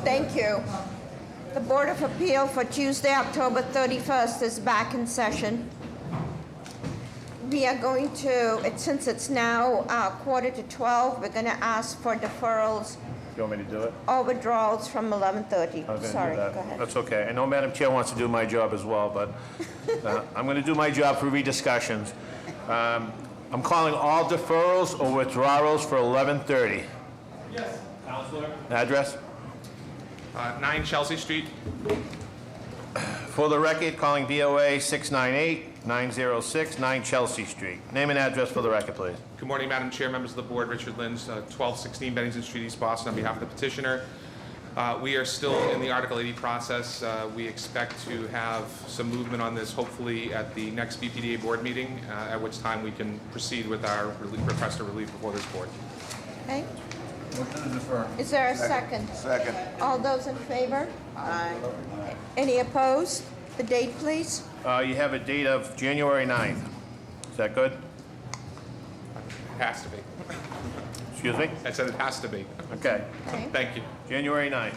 Thank you. The Board of Appeal for Tuesday, October 31st is back in session. We are going to, since it's now 11:45, we're going to ask for deferrals You want me to do it? or withdrawals from 11:30. I was gonna do Sorry, that. go ahead. That's okay. I know Madam Chair wants to do my job as well, but I'm going to do my job for rediscussions. I'm calling all deferrals or withdrawals for 11:30. Yes. Counselor? Address? 9 Chelsea Street. For the record, calling BOA 698-906, 9 Chelsea Street. Name and address for the record, please. Good morning, Madam Chair, members of the board. Richard Lins, 1216 Bennington Street, East Boston, on behalf of the petitioner. We are still in the Article 80 process. We expect to have some movement on this, hopefully at the next BPDA board meeting, at which time we can proceed with our request for relief before this board. Okay. Motion to defer. Is there a second? Second. All those in favor? Aye. Any opposed? The date, please. You have a date of January 9th. Is that good? It has to be. Excuse me? I said it has to be. Okay. Okay. Thank you. January 9th.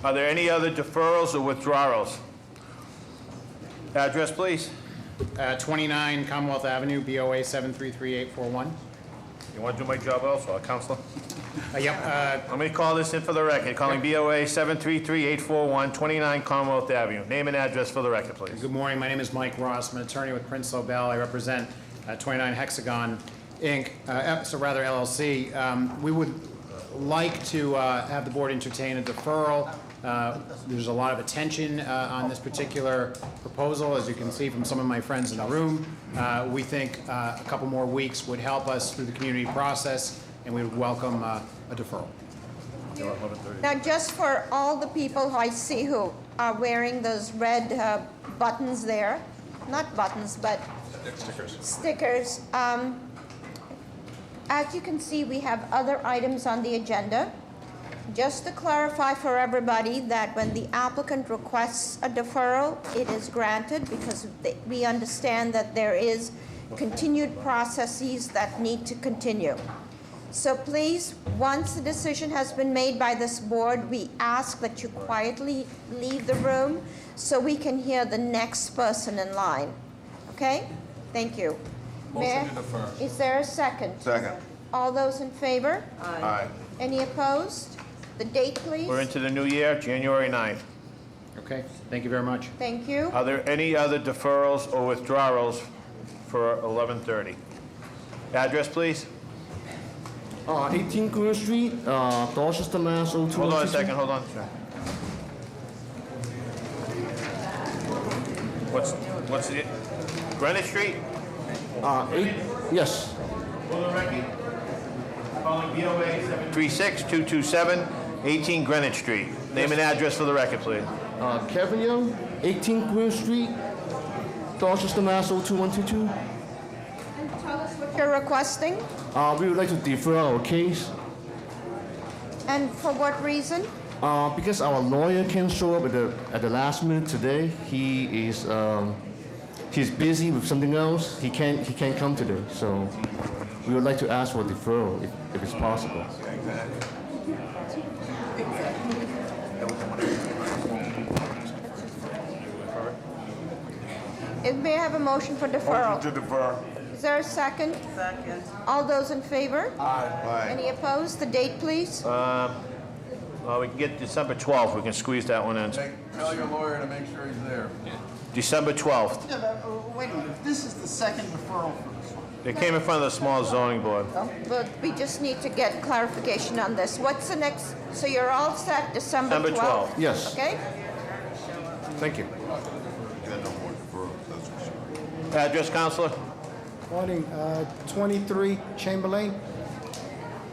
Are there any other deferrals or withdrawals? Address, please. 29 Commonwealth Avenue, BOA 733-841. You want to do my job also, Counselor? Yep. Let me call this in for the record. Calling BOA 733-841, 29 Commonwealth Avenue. Name and address for the record, please. Good morning. My name is Mike Ross. I'm an attorney with Prince Lobel. I represent 29 Hexagon Inc., LLC. We would like to have the board entertain a deferral. There's a lot of attention on this particular proposal, as you can see from some of my friends in the room. We think a couple more weeks would help us through the community process, and we would welcome a deferral. Now, just for all the people who I see who are wearing those red buttons there, not buttons, but stickers. As you can see, we have other items on the agenda. Just to clarify for everybody that when the applicant requests a deferral, it is granted because we understand that there is continued processes that need to continue. So please, once the decision has been made by this board, we ask that you quietly leave the room so we can hear the next person in line. Okay? Thank you. Motion Mayor, to defer. is there a second? Second. All those in favor? Aye. Any opposed? The date, please. We're into the new year, January 9th. Okay, thank you very much. Thank you. Are there any other deferrals or withdrawals for 11:30? Address, please? 18 Green Street, Dorchester, Mass. 02122. Hold on a second, hold on. What's the, Greenwich Street? Yes. For the record, calling BOA 736-227, 18 Greenwich Street. Name and address for the record, please. Kevin Young, 18 Green Street, Dorchester, Mass. 02122. And tell us what you're requesting, We would like to defer our case and for what reason? because our lawyer can't show up at the last minute today. He's busy with something else. He can't come today. So we would like to ask for deferral if it's possible. May I have a motion for deferral? Motion to defer. Is there a second? Second. All those in favor? Aye. Any opposed? The date, please. Well, we can get December 12th. We can squeeze that one in. Tell your lawyer to make sure he's there. December 12th. Yeah, but, wait a minute, this is the second deferral for this one. They came in front of the small zoning board. But we just need to get clarification on this. What's the next? So you're all set, December 12th? December 12th. Yes. Okay? Thank you. Address, Counselor? Morning, 23 Chamberlain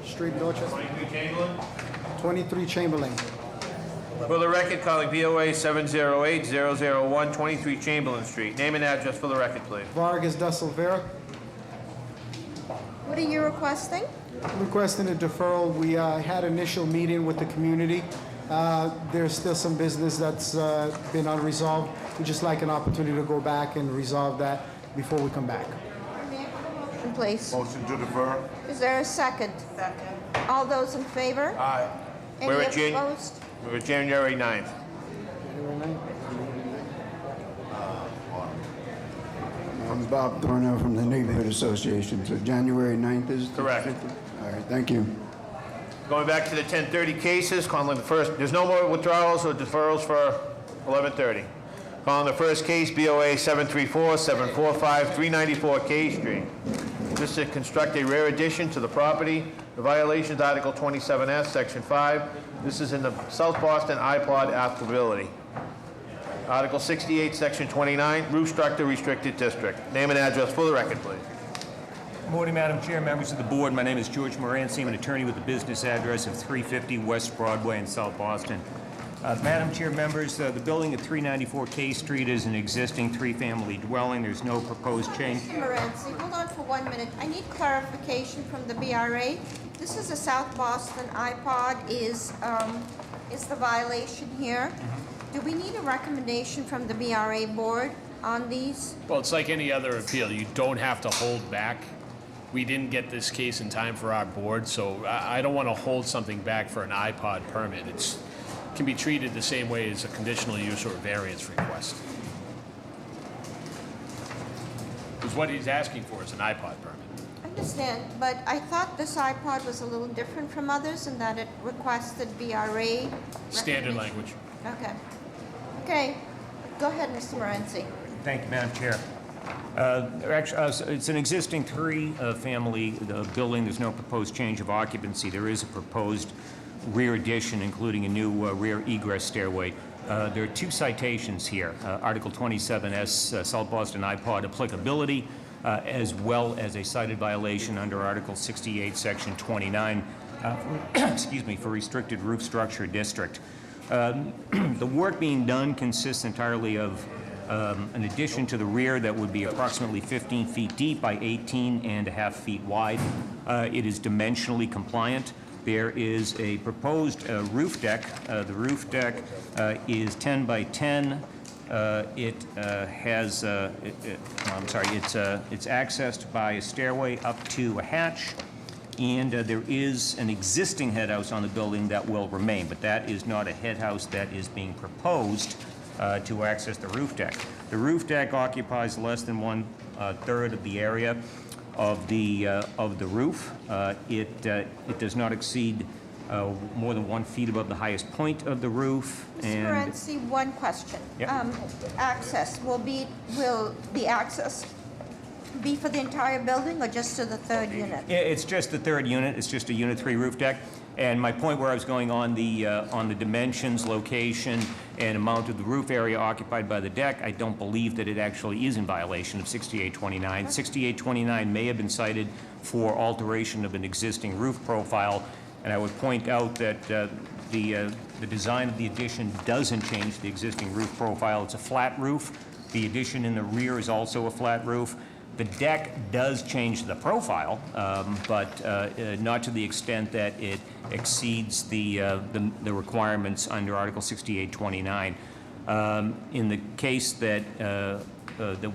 Street, Dorchester. 23 Chamberlain? 23 Chamberlain. For the record, calling BOA 708-001, 23 Chamberlain Street. Name and address for the record, please. Vargas da Silveira. What are you requesting? Requesting a deferral. We had initial meeting with the community. There's still some business that's been unresolved. We'd just like an opportunity to go back and resolve that before we come back. Motion, please. Motion to defer. Is there a second? Second. All those in favor? Aye. Any We're at opposed? We're at January 9th. I'm Bob Thornell from the Neighborhood Association. So January 9th is? Correct. All right, thank you. Going back to the 10:30 cases, calling the first, there's no more withdrawals or deferrals for 11:30. Calling the first case, BOA 734-745, 394 K Street. This is to construct a rear addition to the property. The violation is Article 27S, Section 5. This is in the South Boston iPod applicability. Article 68, Section 29, roof structure restricted district. Name and address for the record, please. Morning, Madam Chair, members of the board. My name is George Moranci. I'm an attorney with the business address of 350 West Broadway in South Boston. Madam Chair, members, the building at 394 K Street is an existing three-family dwelling. There's no proposed change. Mr. Moranci, hold on for 1 minute. I need clarification from the BRA. This is a South Boston iPod. Is the violation here? Do we need a recommendation from the BRA board on these? Well, it's like any other appeal. You don't have to hold back. We didn't get this case in time for our board, so I don't want to hold something back for an iPod permit. It can be treated the same way as a conditional use or a variance request. Because what he's asking for is an iPod permit. I understand, but I thought this iPod was a little different from others in that it requested BRA. Standard recognition. language. Okay. Okay. Go ahead, Mr. Moranci. Thank you, Madam Chair. It's an existing three-family building. There's no proposed change of occupancy. There is a proposed rear addition, including a new rear egress stairway. There are two citations here, Article 27S, South Boston iPod applicability, as well as a cited violation under Article 68, Section 29, excuse me, for restricted roof structure district. The work being done consists entirely of an addition to the rear that would be approximately 15 feet deep by 18.5 feet wide. It is dimensionally compliant. There is a proposed roof deck. The roof deck is 10 by 10. It's accessed by a stairway up to a hatch. And there is an existing head house on the building that will remain, but that is not a head house that is being proposed to access the roof deck. The roof deck occupies less than 1/3 of the area. of the roof. It does not exceed more than 1 feet above the highest point of the roof. Mr. Morency, one question. Yeah. Access, will the access be for the entire building or just to the third unit? It's just the third unit. It's just a Unit 3 roof deck. And my point where I was going on the dimensions, location, and amount of the roof area occupied by the deck, I don't believe that it actually is in violation of 6829. 6829 may have been cited for alteration of an existing roof profile, and I would point out that the design of the addition doesn't change the existing roof profile. It's a flat roof. The addition in the rear is also a flat roof. The deck does change the profile, but not to the extent that it exceeds the requirements under Article 6829. In the case that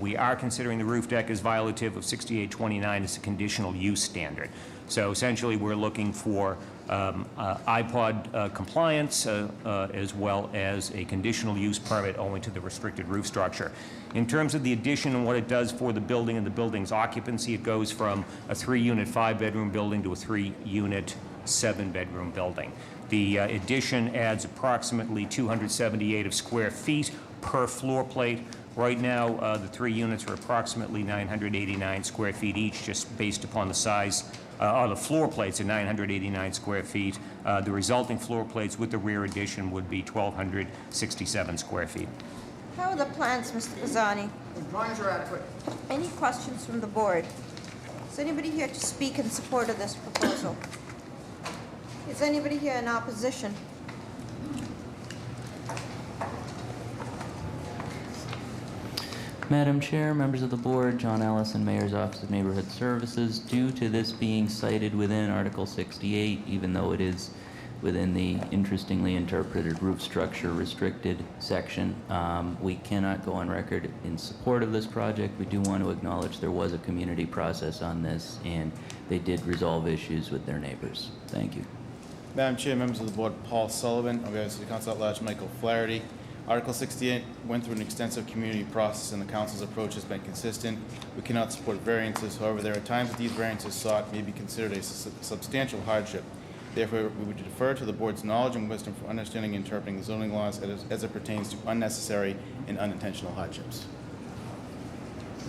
we are considering the roof deck as violative of 6829, it's a conditional use standard. So essentially, we're looking for iPod compliance as well as a conditional use permit owing to the restricted roof structure. In terms of the addition and what it does for the building and the building's occupancy, it goes from a 3-unit, 5-bedroom building to a 3-unit, 7-bedroom building. The addition adds approximately 278 square feet per floor plate. Right now, the 3 units are approximately 989 square feet each, just based upon the size. The floor plates are 989 square feet. The resulting floor plates with the rear addition would be 1,267 square feet. How are the plans, Mr. Pisani? The drawings are adequate. Any questions from the board? Is anybody here to speak in support of this proposal? Is anybody here in opposition? Madam Chair, members of the board, John Allison, Mayor's Office of Neighborhood Services. Due to this being cited within Article 68, even though it is within the interestingly interpreted roof structure restricted section, we cannot go on record in support of this project. We do want to acknowledge there was a community process on this, and they did resolve issues with their neighbors. Thank you. Madam Chair, members of the board, Paul Sullivan, on behalf of the Council at Large, Michael Flaherty. Article 68 went through an extensive community process, and the Council's approach has been consistent. We cannot support variances. However, there are times that these variances sought may be considered a substantial hardship. Therefore, we would defer to the board's knowledge and wisdom for understanding and interpreting the zoning laws as it pertains to unnecessary and unintentional hardships.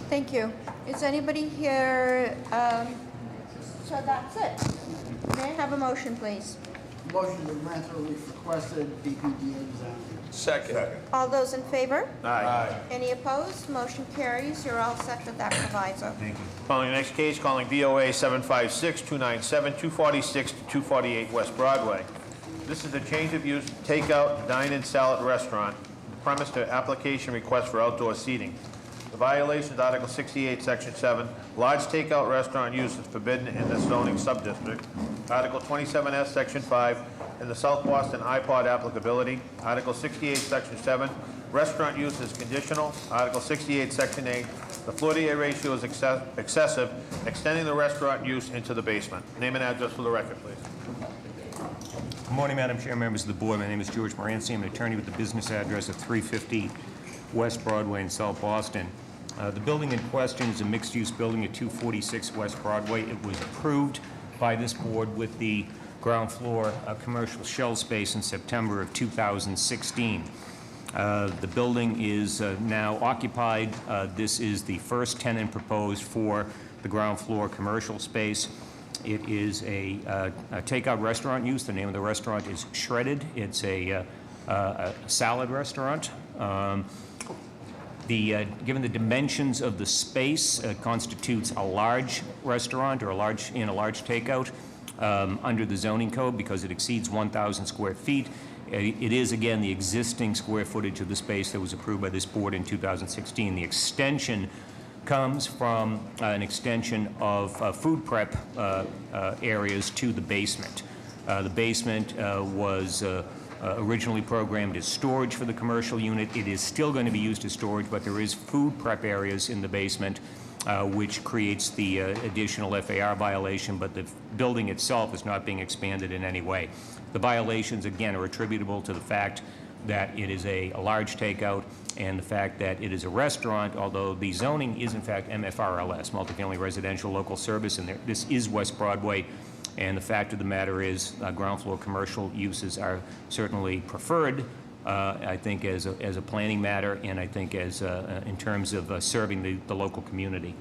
Thank you. Is anybody here? So that's it. May I have a motion, please? Motion to grant the relief requested, BPDA exam. Second. All those in favor? Aye. Any opposed? Motion carries. You're all set with that proviso. Thank you. Calling the next case, calling VOA 756-297-246-248 West Broadway. This is a change of use takeout, dine-in salad restaurant. The premise to application request for outdoor seating. The violation is Article 68, Section 7. Large takeout restaurant use is forbidden in the zoning subdistrict. Article 27S, Section 5. In the South Boston iPod applicability. Article 68, Section 7. Restaurant use is conditional. Article 68, Section 8. The floor-to-area ratio is excessive, extending the restaurant use into the basement. Name and address for the record, please. Good morning, Madam Chair, members of the board. My name is George Morency. I'm an attorney with the business address of 350 West Broadway in South Boston. The building in question is a mixed-use building at 246 West Broadway. It was approved by this board with the ground floor commercial shell space in September of 2016. The building is now occupied. This is the first tenant proposed for the ground floor commercial space. It is a takeout restaurant use. The name of the restaurant is Shredded. It's a salad restaurant. Given the dimensions of the space, constitutes a large restaurant or a large takeout under the zoning code because it exceeds 1,000 square feet. It is, again, the existing square footage of the space that was approved by this board in 2016. The extension comes from an extension of food prep areas to the basement. The basement was originally programmed as storage for the commercial unit. It is still going to be used as storage, but there is food prep areas in the basement, which creates the additional FAR violation, but the building itself is not being expanded in any way. The violations, again, are attributable to the fact that it is a large takeout, and the fact that it is a restaurant, although the zoning is in fact MFRLS, multifamily residential local service, and this is West Broadway. And the fact of the matter is, ground floor commercial uses are certainly preferred, I think, as a planning matter, and I think as in terms of serving the local community.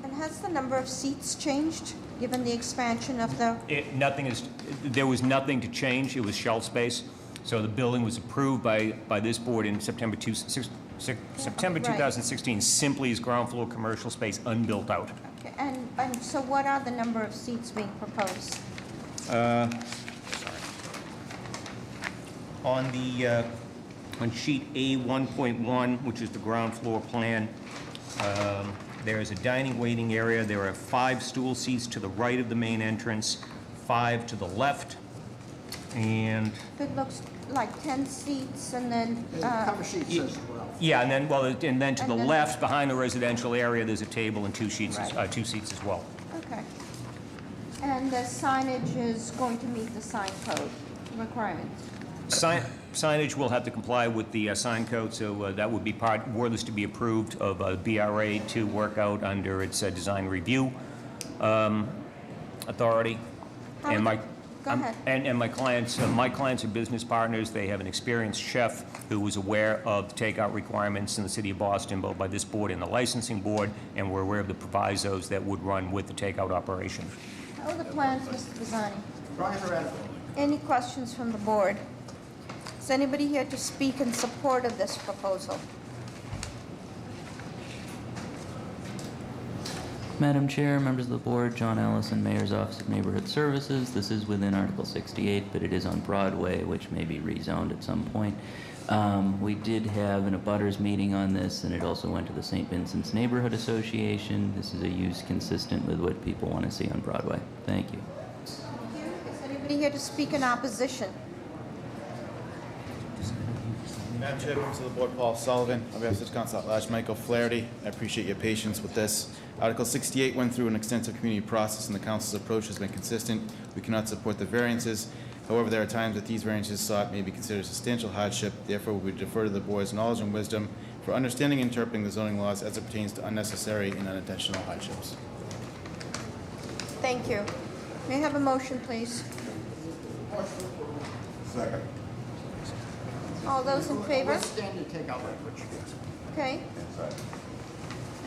And has the number of seats changed, given the expansion of the... There was nothing to change. It was shelf space. So the building was approved by this board in September 2016, simply as ground floor commercial space unbuilt out. Okay, and so what are the number of seats being proposed? On sheet A1.1, which is the ground floor plan, there is a dining waiting area. There are 5 stool seats to the right of the main entrance, 5 to the left, and... It looks like 10 seats, and then... cover sheet says 12. Yeah, and then to the left, behind the residential area, there's a table and 2 seats as well. Okay. And the signage is going to meet the sign code requirements? Signage will have to comply with the sign code, so that would be were this to be approved of BRA to work out under its design review authority. And Go ahead. And my clients are business partners. They have an experienced chef who was aware of the takeout requirements in the city of Boston, both by this board and the licensing board, and we're aware of the provisos that would run with the takeout operation. How are the plans, Mr. Bazzani? Brian Herrera. Any questions from the board? Is anybody here to speak in support of this proposal? Madam Chair, members of the board, John Ellison, Mayor's Office of Neighborhood Services. This is within Article 68, but it is on Broadway, which may be rezoned at some point. We did have an abutters meeting on this, and it also went to the St. Vincent's Neighborhood Association. This is a use consistent with what people want to see on Broadway. Thank you. Thank you. Is anybody here to speak in opposition? Madam Chair, members of the board, Paul Sullivan, on behalf of City Council at Large, Michael Flaherty. I appreciate your patience with this. Article 68 went through an extensive community process, and the council's approach has been consistent. We cannot support the variances. However, there are times that these variances sought may be considered substantial hardship. Therefore, we defer to the board's knowledge and wisdom for understanding and interpreting the zoning laws as it pertains to unnecessary and unintentional hardships. Thank you. May I have a motion, please? Second. All those in favor? Let's stand and take out language. Okay.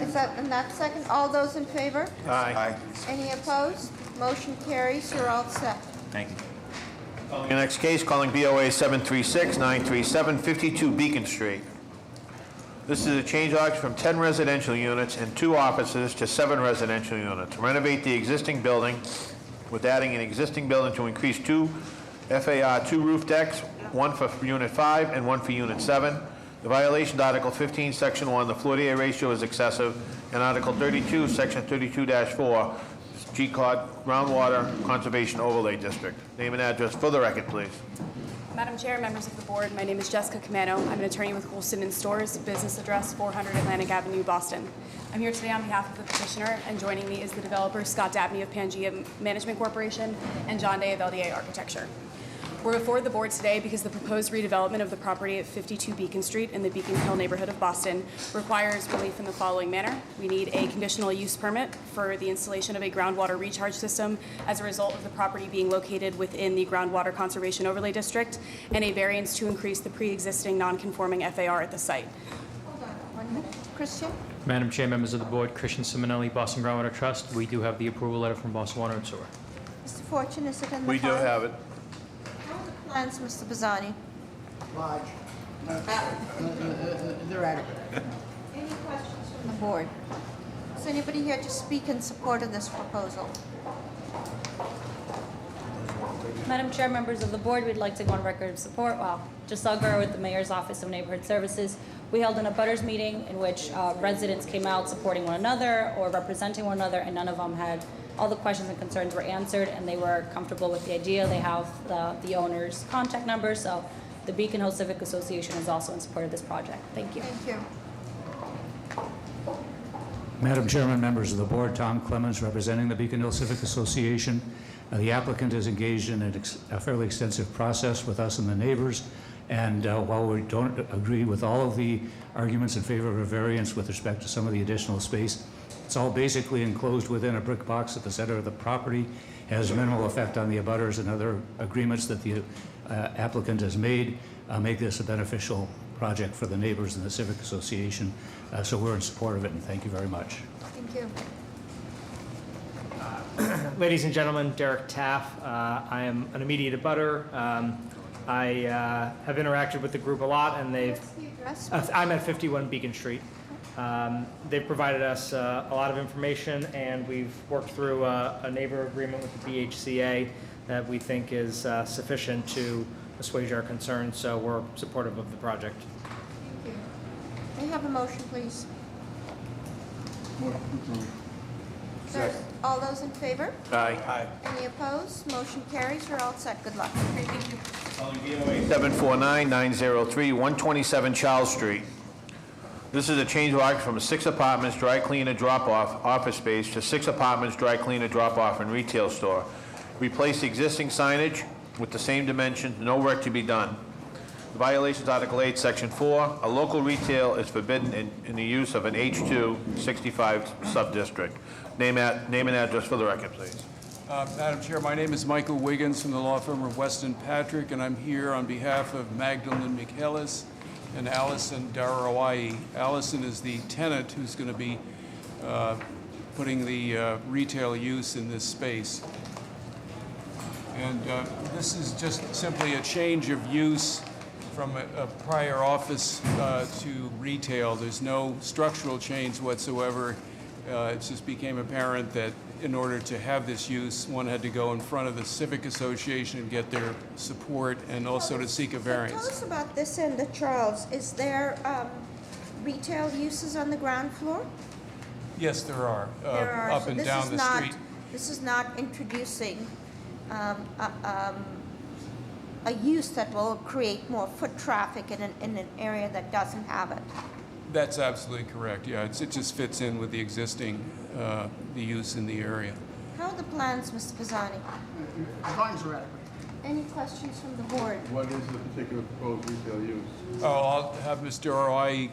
Is that, and that second? All those in favor? Aye. Any opposed? Motion carries. You're all set. Thank you. The next case, calling BOA 736-937, 52 Beacon Street. This is a change order from 10 residential units and 2 offices to 7 residential units. Renovate the existing building with adding an existing building to increase 2 FAR 2 roof decks, 1 for Unit 5 and 1 for Unit 7. The violation, Article 15, Section 1, the floor-to-area ratio is excessive, and Article 32, Section 32-4, GCOD, Groundwater Conservation Overlay District. Name and address for the record, please. Madam Chair, members of the board, my name is Jessica Camano. I'm an attorney with Cool Simmons Stores, business address 400 Atlantic Avenue, Boston. I'm here today on behalf of the petitioner, and joining me is the developer Scott Dabney of Pangea Management Corporation and John Day of LDA Architecture. We're before the board today because the proposed redevelopment of the property at 52 Beacon Street in the Beacon Hill neighborhood of Boston requires relief in the following manner. We need a conditional use permit for the installation of a groundwater recharge system as a result of the property being located within the Groundwater Conservation Overlay District, and a variance to increase the pre-existing non-conforming FAR at the site. Hold on 1 minute. Christian? Madam Chair, members of the board, Christian Simonelli, Boston Groundwater Trust. We do have the approval letter from Boston Water and Sewer. Mr. Fortune, is it in the We do file? have it. Plans, Mr. Bazzani. Large. They're adequate. Any questions from the board? Is anybody here to speak in support of this proposal? Madam Chair, members of the board, we'd like to go on record of support. Just Agar with the Mayor's Office of Neighborhood Services. We held an abutters meeting in which residents came out supporting one another or representing one another, and none of them had, all the questions and concerns were answered, and they were comfortable with the idea. They have the owner's contact number, so the Beacon Hill Civic Association is also in support of this project. Thank you. Thank you. Madam Chairman, members of the board, Tom Clemens representing the Beacon Hill Civic Association. The applicant is engaged in a fairly extensive process with us and the neighbors And while we don't agree with all of the arguments in favor of a variance with respect to some of the additional space, it's all basically enclosed within a brick box at the center of the property, has minimal effect on the abutters, and other agreements that the applicant has made make this a beneficial project for the neighbors and the Civic Association. So we're in support of it, and thank you very much. Thank you. Ladies and gentlemen, Derek Taff. I am an immediate abutter. I have interacted with the group a lot, and they've. What's the address? I'm at 51 Beacon Street. They've provided us a lot of information, and we've worked through a neighbor agreement with the BHCA that we think is sufficient to assuage our concerns. So we're supportive of the project. Thank you. May I have a motion, please? All those in favor? Aye. Any opposed? Motion carries. We're all set. Good luck. Calling BOA 749-903, 127 Charles Street. This is a change of occupancy from 6 apartments, dry cleaner drop-off office space to 6 apartments, dry cleaner drop-off and retail store. Replace the existing signage with the same dimensions, no work to be done. The violations, Article 8, Section 4, a local retail is forbidden in the use of an H2 65 sub-district. Name and address for the record, please. Madam Chair, my name is Michael Wiggins from the law firm of Weston Patrick, and I'm here on behalf of Magdalene Michaelis and Allison Darawai. Allison is the tenant who's going to be putting the retail use in this space. And this is just simply a change of use from a prior office to retail. There's no structural change whatsoever. It just became apparent that in order to have this use, one had to go in front of the Civic Association and get their support, and also to seek a variance. Tell us about this end, Charles. Is there retail uses on the ground floor? Yes, there are. There are. Up So and this down is the not- street. This is not introducing a use that will create more foot traffic in an area that doesn't have it. That's absolutely correct. Yeah, it just fits in with the existing, the use in the area. How are the plans, Mr. Pisani? Drawings are adequate. Any questions from the board? What is the particular proposed retail use? Oh, I'll have Mr. Aroi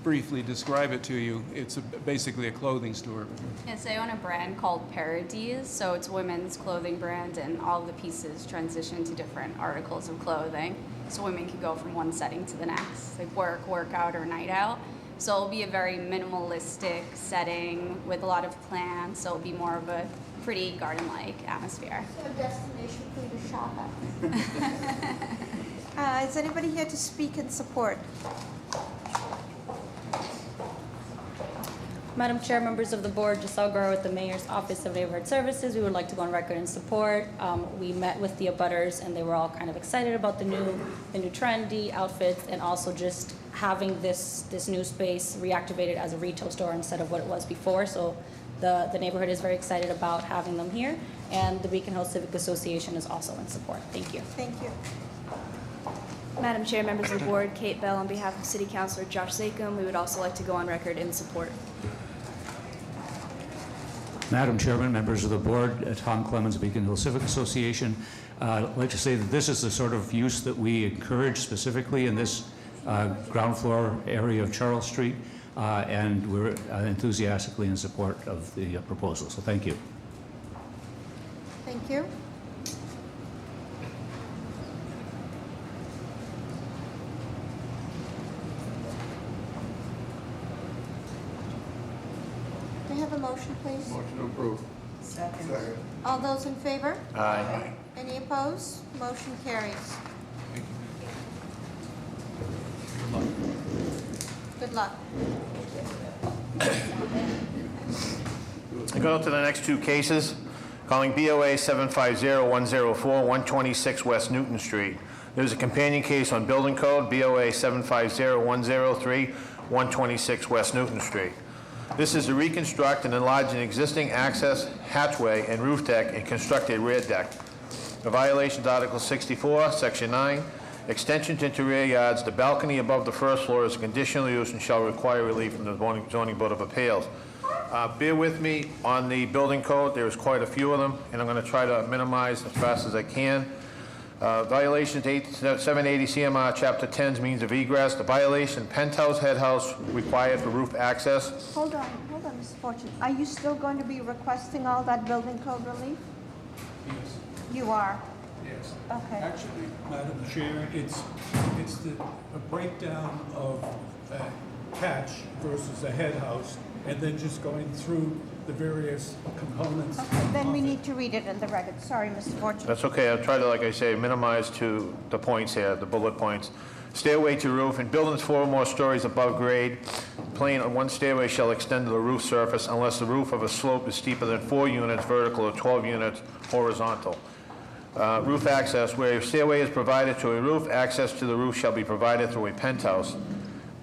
briefly describe it to you. It's basically a clothing store. Yes, I own a brand called Paradise, so it's a women's clothing brand, and all the pieces transition to different articles of clothing. So women can go from one setting to the next, like work, workout, or night out. So it'll be a very minimalistic setting with a lot of plants, so it'll be more of a pretty garden-like atmosphere. A destination for you to shop at. Is anybody here to speak in support? Madam Chair, members of the board, Giselle Garo with the Mayor's Office of Neighborhood Services. We would like to go on record in support. We met with the abutters, and they were all kind of excited about the new trendy outfits, and also just having this new space reactivated as a retail store instead of what it was before. So the neighborhood is very excited about having them here, and the Beacon Hill Civic Association is also in support. Thank you. Thank you. Madam Chair, members of the board, Kate Bell on behalf of City Councilor Josh Zakum, we would also like to go on record in support. Madam Chairman, members of the board, Tom Clemens, Beacon Hill Civic Association. I'd like to say that this is the sort of use that we encourage specifically in this ground floor area of Charles Street, and we're enthusiastically in support of the proposal. So thank you. Thank you. May I have a motion, please? Motion to approve. Second. All those in favor? Aye. Any opposed? Motion carries. Good luck. I go to the next two cases. Calling BOA 750-104, 126 West Newton Street. There's a companion case on building code, BOA 750-103, 126 West Newton Street. This is to reconstruct and enlarge an existing access hatchway and roof deck and construct a rear deck. The violations, Article 64, Section 9, extensions into rear yards. The balcony above the first floor is a conditional use and shall require relief from the Zoning Board of Appeals. Bear with me on the building code. There's quite a few of them, and I'm going to try to minimize as fast as I can. Violations 780 CMR Chapter 10's means of egress. The violation, penthouse, head house required for roof access. Hold on, Mr. Fortune. Are you still going to be requesting all that building code relief? Yes. You are? Yes. Okay. Actually, Madam Chair, it's a breakdown of a hatch versus a head house, and then just going through the various components. Okay, then we need to read it in the record. Sorry, Mr. Fortune. That's okay. I'll try to, like I say, minimize to the points here, the bullet points. Stairway to roof. In buildings 4 or more stories above grade, plane on one stairway shall extend to the roof surface unless the roof of a slope is steeper than 4 units vertical or 12 units horizontal. Roof access. Where a stairway is provided to a roof, access to the roof shall be provided through a penthouse.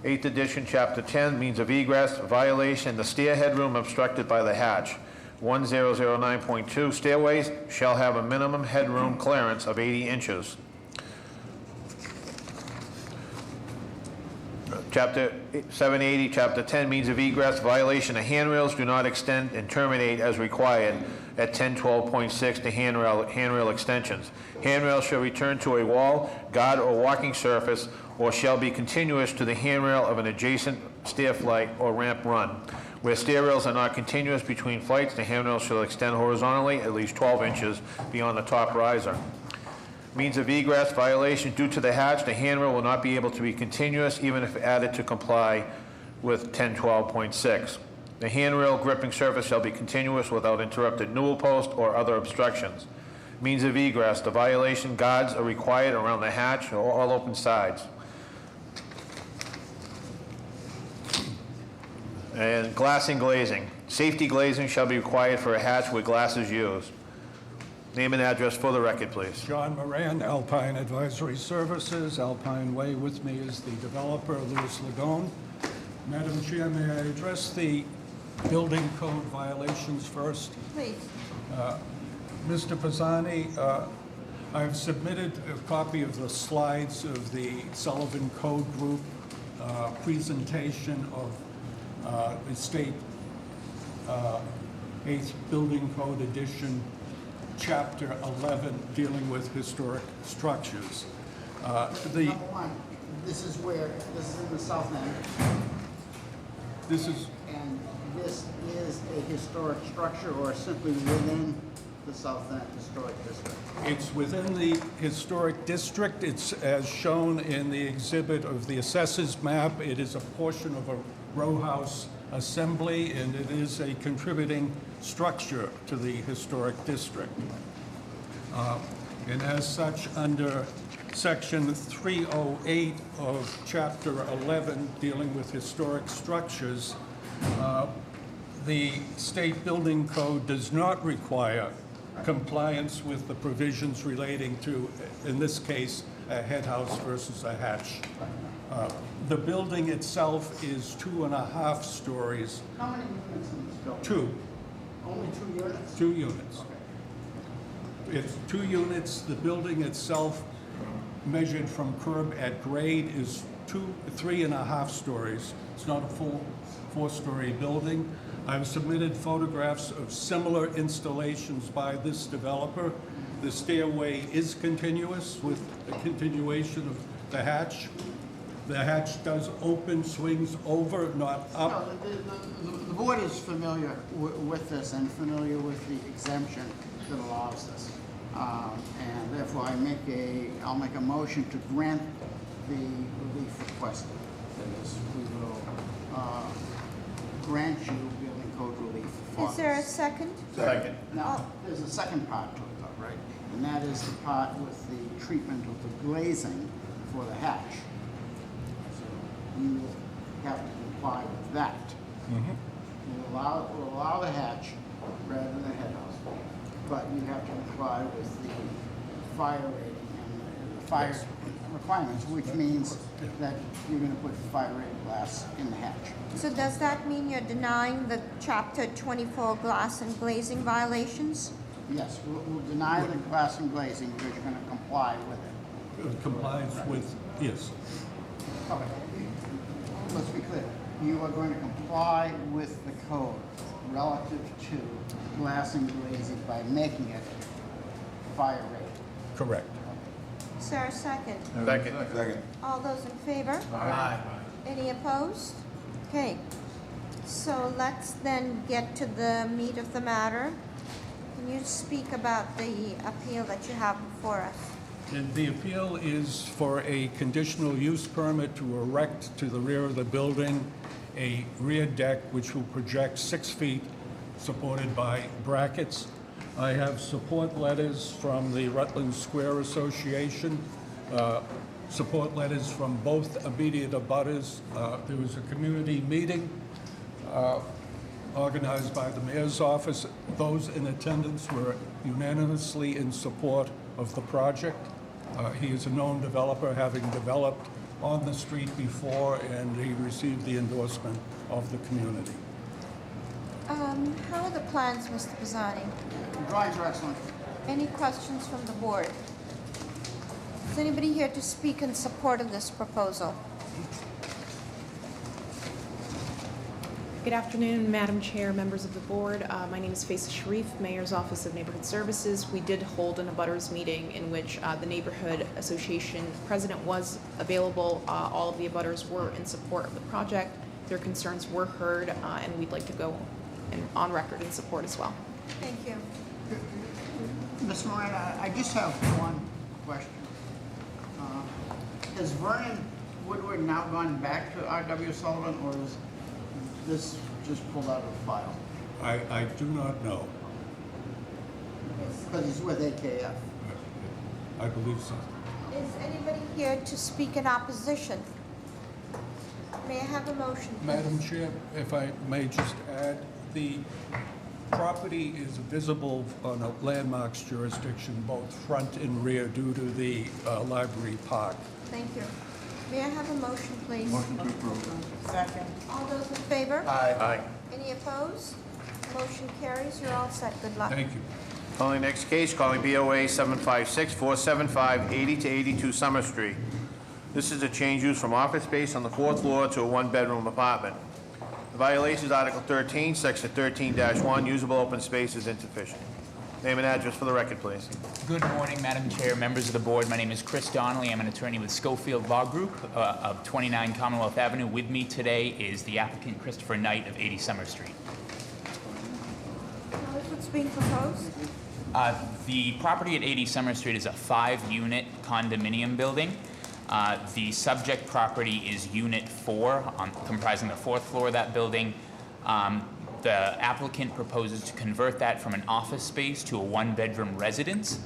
8th edition, Chapter 10, means of egress. Violation, the stair headroom obstructed by the hatch. 1009.2, stairways shall have a minimum headroom clearance of 80 inches. Chapter 780, Chapter 10, means of egress. Violation, the handrails do not extend and terminate as required at 1012.6 to handrail extensions. Handrails shall return to a wall, guard, or walking surface, or shall be continuous to the handrail of an adjacent stair flight or ramp run. Where stair rails are not continuous between flights, the handrail shall extend horizontally at least 12 inches beyond the top riser. Means of egress, violation due to the hatch, the handrail will not be able to be continuous even if added to comply with 1012.6. The handrail gripping surface shall be continuous without interrupted newel post or other obstructions. Means of egress, the violation, guards are required around the hatch or all open sides. And glassing glazing. Safety glazing shall be required for a hatch where glass is used. Name and address for the record, please. John Moran, Alpine Advisory Services. Alpine Way. With me is the developer, Louis Lagone. Madam Chair, may I address the building code violations first? Please. Mr. Pisani, I've submitted a copy of the slides of the Sullivan Code Group presentation of the state 8th Building Code Edition, Chapter 11, dealing with historic structures. Number one, this is in the south end. This is... And this is a historic structure or simply within the South End Historic District? It's within the historic district. It's as shown in the exhibit of the assessor's map. It is a portion of a row house assembly, and it is a contributing structure to the historic district. And as such, under Section 308 of Chapter 11, dealing with historic structures, the state building code does not require compliance with the provisions relating to, in this case, a head house versus a hatch. The building itself is 2.5 stories. How many units in this building? 2. Only 2 units? 2 units. Okay. It's 2 units. The building itself, measured from curb at grade, is 3.5 stories. It's not a full 4-story building. I've submitted photographs of similar installations by this developer. The stairway is continuous with the continuation of the hatch. The hatch does open, swings over, not up. No, the board is familiar with this and familiar with the exemption that allows this. And therefore, I'll make a motion to grant the relief requested. That is, we will grant you building code relief for Is there a this. second? Second. Now, there's a second part to it, though, right? And that is the part with the treatment of the glazing for the hatch. So you will have to comply with that. We'll allow the hatch rather than the head house, but you have to comply with the fire rating and the fire requirements, which means that you're going to put fire rated glass in the hatch. So does that mean you're denying the Chapter 24 glass and glazing violations? Yes, we'll deny the glass and glazing because you're going to comply with it. Compliance with, yes. Okay. Let's be clear. You are going to comply with the code relative to glass and glazing by making it fire rated. Correct. Is there a second? Second. All those in favor? Aye. Any opposed? Okay, so let's then get to the meat of the matter. Can you speak about the appeal that you have before us? And the appeal is for a conditional use permit to erect to the rear of the building a rear deck which will project 6 feet, supported by brackets. I have support letters from the Rutland Square Association, support letters from both immediate abutters. There was a community meeting organized by the mayor's office. Those in attendance were unanimously in support of the project. He is a known developer, having developed on the street before, and he received the endorsement of the community. How are the plans, Mr. Pisani? Drawings are excellent. Any questions from the board? Is anybody here to speak in support of this proposal? Good afternoon, Madam Chair, members of the board. My name is Faisal Sharif, Mayor's Office of Neighborhood Services. We did hold an abutters meeting in which the Neighborhood Association president was available. All of the abutters were in support of the project. Their concerns were heard, and we'd like to go on record in support as well. Thank you. Ms. Moran, I just have one question. Has Vernon Woodward now gone back to R.W. Sullivan, or is this just pulled out of the file? I do not know. Because he's with AKF. I believe so. Is anybody here to speak in opposition? May I have a motion, please? Madam Chair, if I may just add, the property is visible on a landmarks jurisdiction, both front and rear, due to the library park. Thank you. May I have a motion, please? Motion to approve. Second. All those in favor? Aye. Any opposed? Motion carries. You're all set. Good luck. Thank you. Calling next case, calling BOA 756-475 80 to 82 Summer Street. This is a change use from office space on the 4th floor to a one-bedroom apartment. The violation is Article 13, Section 13-1, usable open space is insufficient. Name and address for the record, please. Good morning, Madam Chair, members of the board. My name is Chris Donnelly. I'm an attorney with Schofield Law Group of 29 Commonwealth Avenue. With me today is the applicant, Christopher Knight of 80 Summer Street. What's being proposed? The property at 80 Summer Street is a 5-unit condominium building. The subject property is Unit 4, comprising the 4th floor of that building. The applicant proposes to convert that from an office space to a one-bedroom residence.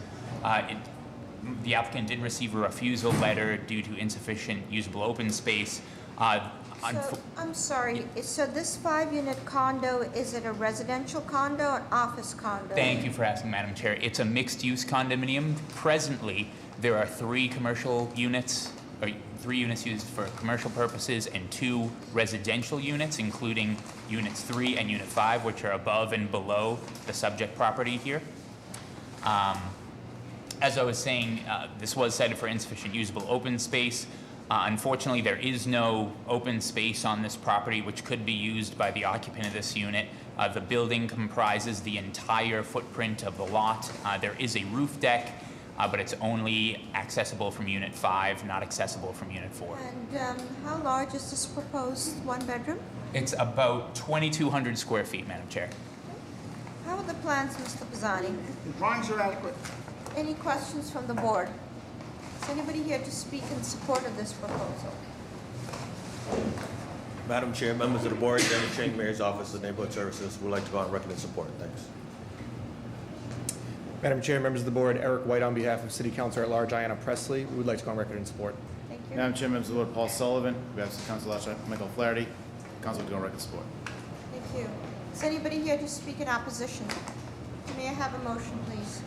The applicant did receive a refusal letter due to insufficient usable open space. I'm sorry. So this 5-unit condo, is it a residential condo or an office condo? Thank you for asking, Madam Chair. It's a mixed-use condominium. Presently, there are 3 commercial units, or 3 units used for commercial purposes, and 2 residential units, including Units 3 and Unit 5, which are above and below the subject property here. As I was saying, this was cited for insufficient usable open space. Unfortunately, there is no open space on this property which could be used by the occupant of this unit. The building comprises the entire footprint of the lot. There is a roof deck, but it's only accessible from Unit 5, not accessible from Unit 4. And how large is this proposed one-bedroom? It's about 2,200 square feet, Madam Chair. How are the plans, Mr. Pisani? The drawings are adequate. Any questions from the board? Is anybody here to speak in support of this proposal? Madam Chair, members of the board, Dennis Chang, Mayor's Office of Neighborhood Services, would like to go on record in support. Thanks. Madam Chair, members of the board, Eric White on behalf of City Councilor at Large Ayanna Presley. We would like to go on record in support. Thank you. Madam Chair, members of the board, Paul Sullivan, on behalf of Councilor Michael Flaherty. Council would go on record in support. Thank you. Is anybody here to speak in opposition? May I have a motion, please?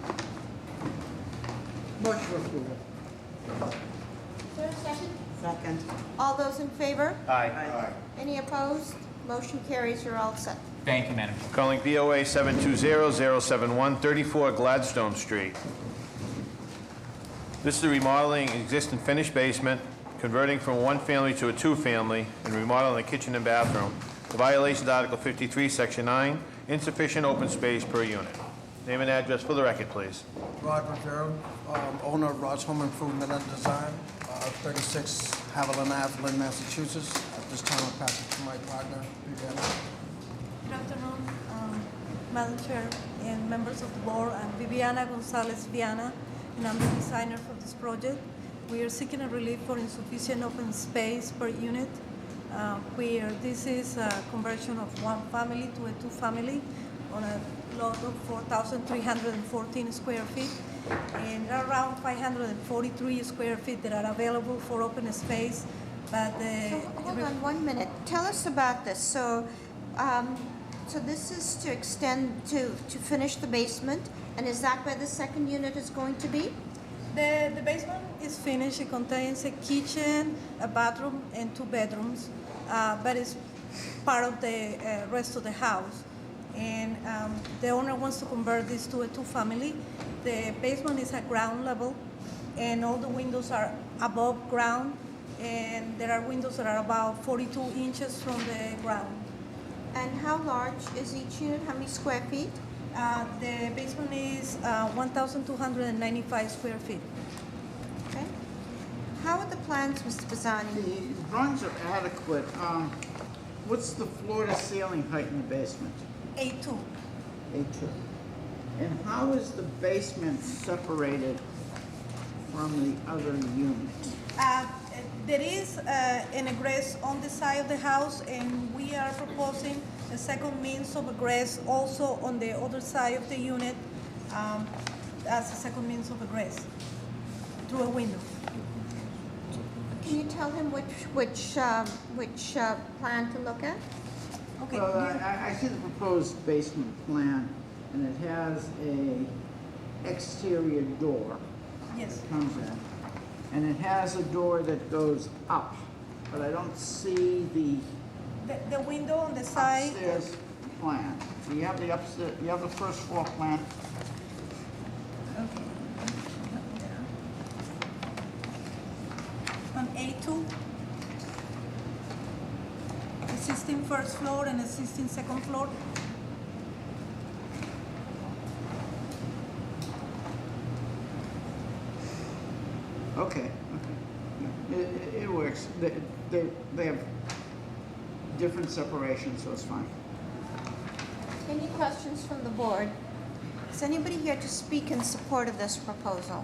Motion for approval. Is there a second? Second. All those in favor? Aye. Any opposed? Motion carries. You're all set. Thank you, Madam Chair. Calling BOA 720-071, 34 Gladstone Street. This is a remodeling existing finished basement, converting from a one-family to a two-family, and remodeling the kitchen and bathroom. The violation is Article 53, Section 9, insufficient open space per unit. Name and address for the record, please. Rod Rivera, owner of Rod's Home Improvement and Design, 36 Haviland Ave, Lynn, Massachusetts. At this time, I pass it to my partner, Viviana. Good afternoon, Madam Chair and members of the board. I'm Viviana Gonzalez Viana, and I'm the designer for this project. We are seeking a relief for insufficient open space per unit. Where this is a conversion of one family to a two-family on a lot of 4,314 square feet, and around 543 square feet that are available for open space. But Hold on 1 minute. Tell us about this. So this is to extend to finish the basement, and is that where the second unit is going to be? The basement is finished. It contains a kitchen, a bathroom, and 2 bedrooms, but it's part of the rest of the house. And the owner wants to convert this to a two-family. The basement is at ground level, and all the windows are above ground, and there are windows that are about 42 inches from the ground. And how large is each unit? How many square feet? The basement is 1,295 square feet. Okay. How are the plans, Mr. Bazzani? The drawings are adequate. What's the floor-to-ceiling height in the basement? A2. A2. And how is the basement separated from the other unit? There is an egress on the side of the house, and we are proposing a second means of egress also on the other side of the unit as a second means of egress through a window. Can you tell him which plan to look at? Okay. Well, I see the proposed basement plan, and it has a exterior door. Yes. That comes in. And it has a door that goes up, but I don't see The window on the side. upstairs plan. Do you have the upstairs, you have the first floor plan? Okay. On A2, existing first floor and existing second floor. Okay, okay. It works. They have different separations, so it's fine. Any questions from the board? Is anybody here to speak in support of this proposal?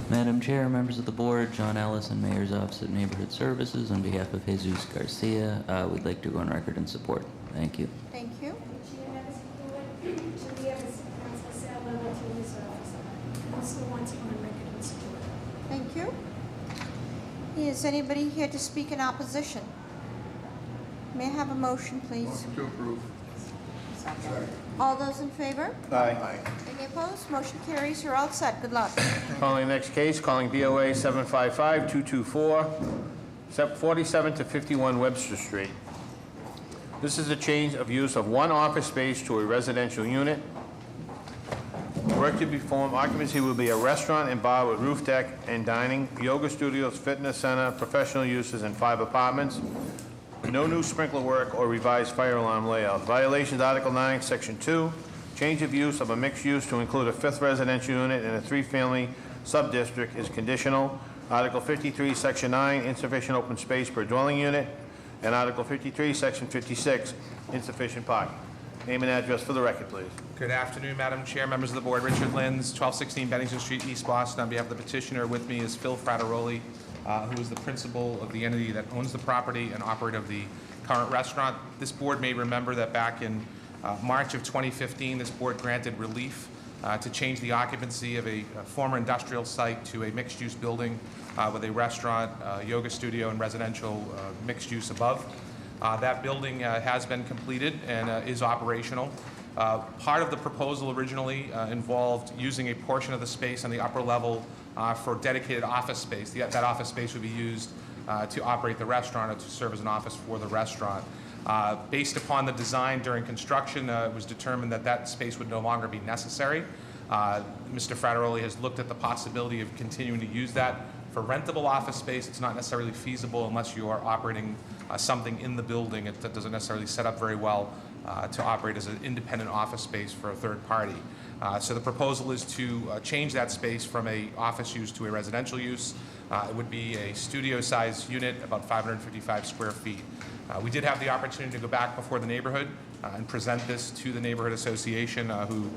Madam Chair, members of the board, John Ellison, Mayor's Office of Neighborhood Services, on behalf of Jesus Garcia, we'd like to go on record in support. Thank you. Thank you. Thank you. Is anybody here to speak in opposition? May I have a motion, please? Motion to approve. All those in favor? Aye. Any opposed? Motion carries. You're all set. Good luck. Calling the next case, calling BOA 755-224, 47 to 51 Webster Street. This is a change of use of one office space to a residential unit. Work to be performed, occupancy will be a restaurant and bar with roof deck and dining, yoga studios, fitness center, professional uses, and 5 apartments. No new sprinkler work or revised fire alarm layout. Violations, Article 9, Section 2, change of use of a mixed use to include a 5th residential unit and a 3-family sub-district is conditional. Article 53, Section 9, insufficient open space per dwelling unit. And Article 53, Section 56, insufficient parking. Name and address for the record, please. Good afternoon, Madam Chair, members of the board. Richard Lins, 1216 Bennington Street, East Boston. On behalf of the petitioner, with me is Phil Frateroli, who is the principal of the entity that owns the property and operator of the current restaurant. This board may remember that back in March of 2015, this board granted relief to change the occupancy of a former industrial site to a mixed-use building with a restaurant, yoga studio, and residential mixed use above. That building has been completed and is operational. Part of the proposal originally involved using a portion of the space on the upper level for dedicated office space. That office space would be used to operate the restaurant or to serve as an office for the restaurant. Based upon the design during construction, it was determined that that space would no longer be necessary. Mr. Frateroli has looked at the possibility of continuing to use that for rentable office space. It's not necessarily feasible unless you are operating something in the building that doesn't necessarily set up very well to operate as an independent office space for a third party. So the proposal is to change that space from a office use to a residential use. It would be a studio-sized unit, about 555 square feet. We did have the opportunity to go back before the neighborhood and present this to the neighborhood association who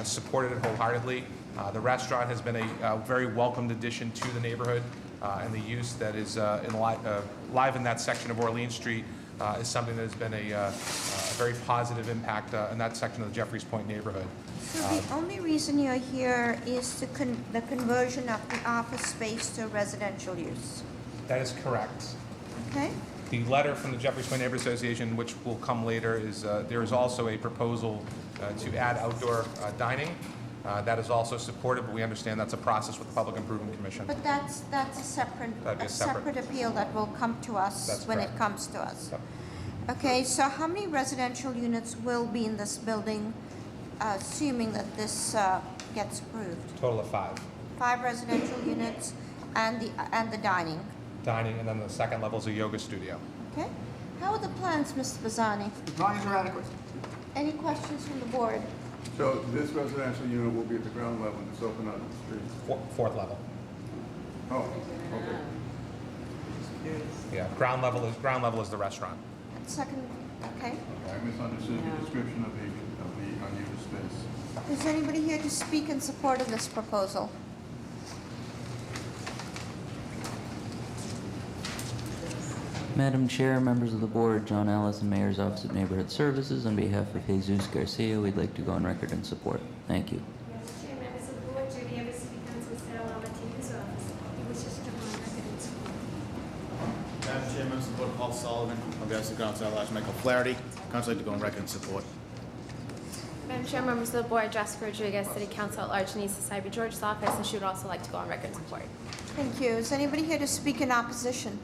supported it wholeheartedly. The restaurant has been a very welcomed addition to the neighborhood, and the use that is live in that section of Orleans Street is something that has been a very positive impact in that section of the Jeffreys Point neighborhood. So the only reason you're here is the conversion of the office space to residential use, That is correct. okay? The letter from the Jeffreys Point Neighborhood Association, which will come later, is there is also a proposal to add outdoor dining. That is also supported, but we understand that's a process with the Public Improvement Commission. But that's a separate, That'd be a separate- appeal that will come to us That's when it correct. comes to us. Yep. Okay, so how many residential units will be in this building, assuming that this gets approved? Total of 5. 5 residential units and the dining, Dining, and then the second level is a yoga studio. okay? How are the plans, Mr. Bazzani? The drawings are adequate. Any questions from the board? So this residential unit will be at the ground level and it's open out to the street? Fourth level. Oh, okay. Yeah, ground level is the restaurant. And second, okay. I misunderstood the description of the unused space. Is anybody here to speak in support of this proposal? Madam Chair, members of the board, John Allison, Mayor's Office of Neighborhood Services, on behalf of Jesus Garcia, we'd like to go on record in support. Thank you. Chair, members of the board, Judy Evers, City Council, Sarah Martinez, office. He wishes to go on record in support. Madam Chair, members of the board, Paul Sullivan, on behalf of the Council at Large, Michael Flaherty. Council like to go on record in support. Madam Chair, members of the board, Jessica Rodriguez, City Council at Large, Denise Cyber George's office, and she would also like to go on record in support. Thank you. Is anybody here to speak in opposition?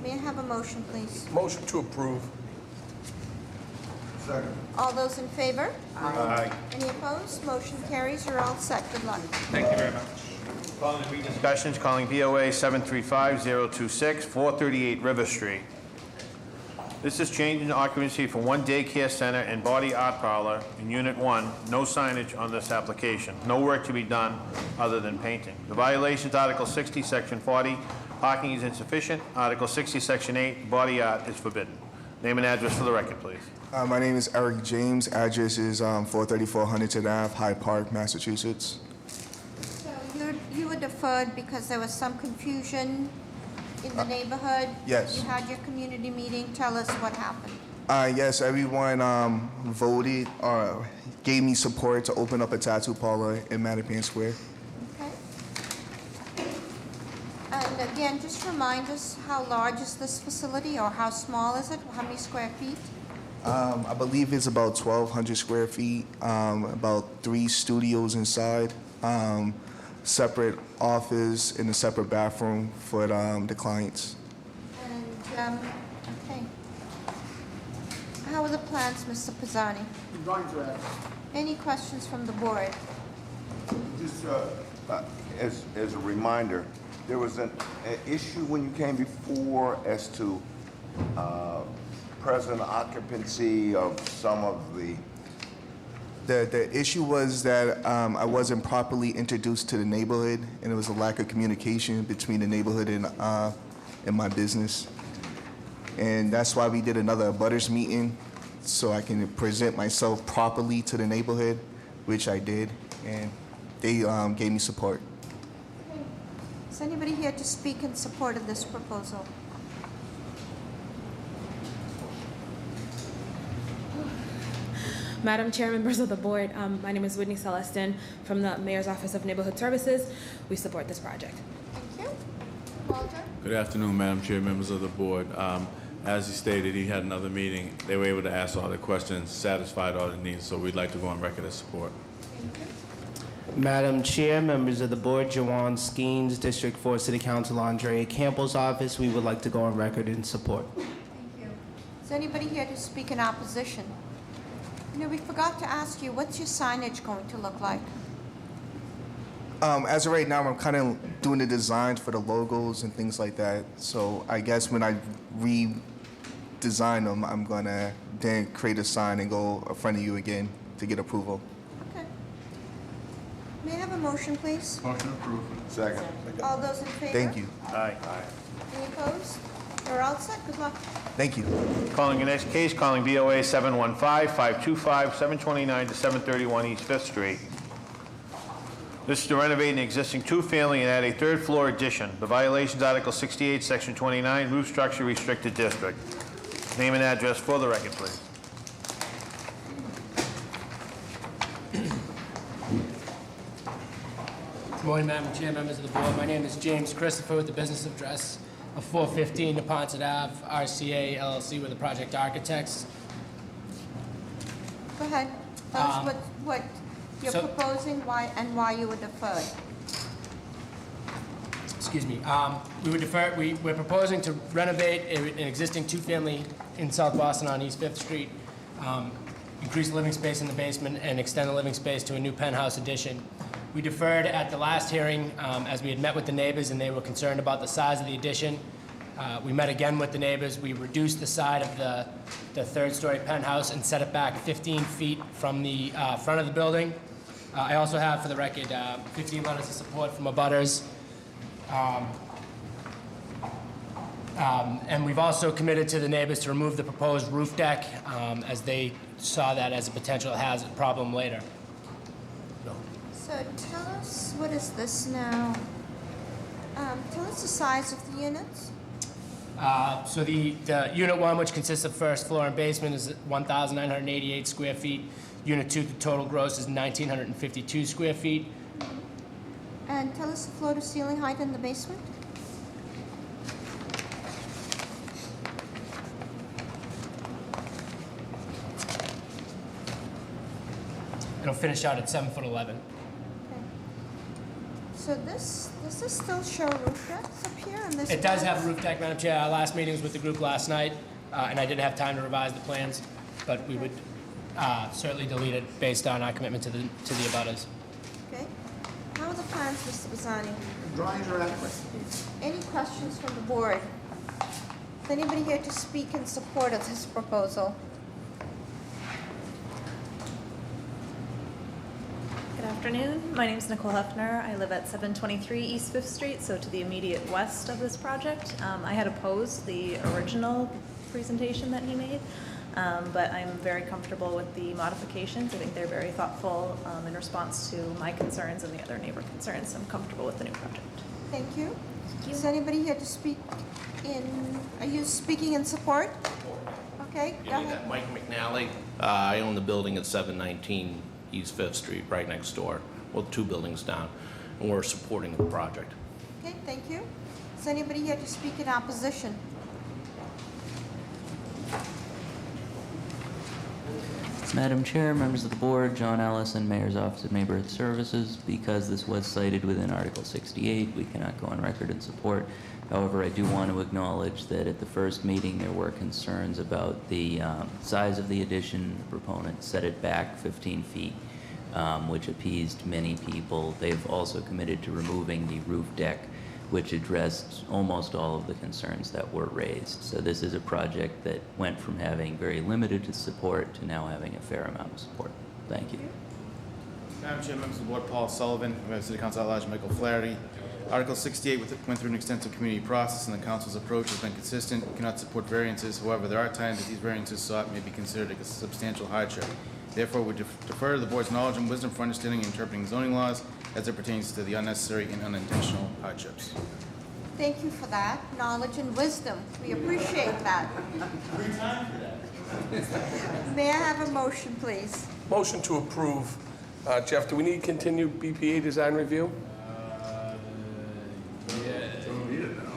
May I have a motion, please? Motion to approve. Second. All those in favor? Aye. Any opposed? Motion carries. You're all set. Good luck. Thank you very much. Calling the discussions, calling BOA 735-026, 438 River Street. This is changing the occupancy for one daycare center and body art parlor in Unit 1. No signage on this application. No work to be done other than painting. The violations, Article 60, Section 40, parking is insufficient. Article 60, Section 8, body art is forbidden. Name and address for the record, please. My name is Eric James. Address is 434 Huntington Ave, Hyde Park, Massachusetts. So you were deferred because there was some confusion in the neighborhood? Yes. You had your community meeting. Tell us what happened. Yes, everyone voted or gave me support to open up a tattoo parlor in Mattapan Square. Okay. And again, just remind us, how large is this facility, or how small is it? How many square feet? I believe it's about 1,200 square feet, about 3 studios inside, separate office and a separate bathroom for the clients. And, okay. How are the plans, Mr. Pizzani? The drawings are adequate. Any questions from the board? Just as a reminder, there was an issue when you came before as to present occupancy of some of the... The issue was that I wasn't properly introduced to the neighborhood, and there was a lack of communication between the neighborhood and my business. And that's why we did another abutters meeting, so I can present myself properly to the neighborhood, which I did, and they gave me support. Is anybody here to speak in support of this proposal? Madam Chair, members of the board, my name is Whitney Celestin from the Mayor's Office of Neighborhood Services. We support this project. Thank you. Walter? Good afternoon, Madam Chair, members of the board. As he stated, he had another meeting. They were able to ask all the questions, satisfied all the needs, so we'd like to go on record as support. Madam Chair, members of the board, Jawan Skeens, District 4 City Council, Andrea Campbell's office, we would like to go on record in support. Thank you. Is anybody here to speak in opposition? You know, we forgot to ask you, what's your signage going to look like? As of right now, I'm kind of doing the designs for the logos and things like that. So I guess when I design them, I'm gonna then create a sign and go in front of you again to get approval. Okay. May I have a motion, please? Motion approved. Second. All those in favor? Thank you. Aye. Any opposed? We're all set. Good luck. Thank you. Calling the next case, calling BOA 715-525-729 to 731 East Fifth Street. This is to renovate an existing two-family and add a third-floor addition. The violations, Article 68, Section 29, roof structure restricted district. Name and address for the record, please. Good morning, Madam Chair, members of the board. My name is James Christopher with the business address of 415 Neponset Ave, RCA LLC, with the project architects. Go ahead. Tell us what you're so- proposing, why you were deferred. Excuse me. We're proposing to renovate an existing two-family in South Boston on East Fifth Street, increase the living space in the basement, and extend the living space to a new penthouse addition. We deferred at the last hearing as we had met with the neighbors and they were concerned about the size of the addition. We met again with the neighbors. We reduced the side of the third-story penthouse and set it back 15 feet from the front of the building. I also have, for the record, 15 letters of support from abutters. And we've also committed to the neighbors to remove the proposed roof deck as they saw that as a potential hazard problem later. So tell us, what is this now? Tell us the size of the units. So the Unit 1, which consists of first floor and basement, is 1,988 square feet. Unit 2, the total gross is 1,952 square feet. And tell us the floor to ceiling height in the basement. It'll finish out at 7'11". So does this still show roof decks up here on this? It does plan? have a roof deck, Madam Chair. Our last meeting was with the group last night, and I didn't have time to revise the plans, but we would certainly delete it based on our commitment to the abutters. Okay. How are the plans, Mr. Bassani? Drawings are adequate. Any questions from the board? Is anybody here to speak in support of this proposal? Good afternoon. My name is Nicole Hefner. I live at 723 East 5th Street, so to the immediate west of this project. I had opposed the original presentation that he made, but I'm very comfortable with the modifications. I think they're very thoughtful in response to my concerns and the other neighbor concerns. I'm comfortable with the new project. Thank you. Is anybody here to speak in, are you speaking in support? Okay, go ahead. Mike McNally. I own the building at 719 East 5th Street, right next door. Well, 2 buildings down, and we're supporting the project. Okay, thank you. Is anybody here to speak in opposition? Madam Chair, members of the board, John Ellison, Mayor's Office of Neighborhood Services. Because this was cited within Article 68, we cannot go on record in support. However, I do want to acknowledge that at the first meeting there were concerns about the size of the addition. The proponent set it back 15 feet, which appeased many people. They've also committed to removing the roof deck, which addressed almost all of the concerns that were raised. So this is a project that went from having very limited support to now having a fair amount of support. Thank you. Madam Chair, members of the board, Paul Sullivan, Member of City Council at Large Michael Flaherty. Article 68 went through an extensive community process and the council's approach has been consistent. We cannot support variances. However, there are times that these variances sought may be considered a substantial hardship. Therefore, we defer to the board's knowledge and wisdom for understanding and interpreting zoning laws as it pertains to the unnecessary and unintentional hardships. Thank you for that, knowledge and wisdom. We appreciate that. May I have a motion, please? Motion to approve. Jeff, do we need continued BPA design review? Don't need it now.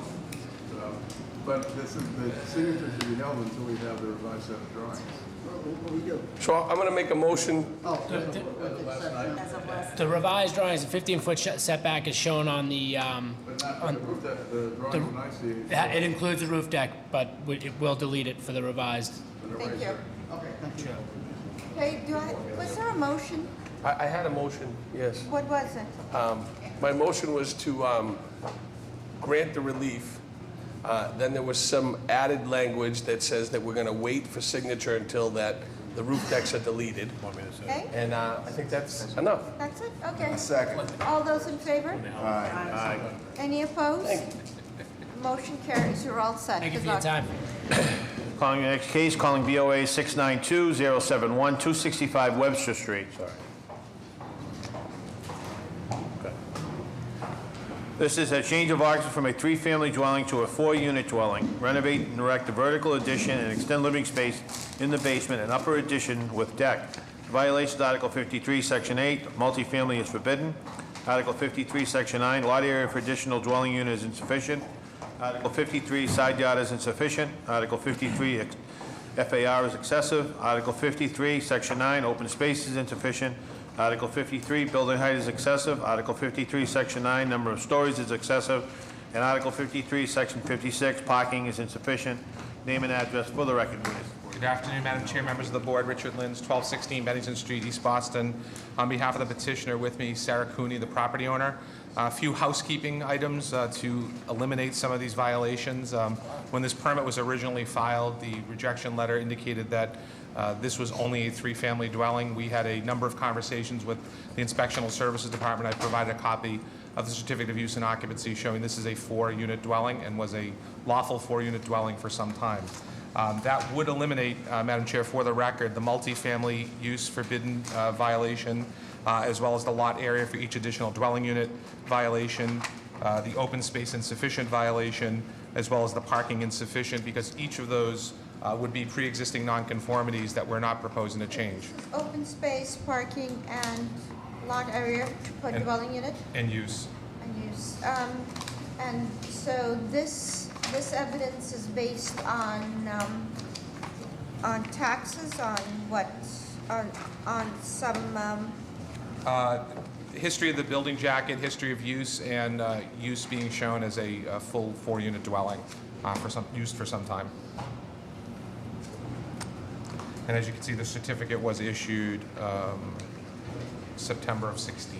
But the signatures will be held until we have the revised set of drawings. What do we do? So I'm going to make a motion. The revised drawings, the 15-foot setback is shown on the, But not the roof deck, the drawing when I see it. it includes a roof deck, but it will delete it for the revised. Thank you. Okay, thank you. Okay, was there a motion? I had a motion, yes. What was it? My motion was to grant the relief Then there was some added language that says that we're going to wait for signature until that the roof decks are deleted. Okay, And I think that's enough. that's it? Okay. Second. All those in favor? Aye. Any opposed? Motion carries. You're all set. Thank you Good for your luck. time. Calling the next case, calling BOA 692-071, 265 Webster Street. Sorry. Okay. This is a change of occupancy from a three-family dwelling to a four-unit dwelling. Renovate and erect a vertical addition and extend living space in the basement and upper addition with deck. Violations Article 53, Section 8, multifamily is forbidden. Article 53, Section 9, lot area for additional dwelling unit is insufficient. Article 53, side yard is insufficient. Article 53, FAR is excessive. Article 53, Section 9, open space is insufficient. Article 53, building height is excessive. Article 53, Section 9, number of stories is excessive. And Article 53, Section 56, parking is insufficient. Name and address for the record, please. Good afternoon, Madam Chair, members of the board. Richard Lins, 1216 Bennington Street, East Boston. On behalf of the petitioner with me, Sarah Cooney, the property owner. A few housekeeping items to eliminate some of these violations. When this permit was originally filed, the rejection letter indicated that this was only a three-family dwelling. We had a number of conversations with the Inspectional Services Department. I provided a copy of the certificate of use and occupancy showing this is a four-unit dwelling and was a lawful four-unit dwelling for some time. That would eliminate, Madam Chair, for the record, the multifamily use forbidden violation, as well as the lot area for each additional dwelling unit violation, the open space insufficient violation, as well as the parking insufficient, because each of those would be pre-existing nonconformities that we're not proposing to change. Open space, parking, and lot area per dwelling unit? And use. And use. And so this evidence is based on taxes, on what, on some, History of the building jacket, history of use, and use being shown as a full four-unit dwelling used for some time. And as you can see, the certificate was issued September of 16.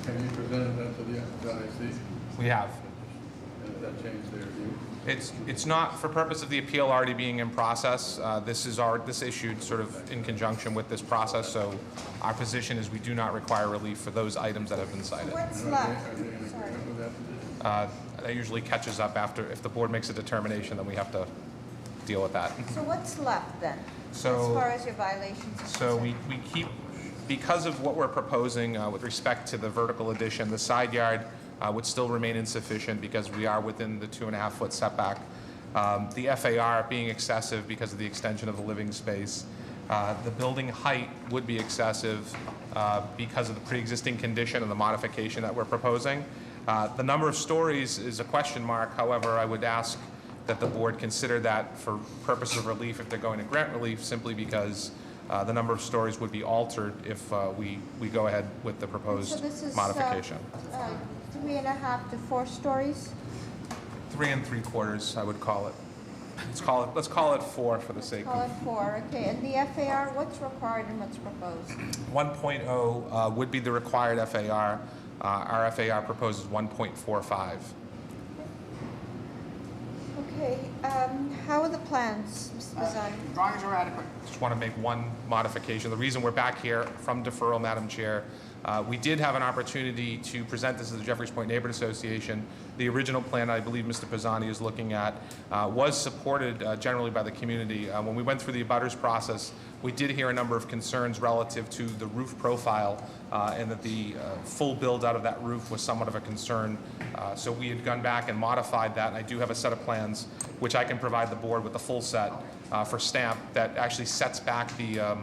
Have you presented that to the IC? We have. Has that changed their view? It's not, for purpose of the appeal already being in process, this issued sort of in conjunction with this process, so our position is we do not require relief for those items that have been cited. what's left? Sorry. That usually catches up after, if the board makes a determination, then we have to deal with that. So what's left then, So- as far as your violations are So concerned? we keep, because of what we're proposing with respect to the vertical addition, the side yard would still remain insufficient because we are within the 2.5-foot setback. The FAR being excessive because of the extension of the living space. The building height would be excessive because of the pre-existing condition and the modification that we're proposing. The number of stories is a question mark. However, I would ask that the board consider that for purposes of relief if they're going to grant relief, simply because the number of stories would be altered if we go ahead with the proposed So this is, modification. 3.5 to 4 stories? 3 3/4, I would call it. Let's call it 4 for the sake Call of. it 4, okay. And the FAR, what's required and what's proposed? 1.0 would be the required FAR. Our FAR proposes 1.45. Okay, how are the plans, Mr. Bazzani? Drawings are adequate. Just want to make one modification. The reason we're back here from deferral, Madam Chair, we did have an opportunity to present this to the Jeffreys Point Neighborhood Association. The original plan I believe Mr. Pizzani is looking at was supported generally by the community. When we went through the abutters process, we did hear a number of concerns relative to the roof profile and that the full build out of that roof was somewhat of a concern. So we had gone back and modified that. And I do have a set of plans which I can provide the board with the full set for stamp that actually sets back the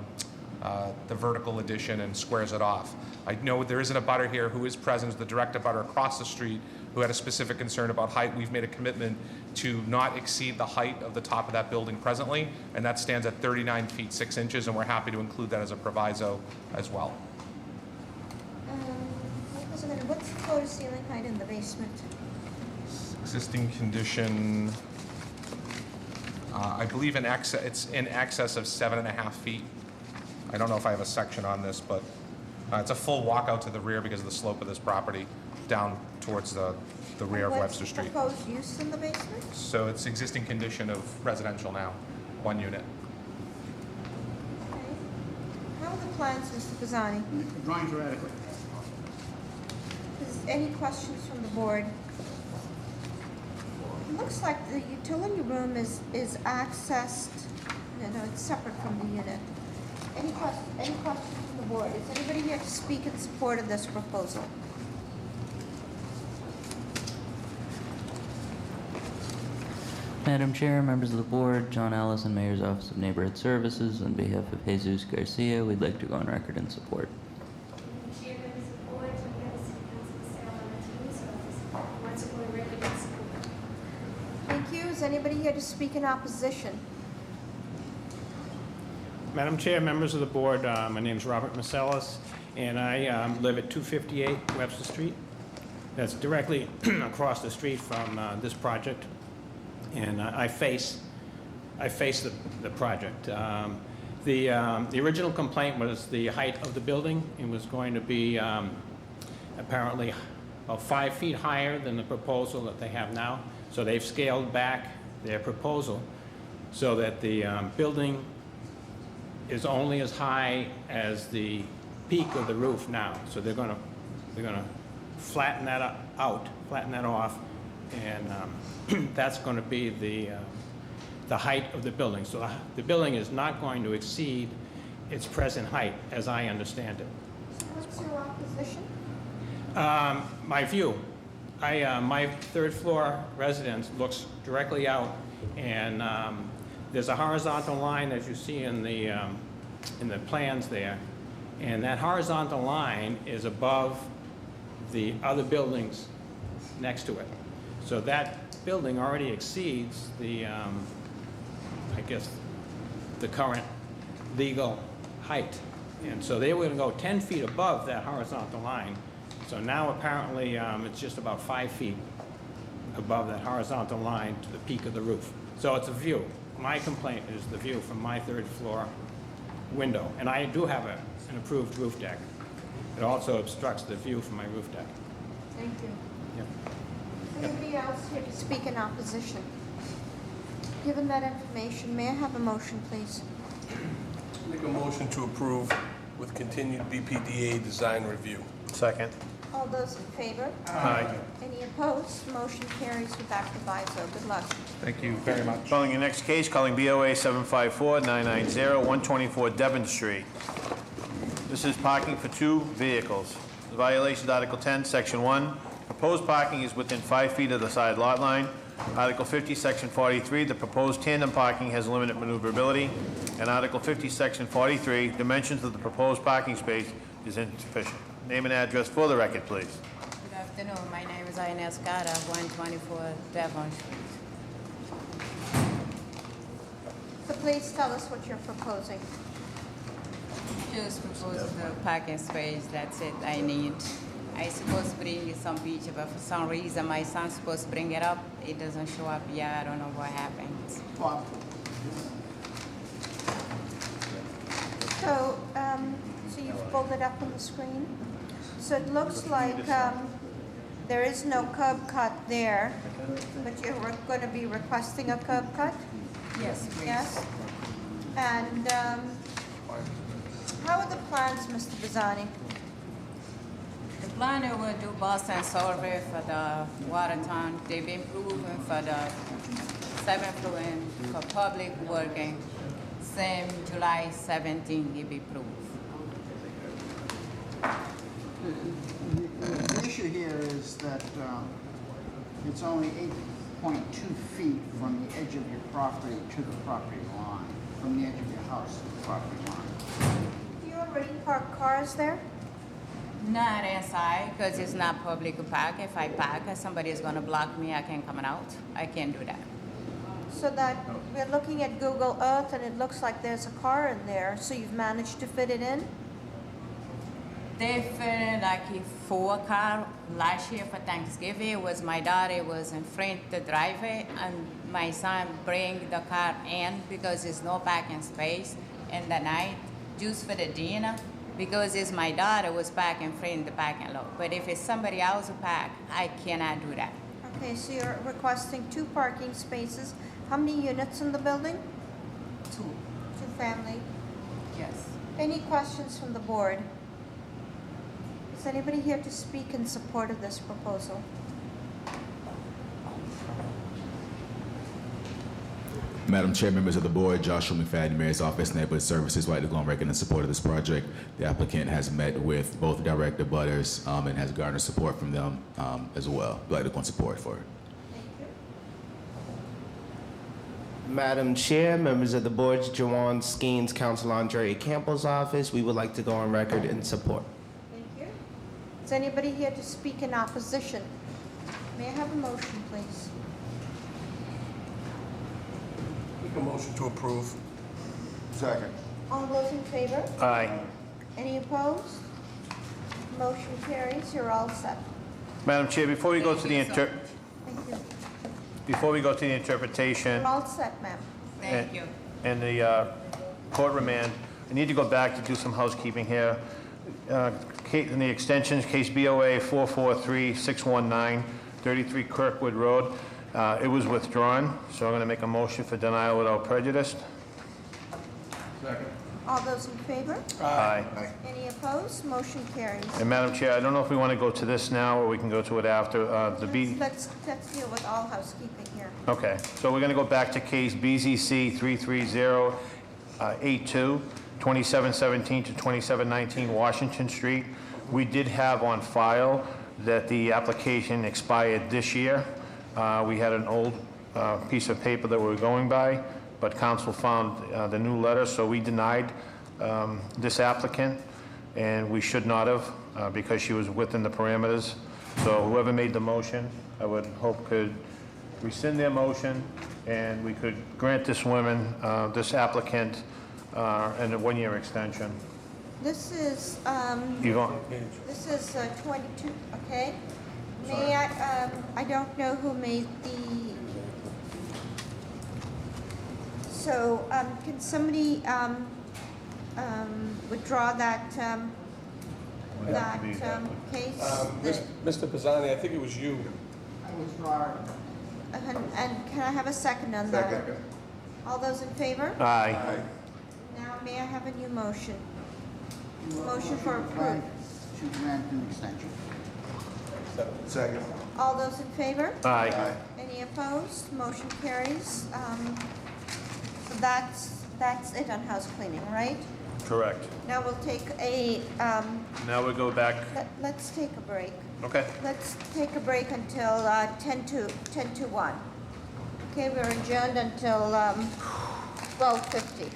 vertical addition and squares it off. I know there is an abutter here who is present, the direct abutter across the street, who had a specific concern about height. We've made a commitment to not exceed the height of the top of that building presently, and that stands at 39 feet 6 inches, and we're happy to include that as a proviso as well. What's the floor to ceiling height in the basement? Existing condition, I believe it's in excess of 7.5 feet. I don't know if I have a section on this, but it's a full walkout to the rear because of the slope of this property. down towards the rear of Webster Street. What's the proposed use in the basement? So it's existing condition of residential now, 1 unit. How are the plans, Mr. Pisani? The drawings are adequate. Is any questions from the board? It looks like the utility room is accessed, no, it's separate from the unit. Any questions from the board? Is anybody here to speak in support of this proposal? Madam Chair, members of the board, John Allison, Mayor's Office of Neighborhood Services, on behalf of Jesus Garcia, we'd like to go on record in support. Chair, members of the board, Judy Evans, City Council Sal Martinez office, wants to go on record in support. Thank you. Is anybody here to speak in opposition? Madam Chair, members of the board, my name is Robert Masellas, and I live at 258 Webster Street. That's directly across the street from this project, and I face the project. The original complaint was the height of the building. It was going to be apparently about 5 feet higher than the proposal that they have now. So they've scaled back their proposal so that the building is only as high as the peak of the roof now. So they're gonna flatten that flatten that off, and that's going to be the height of the building. So the building is not going to exceed its present height, as I understand it. What's your opposition? My view, my third floor residence looks directly out, and there's a horizontal line, as you see in the plans there, and that horizontal line is above the other buildings next to it. So that building already exceeds the, I guess, the current legal height. And so they were going to go 10 feet above that horizontal line. So now apparently it's just about 5 feet above that horizontal line to the peak of the roof. So it's a view. My complaint is the view from my third floor window. And I do have an approved roof deck. It also obstructs the view from my roof deck. Thank you. Yep. Anybody else here to speak in opposition? Given that information, may I have a motion, please? Make a motion to approve with continued BPDA design review. Second. All those in favor? Aye. Any opposed? Motion carries with that proviso. Good luck. Thank you very much. Calling your next case, calling BOA 754-990-124 Devon Street. This is parking for 2 vehicles. The violation, Article 10, Section 1. Proposed parking is within 5 feet of the side lot line. Article 50, Section 43, the proposed tandem parking has limited maneuverability. And Article 50, Section 43, dimensions of the proposed parking space is insufficient. Name and address for the record, please. Good afternoon. My name is Inez Carter, 124 Devon Street. So please tell us what you're proposing. Just propose the parking space. That's it. I need. I supposed to bring some picture, but for some reason my son's supposed to bring it up. It doesn't show up yet. I don't know what happened. Bob. So, so you've pulled it up on the screen. So it looks like there is no curb cut there, but you're going to be requesting a curb cut? Yes, please. Yes? And how are the plans, Mr. Bizzani? The planner will do Boston survey for the Watertown. They've been proven for the 7th floor and for public working. Same July 17, he be approved. The issue here is that it's only 8.2 feet from the edge of your property to the property line, from the edge of your house to the property line. Do you already park cars there? Not inside, because it's not public park. If I park, somebody is going to block me. I can't come out. I can't do that. So that we're looking at Google Earth and it looks like there's a car in there, so you've managed to fit it in? They fit like a 4 car last year for Thanksgiving. It was my daughter was in front the driveway, and my son bring the car in because there's no parking space in the night, just for the dinner. because it's my daughter was parking in front of the parking lot. But if it's somebody else who park, I cannot do that. Okay, so you're requesting 2 parking spaces. How many units in the building? 2. 2 family. Yes. Any questions from the board? Is anybody here to speak in support of this proposal? Madam Chair, members of the board, Joshua McFadden, Mayor's Office, Neighborhood Services, would like to go on record in support of this project. The applicant has met with both direct abutters and has garnered support from them as well. We'd like to go on support for it. Madam Chair, members of the board, Jawan Skeens, Council Andre Campbell's office, we would like to go on record in support. Thank you. Is anybody here to speak in opposition? May I have a motion, please? Make a motion to approve. Second. All those in favor? Aye. Any opposed? Motion carries. You're all set. Madam Chair, before we go to the Thank you. interpretation You're all set, ma'am. Thank you. and the court remand, I need to go back to do some housekeeping here. In the extensions, case BOA 443619, 33 Kirkwood Road. It was withdrawn, so I'm going to make a motion for denial without prejudice. Second. All those in favor? Aye. Any opposed? Motion carries. And Madam Chair, I don't know if we want to go to this now or we can go to it after. Let's deal with all housekeeping here. Okay, so we're going to go back to case BZC 33082, 2717 to 2719 Washington Street. We did have on file that the application expired this year. We had an old piece of paper that we were going by, but council found the new letter, so we denied this applicant, and we should not have because she was within the parameters. So whoever made the motion, I would hope could rescind their motion, and we could grant this woman, this applicant, and a 1-year extension. This is, Yvonne? this is 22, okay? May I don't know who made the, so, can somebody, withdraw that, case? Mr. Pisani, I think it was you. I withdraw. And can I have a second on that? Second. All those in favor? Aye. Now, may I have a new motion? Motion for approval. To grant an extension. Second. All those in favor? Aye. Any opposed? Motion carries. So that's it on house cleaning, right? Correct. Now we'll take a, Now we go back. let's take a break. Okay. Let's take a break until 10 to 1. Okay, we're adjourned until 12:50.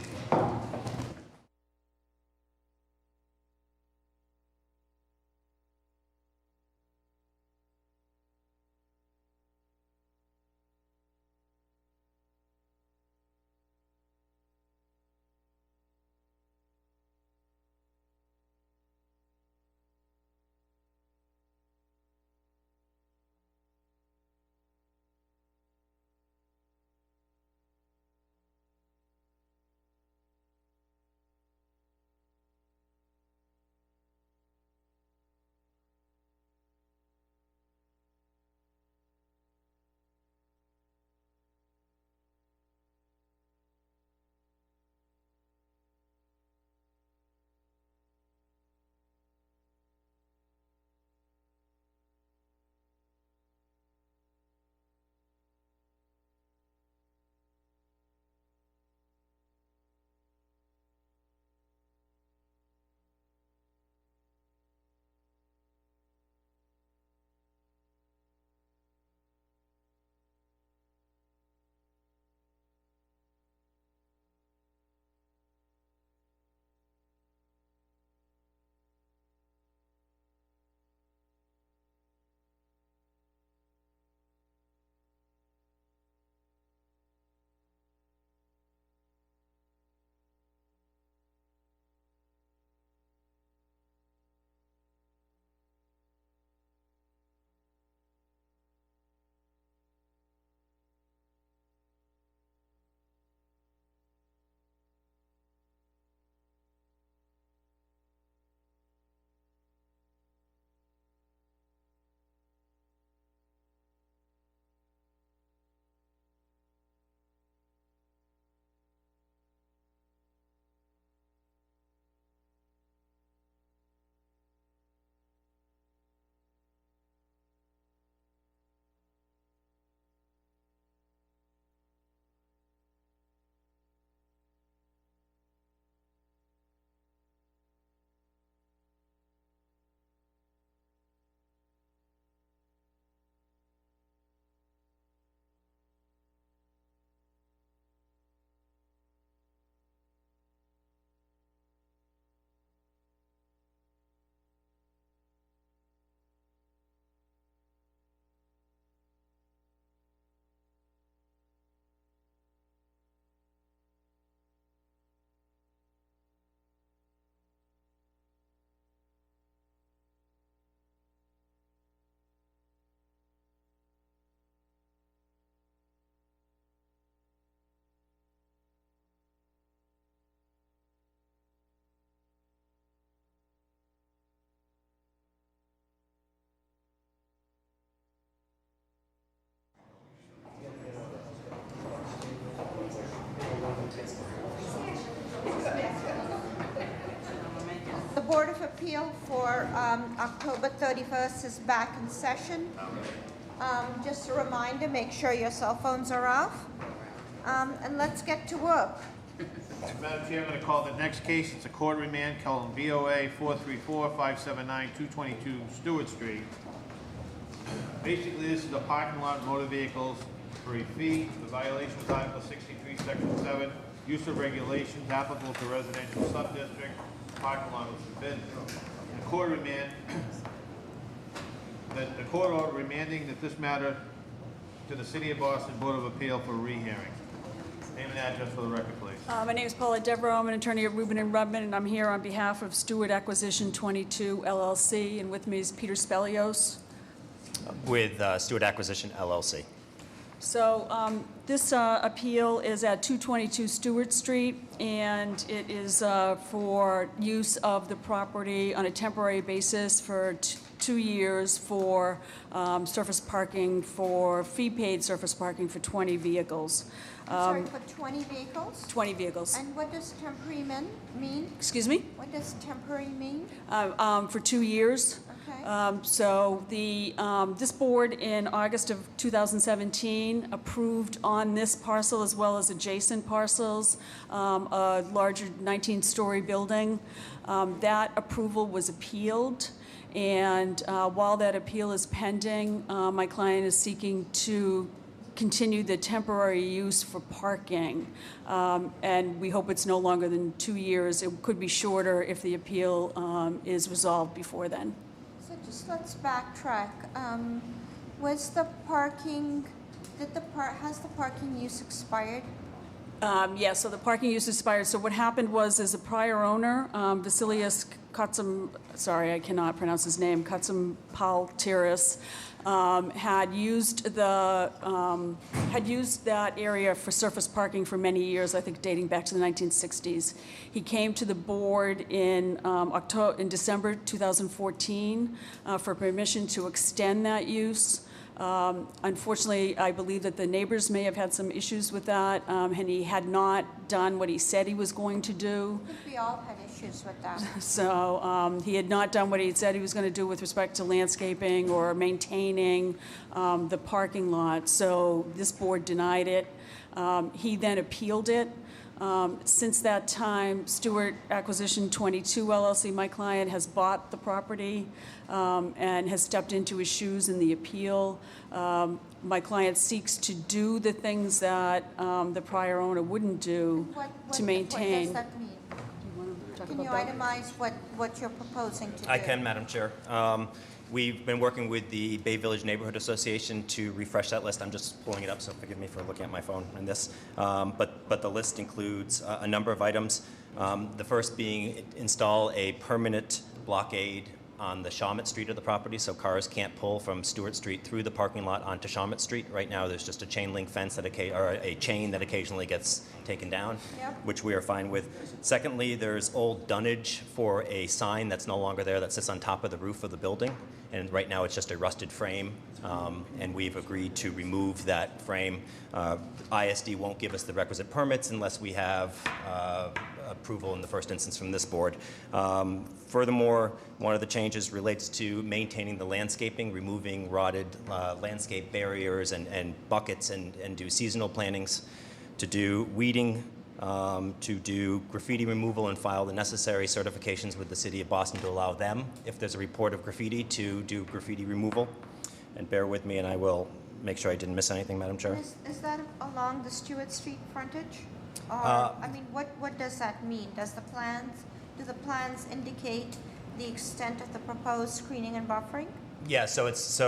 Board of Appeal for October 31st is back in session. Just a reminder, make sure your cell phones are off. And let's get to work. Madam Chair, I'm going to call the next case. It's a court remand, calling BOA 434-579-222 Stewart Street. Basically, this is a parking lot of motor vehicles for a fee. The violation is Article 63, Section 7, use of regulations applicable to residential subdistrict. Parking lot was forbidden. The court remand, the court order remanding that this matter to the City of Boston Board of Appeal for rehearing. Name and address for the record, please. My name is Paula Devereaux. I'm an attorney at Rubin and Rubin, and I'm here on behalf of Stewart Acquisition 22 LLC, and with me is Peter Spelios. With Stewart Acquisition LLC. So this appeal is at 222 Stewart Street, and it is for use of the property on a temporary basis for 2 years for surface parking, for fee-paid surface parking for 20 vehicles. Sorry, for 20 vehicles? 20 vehicles. And what does temporary mean? Excuse me? What does temporary mean? For 2 years. Okay. So this board in August of 2017 approved on this parcel as well as adjacent parcels a larger 19-story building. That approval was appealed, and while that appeal is pending, my client is seeking to continue the temporary use for parking, and we hope it's no longer than 2 years. It could be shorter if the appeal is resolved before then. So just let's backtrack. Was the parking, has the parking use expired? Yeah, so the parking use expired. So what happened was, as a prior owner, Vasilius Kutsum, sorry, I cannot pronounce his name, Kutsum Paltiris, had used that area for surface parking for many years, I think dating back to the 1960s. He came to the board in December 2014 for permission to extend that use. Unfortunately, I believe that the neighbors may have had some issues with that, and he had not done what he said he was going to do. I think we all had issues with that. So he had not done what he said he was going to do with respect to landscaping or maintaining the parking lot. So this board denied it. He then appealed it. Since that time, Stewart Acquisition 22 LLC, my client, has bought the property and has stepped into his shoes in the appeal. My client seeks to do the things that the prior owner wouldn't do to maintain. What does that mean? Can you itemize what you're proposing to do? I can, Madam Chair. We've been working with the Bay Village Neighborhood Association to refresh that list. I'm just pulling it up, so forgive me for looking at my phone in this. But the list includes a number of items. The first being install a permanent blockade on the Shawmut Street of the property, so cars can't pull from Stewart Street through the parking lot onto Shawmut Street. Right now, there's just a chain link fence or a chain that occasionally gets taken down, which we are fine with. Secondly, there's old dunnage for a sign that's no longer there that sits on top of the roof of the building, and right now it's just a rusted frame, and we've agreed to remove that frame. ISD won't give us the requisite permits unless we have approval in the first instance from this board. Furthermore, one of the changes relates to maintaining the landscaping, removing rotted landscape barriers and buckets, and do seasonal plantings, to do weeding, to do graffiti removal and file the necessary certifications with the City of Boston to allow them, if there's a report of graffiti, to do graffiti removal. And bear with me and I will make sure I didn't miss anything, Madam Chair. Is that along the Stewart Street frontage? Or, I mean, what does that mean? Do the plans indicate the extent of the proposed screening and buffering? Yeah, so it's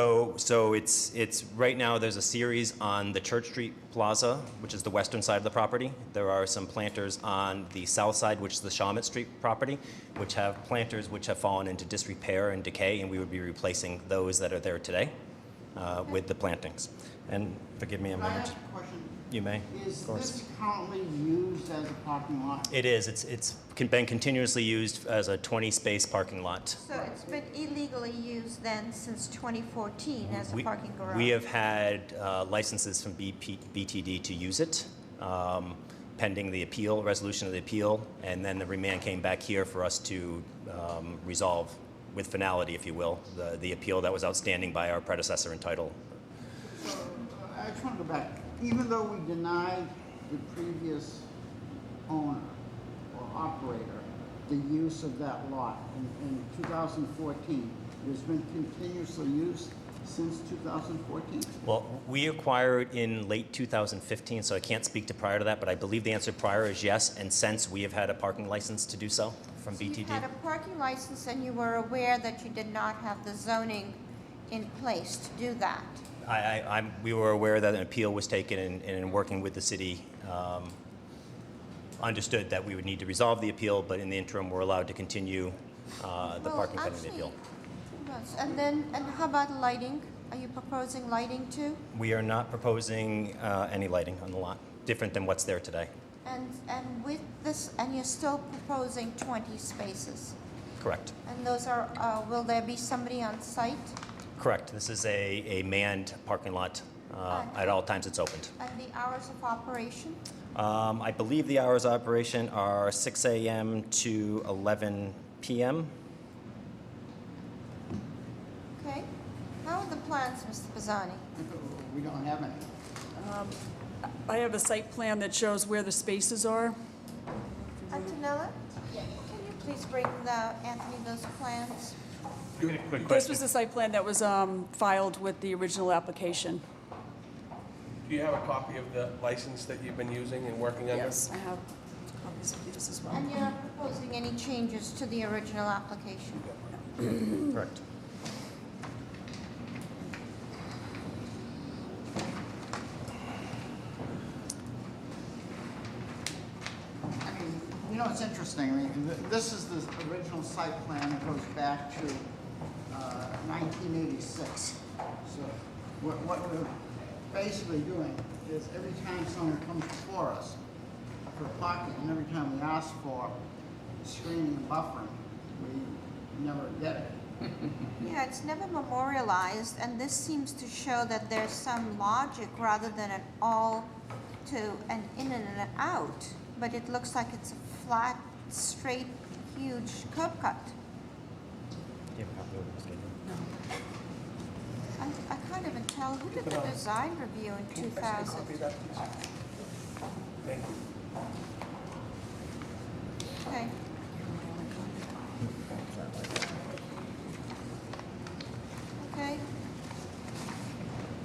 right now there's a series on the Church Street Plaza, which is the western side of the property. There are some planters on the south side, which is the Shawmut Street property, which have planters which have fallen into disrepair and decay, and we would be replacing those that are there today with the plantings. And forgive me a Can I moment. ask a question? You may. Is of course. this currently used as a parking lot? It is. It's been continuously used as a 20-space parking lot. So it's been illegally used then since 2014 as a parking garage? We have had licenses from BTD to use it. pending the appeal, resolution of the appeal, and then the remand came back here for us to resolve with finality, if you will, the appeal that was outstanding by our predecessor in title. So, I just want to go back. Even though we denied the previous owner or operator the use of that lot in 2014, it's been continuously used since 2014? Well, we acquired in late 2015, so I can't speak to prior to that, but I believe the answer prior is yes, and since we have had a parking license to do so from BTD. You had a parking license and you were aware that you did not have the zoning in place to do that? We were aware that an appeal was taken, and in working with the city, understood that we would need to resolve the appeal, but in the interim, we're allowed to continue the parking pending the appeal. And how about lighting? Are you proposing lighting too? We are not proposing any lighting on the lot, different than what's there today. And with this, and you're still proposing 20 spaces? Correct. And those are, will there be somebody on site? Correct. This is a manned parking lot. At all times it's opened. And the hours of operation? I believe the hours of operation are 6 a.m. to 11 p.m. Okay. How are the plans, Mr. Pisani? We don't have any. I have a site plan that shows where the spaces are. Antonella, can you please bring Anthony those plans? Quick This was the site plan that was filed with the original application. Do you have a copy of the license that you've been using and working under? Yes, I have copies of these as well. And you're not proposing any changes to the original application? Correct. You know, it's interesting. I mean, this is the original site plan that goes back to 1986. So what we're basically doing is every time someone comes before us for parking, and every time we ask for screening and buffering, we never get it. Yeah, it's never memorialized, and this seems to show that there's some logic rather than an all to an in and an out. But it looks like it's a flat, straight, huge curb cut. Do you have a copy of the schedule? I can't even tell who did the design review in 2000. Thank you. Okay. Okay.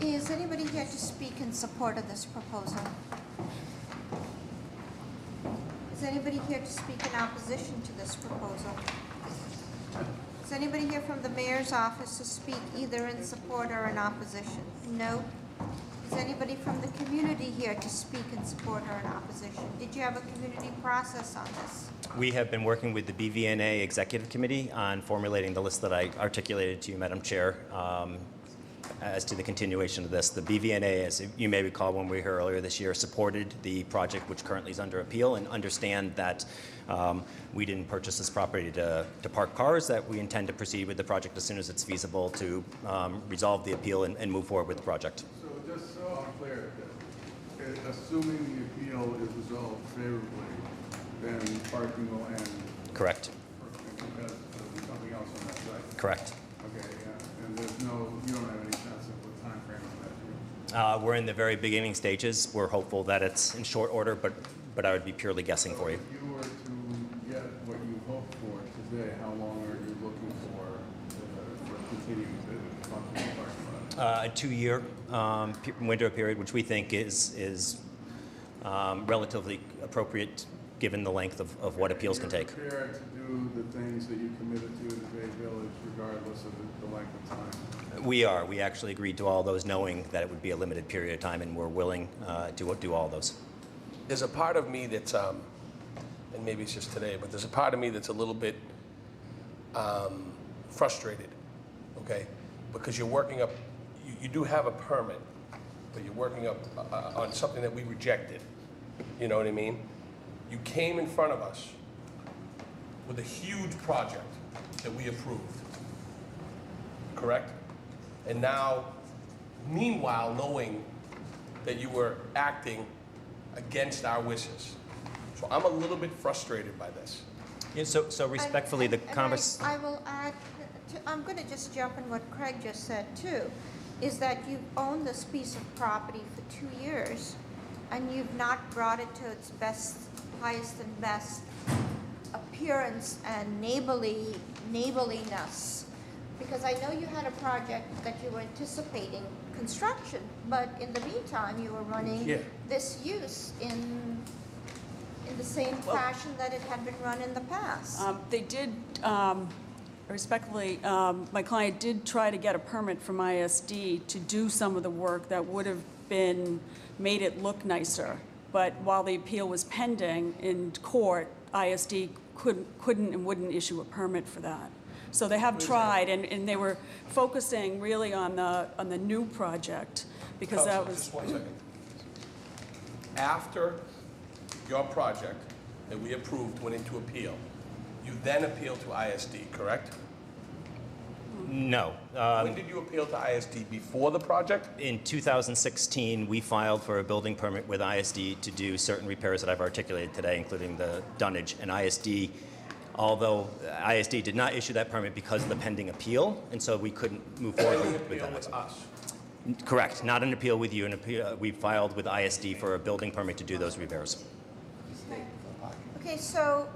Is anybody here to speak in support of this proposal? Is anybody here to speak in opposition to this proposal? Is anybody here from the mayor's office to speak either in support or in opposition? No? Is anybody from the community here to speak in support or in opposition? Did you have a community process on this? We have been working with the BVNA Executive Committee on formulating the list that I articulated to you, Madam Chair, as to the continuation of this. The BVNA, as you may recall when we were here earlier this year, supported the project which currently is under appeal, and understand that we didn't purchase this property to park cars, that we intend to proceed with the project as soon as it's feasible to resolve the appeal and move forward with the project. So just so I'm clear, assuming the appeal is resolved favorably, then parking will end? Correct. Because there's something else on that site? Correct. Okay, yeah, and you don't have any sense of what time frame on that, do you? We're in the very beginning stages. We're hopeful that it's in short order, but I would be purely guessing for you. If you were to get what you hoped for today, how long are you looking for continuing to function the parking lot? A 2-year window period, which we think is relatively appropriate given the length of what appeals can take. Are you prepared to do the things that you committed to in the Bay Village regardless of the length of time? We are. We actually agreed to all those knowing that it would be a limited period of time, and we're willing to do all those. There's a part of me that's, and maybe it's just today, but there's a part of me that's a little bit frustrated, okay? Because you're working up, you do have a permit, but you're working up on something that we rejected. You know what I mean? You came in front of us with a huge project that we approved, correct? And now, meanwhile, knowing that you were acting against our wishes. So I'm a little bit frustrated by this. Yeah, so respectfully, the I will add, I'm going to just jump on what Craig just said too, is that you've owned this piece of property for 2 years and you've not brought it to its highest and best appearance and neighborliness. Because I know you had a project that you were anticipating construction, but in the meantime, you were running this use in the same fashion that it had been run in the past. They did, respectfully, my client did try to get a permit from ISD to do some of the work that would have made it look nicer. But while the appeal was pending in court, ISD couldn't and wouldn't issue a permit for that. So they have tried, and they were focusing really on the new project, because that was. Just 1 second. After your project that we approved went into appeal, you then appealed to ISD, correct? No. When did you appeal to ISD? Before the project? In 2016, we filed for a building permit with ISD to do certain repairs that I've articulated today, including the dunnage. And ISD, although ISD did not issue that permit because of the pending appeal, and so we couldn't move forward with that. With us. Correct. Not an appeal with you. We filed with ISD for a building permit to do those repairs. Okay, so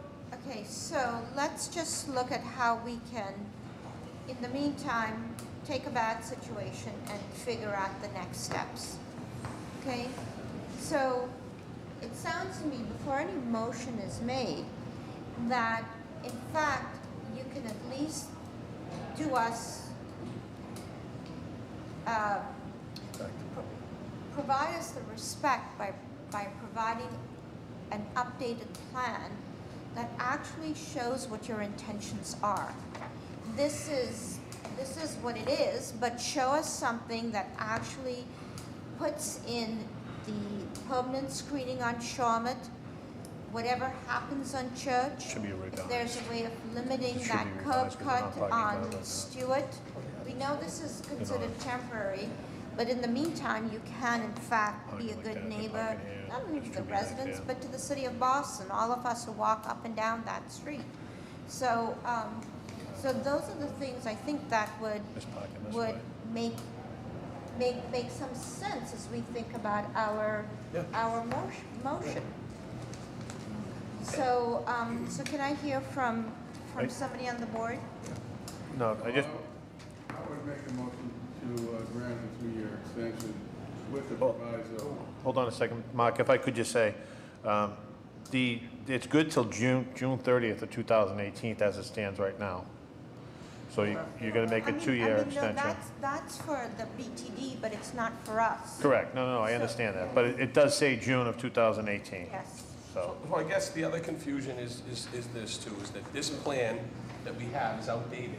let's just look at how we can, in the meantime, take a bad situation and figure out the next steps. Okay? So it sounds to me, before any motion is made, that in fact you can at least do us, provide us the respect by providing an updated plan that actually shows what your intentions are. This is what it is, but show us something that actually puts in the permanent screening on Shawmut, whatever happens on Church. If there's a way of limiting that curb cut on Stewart. We know this is considered temporary, but in the meantime, you can in fact be a good neighbor, not only to the residents, but to the city of Boston, all of us who walk up and down that street. So, so those are the things I think that would make some sense as we think about our motion. So, so can I hear from somebody on the board? No, I just. I would make a motion to grant a 2-year extension with the proviso. Hold on a second, Mark, if I could just say, it's good till June 30th of 2018 as it stands right now. So you're going to make a 2-year extension. No, that's for the BTD, but it's not for us. Correct. No, I understand that. But it does say June of 2018. Yes. So Well, I guess the other confusion is this too, is that this plan that we have is outdated,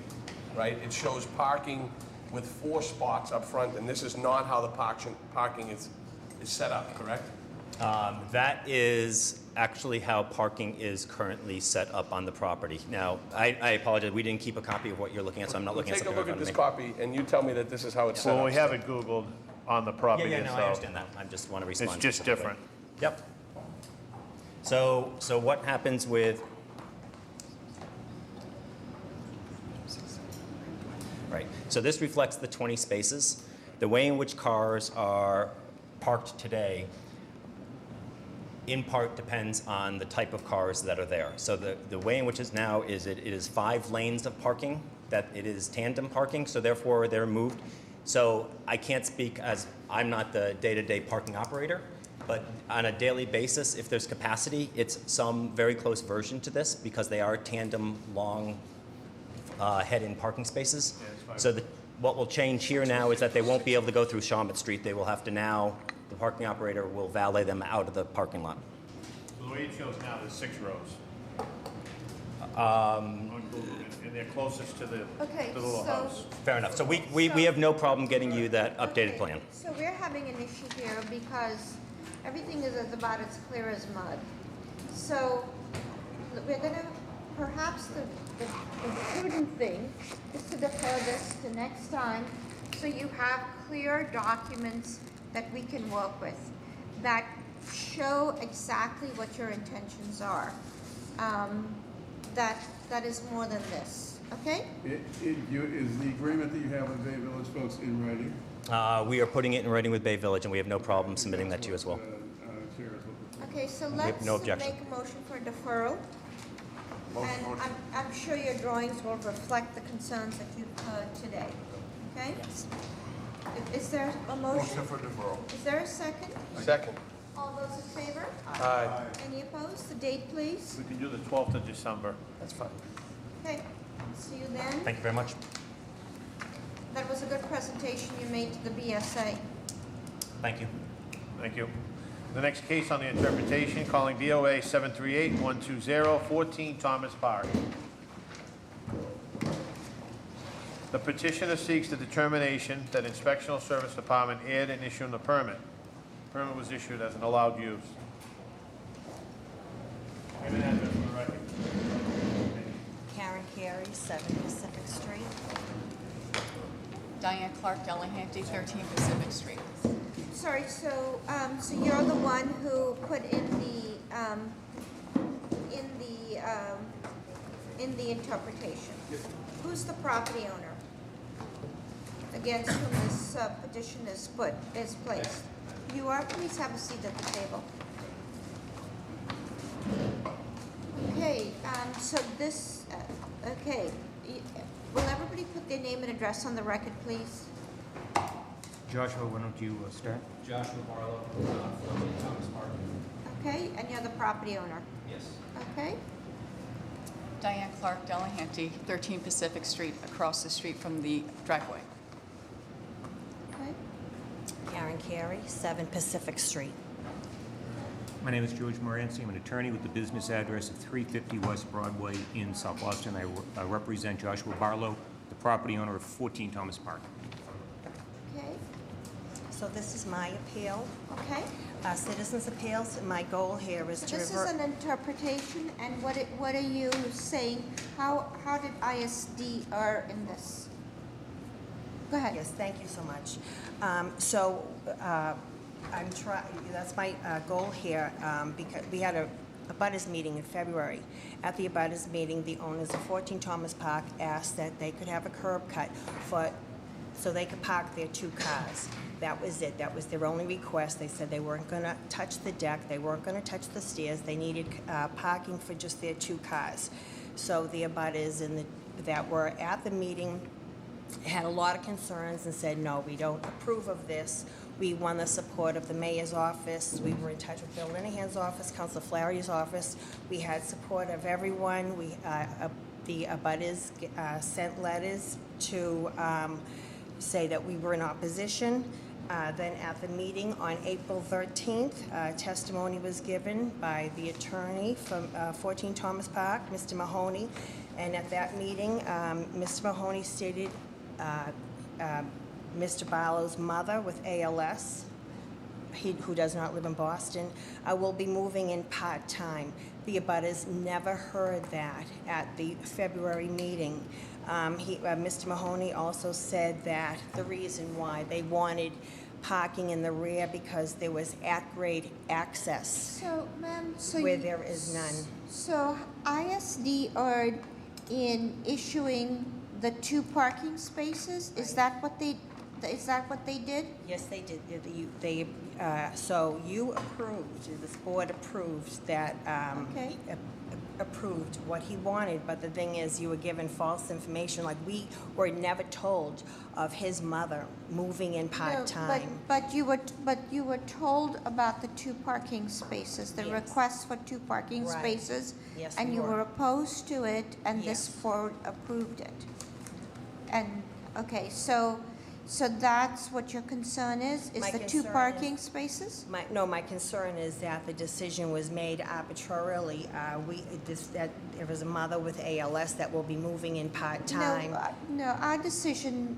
right? It shows parking with 4 spots up front, and this is not how the parking is set up, correct? That is actually how parking is currently set up on the property. Now, I apologize, we didn't keep a copy of what you're looking at, so I'm not looking at Take a something look in at front of this me. copy, and you tell me that this is how it's set up. Well, we have it Googled on the property Yeah, no, itself. I understand that. I just want to respond. It's just specifically. different. Yep. So what happens with... Right. So this reflects the 20 spaces. The way in which cars are parked today in part depends on the type of cars that are there. So the way in which it's now is it is 5 lanes of parking, that it is tandem parking, so therefore they're moved. So I can't speak as I'm not the day-to-day parking operator, but on a daily basis, if there's capacity, it's some very close version to this because they are tandem long head-in parking spaces. So what will change here now is that they won't be able to go through Shawmut Street. They will have to now, the parking operator will valet them out of the parking lot. So the way it shows now, there's 6 rows. On Google, and they're closest to the little house. Fair enough. So we have no problem getting you that updated plan. So we're having an issue here because everything is about as clear as mud. So we're going to, perhaps the prudent thing is to defer this to next time so you have clear documents that we can work with. That show exactly what your intentions are. That is more than this, okay? Is the agreement that you have with Bay Village folks in writing? We are putting it in writing with Bay Village, and we have no problem submitting that to you as well. Okay, so have let's no objection. make a motion for deferral. And I'm sure your drawings will reflect the concerns that you've heard today, okay? Yes. Is there a motion? Motion for deferral. Is there a second? Second. All those in favor? Aye. Any opposed? The date, please. We can do the 12th of December. That's fine. Okay, see you then. Thank you very much. That was a good presentation you made to the BSA. Thank you. Thank you. The next case on the interpretation, calling BOA 738-120, 14 Thomas Park. The petitioner seeks the determination that Inspectional Service Department erred in issuing the permit. Permit was issued as an allowed use. Name and address for the record. Karen Carey, 7 Pacific Street. Diane Clark, Delahanty, 13 Pacific Street. Sorry, so you're the one who put in the interpretation. Who's the property owner against whom this petition is placed? You are. Please have a seat at the table. Okay. So this. Okay. Will everybody put their name and address on the record, please? Joshua, why don't you start? Joshua Barlow, 14 Thomas Park. Okay, and you're the property owner? Yes. Okay. Diane Clark, Delahanty, 13 Pacific Street, across the street from the driveway. Okay. Karen Carey, 7 Pacific Street. My name is George Moranci. I'm an attorney with the business address of 350 West Broadway in South Boston. I represent Joshua Barlow, the property owner of 14 Thomas Park. Okay. So this is my appeal. Okay. Citizens appeals. My goal here is So to this is revert. an interpretation, and what are you saying? How did ISD err in this? Go ahead. Yes, thank you so much. I'm trying. That's my goal here because we had a abutters meeting in February. At the abutters meeting, the owners of 14 Thomas Park asked that they could have a curb cut so they could park their 2 cars. That was it. That was their only request. They said they weren't going to touch the deck. They weren't going to touch the stairs. They needed parking for just their 2 cars. So the abutters that were at the meeting had a lot of concerns and said, no, we don't approve of this. We won the support of the mayor's office. We were in touch with Bill Linehan's office, Councilor Flaherty's office. We had support of everyone. The abutters sent letters to say that we were in opposition. Then at the meeting on April 13th, testimony was given by the attorney from 14 Thomas Park, Mr. Mahoney. And at that meeting, Mr. Mahoney stated Mr. Barlow's mother with ALS, who does not live in Boston, will be moving in part-time. The abutters never heard that at the February meeting. Mr. Mahoney also said that the reason why they wanted parking in the rear because there was at-grade access. So, ma'am, where there is none. So ISD erred in issuing the 2 parking spaces. Right. Is that what they did? Yes, they did. So you approved. This board approved that. Okay. Approved what he wanted, but the thing is, you were given false information. Like, we were never told of his mother moving in part-time. No, but you were told about the 2 parking spaces, the request for 2 parking spaces, yes, and we you were. were opposed to it, and this Yes. board approved it. And okay, so that's what your concern is My the 2 concern parking spaces? My concern is that the decision was made arbitrarily. That there was a mother with ALS that will be moving in part-time. No, our decision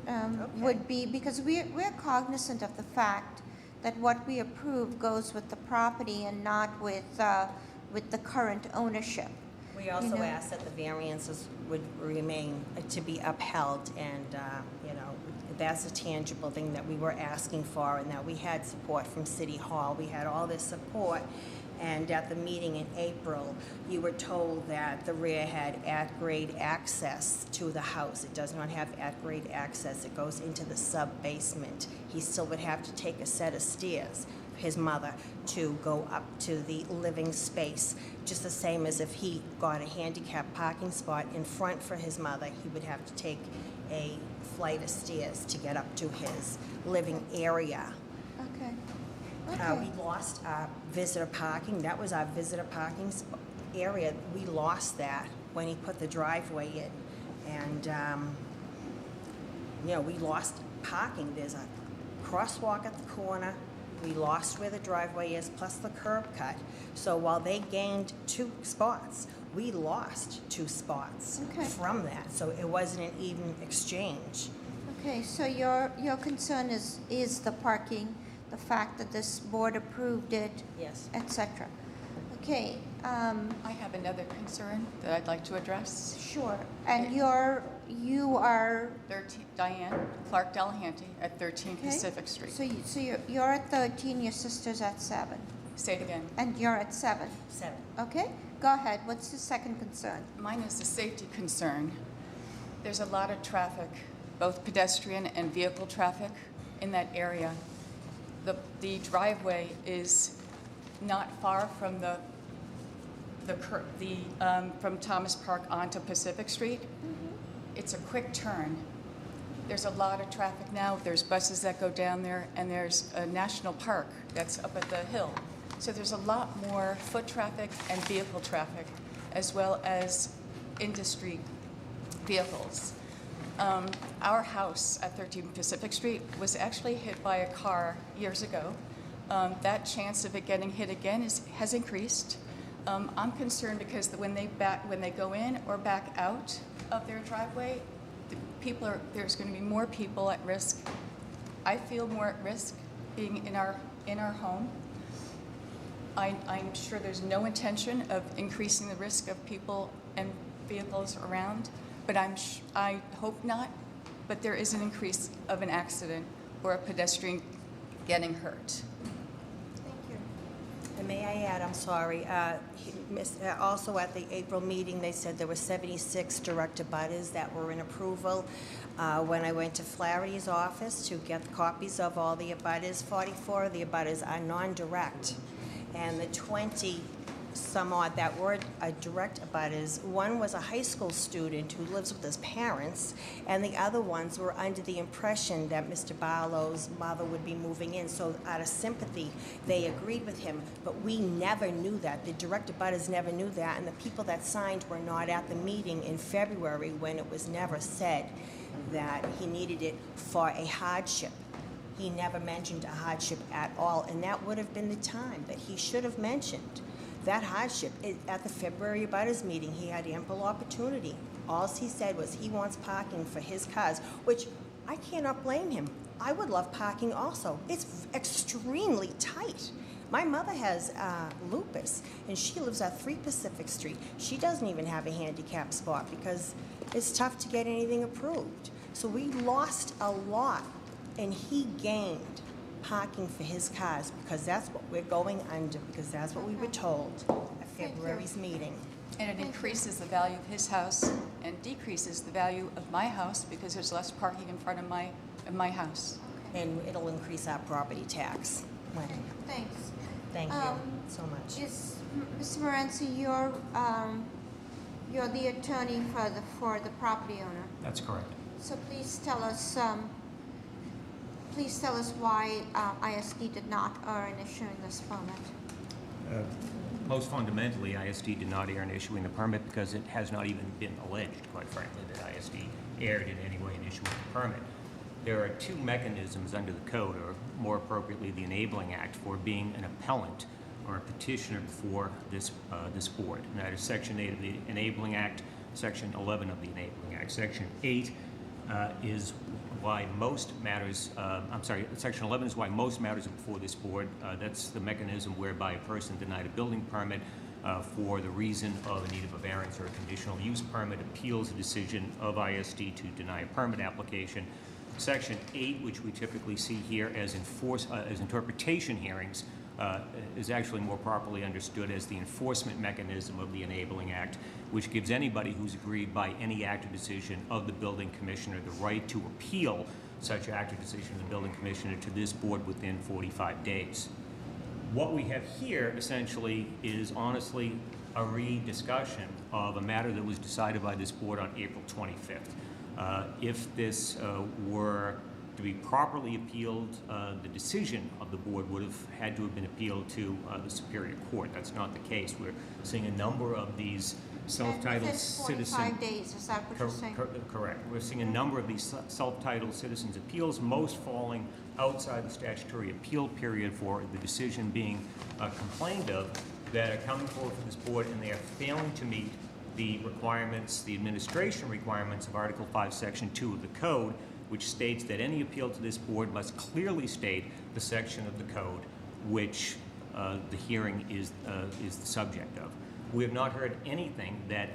would be, because we're cognizant of the fact that what we approve goes with the property and not with the current ownership. We also You know? asked that the variances would remain to be upheld, and, that's a tangible thing that we were asking for, and that we had support from City Hall. We had all this support, and at the meeting in April, you were told that the rear had at-grade access to the house. It does not have at-grade access. It goes into the sub-basement. He still would have to take a set of stairs, his mother, to go up to the living space, just the same as if he got a handicap parking spot in front for his mother, he would have to take a flight of stairs to get up to his living area. Okay. Okay. We lost our visitor parking. That was our visitor parking area. We lost that when he put the driveway in. And, we lost parking. There's a crosswalk at the corner. We lost where the driveway is, plus the curb cut. So while they gained 2 spots, we lost 2 spots from that. So it wasn't an even exchange. Okay, so your concern is the parking, the fact that this board approved it, yes, etc. Okay. I have another concern that I'd like to address. Sure. And you are 13, Diane Clark Delahanty at 13 Okay. Pacific Street. So you're at 13. Your sister's at 7. Say it again. And you're at 7. 7. Okay. Go ahead. What's the second concern? Mine is a safety concern. There's a lot of traffic, both pedestrian and vehicle traffic, in that area. The driveway is not far from from Thomas Park onto Pacific Street. It's a quick turn. There's a lot of traffic now. There's buses that go down there, and there's a national park that's up at the hill. So there's a lot more foot traffic and vehicle traffic, as well as industry vehicles. Our house at 13 Pacific Street was actually hit by a car years ago. That chance of it getting hit again has increased. I'm concerned because when they go in or back out of their driveway, there's going to be more people at risk. I feel more at risk being in our home. I'm sure there's no intention of increasing the risk of people and vehicles around, but I hope not. But there is an increase of an accident or a pedestrian getting hurt. And may I add, I'm sorry, also at the April meeting, they said there were 76 direct abutters that were in approval. When I went to Flaherty's office to get copies of all the abutters, 44 of the abutters are non-direct. And the 20 some odd that were direct abutters, one was a high school student who lives with his parents, and the other ones were under the impression that Mr. Barlow's mother would be moving in. So out of sympathy, they agreed with him, but we never knew that. The direct abutters never knew that, and the people that signed were not at the meeting in February when it was never said that he needed it for a hardship. He never mentioned a hardship at all, and that would have been the time that he should have mentioned that hardship. At the February abutters meeting, he had ample opportunity. All he said was he wants parking for his cars, which I cannot blame him. I would love parking also. It's extremely tight. My mother has lupus, and she lives at 3 Pacific Street. She doesn't even have a handicap spot because it's tough to get anything approved. So we lost a lot, and he gained parking for his cars because that's what we're going under, because that's what we were told at February's meeting. And it increases the value of his house and decreases the value of my house because there's less parking in front of my house. And it'll increase our property tax. Thanks. Thank you so much. Yes, Mr. Morency, you're the attorney for the property owner. That's correct. So please tell us why ISD did not err in issuing this permit. Most fundamentally, ISD did not err in issuing the permit because it has not even been alleged, quite frankly, that ISD erred in any way in issuing the permit. There are 2 mechanisms under the code, or more appropriately the Enabling Act, for being an appellant or a petitioner before this board. And that is Section 8 of the Enabling Act, Section 11 of the Enabling Act. Section 8 is why most matters, Section 11 is why most matters are before this board. That's the mechanism whereby a person denied a building permit for the reason of a need of a variance or a conditional use permit, appeals a decision of ISD to deny a permit application. Section 8, which we typically see here as interpretation hearings, is actually more properly understood as the enforcement mechanism of the Enabling Act, which gives anybody who's aggrieved by any act or decision of the building commissioner the right to appeal such act or decision of the building commissioner to this board within 45 days. What we have here essentially is honestly a rediscussion of a matter that was decided by this board on April 25th. If this were to be properly appealed, the decision of the board would have had to have been appealed to the Superior Court. That's not the case. We're seeing a number of these self-titled citizen... 45 days, is that what you're saying? Correct. We're seeing a number of these self-titled citizens' appeals, most falling outside the statutory appeal period for the decision being complained of, that are coming forward from this board, and they are failing to meet the requirements, the administration requirements of Article 5, Section 2 of the Code, which states that any appeal to this board must clearly state the section of the code which the hearing is the subject of. We have not heard anything that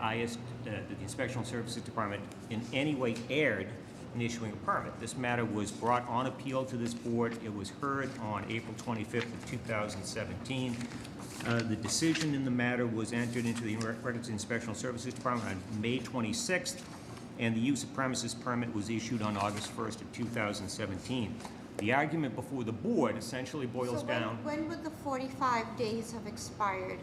the Inspectional Services Department in any way erred in issuing a permit. This matter was brought on appeal to this board. It was heard on April 25th of 2017. The decision in the matter was entered into the records of the Inspectional Services Department on May 26th, and the use of premises permit was issued on August 1st of 2017. The argument before the board essentially boils down... When would the 45 days have expired?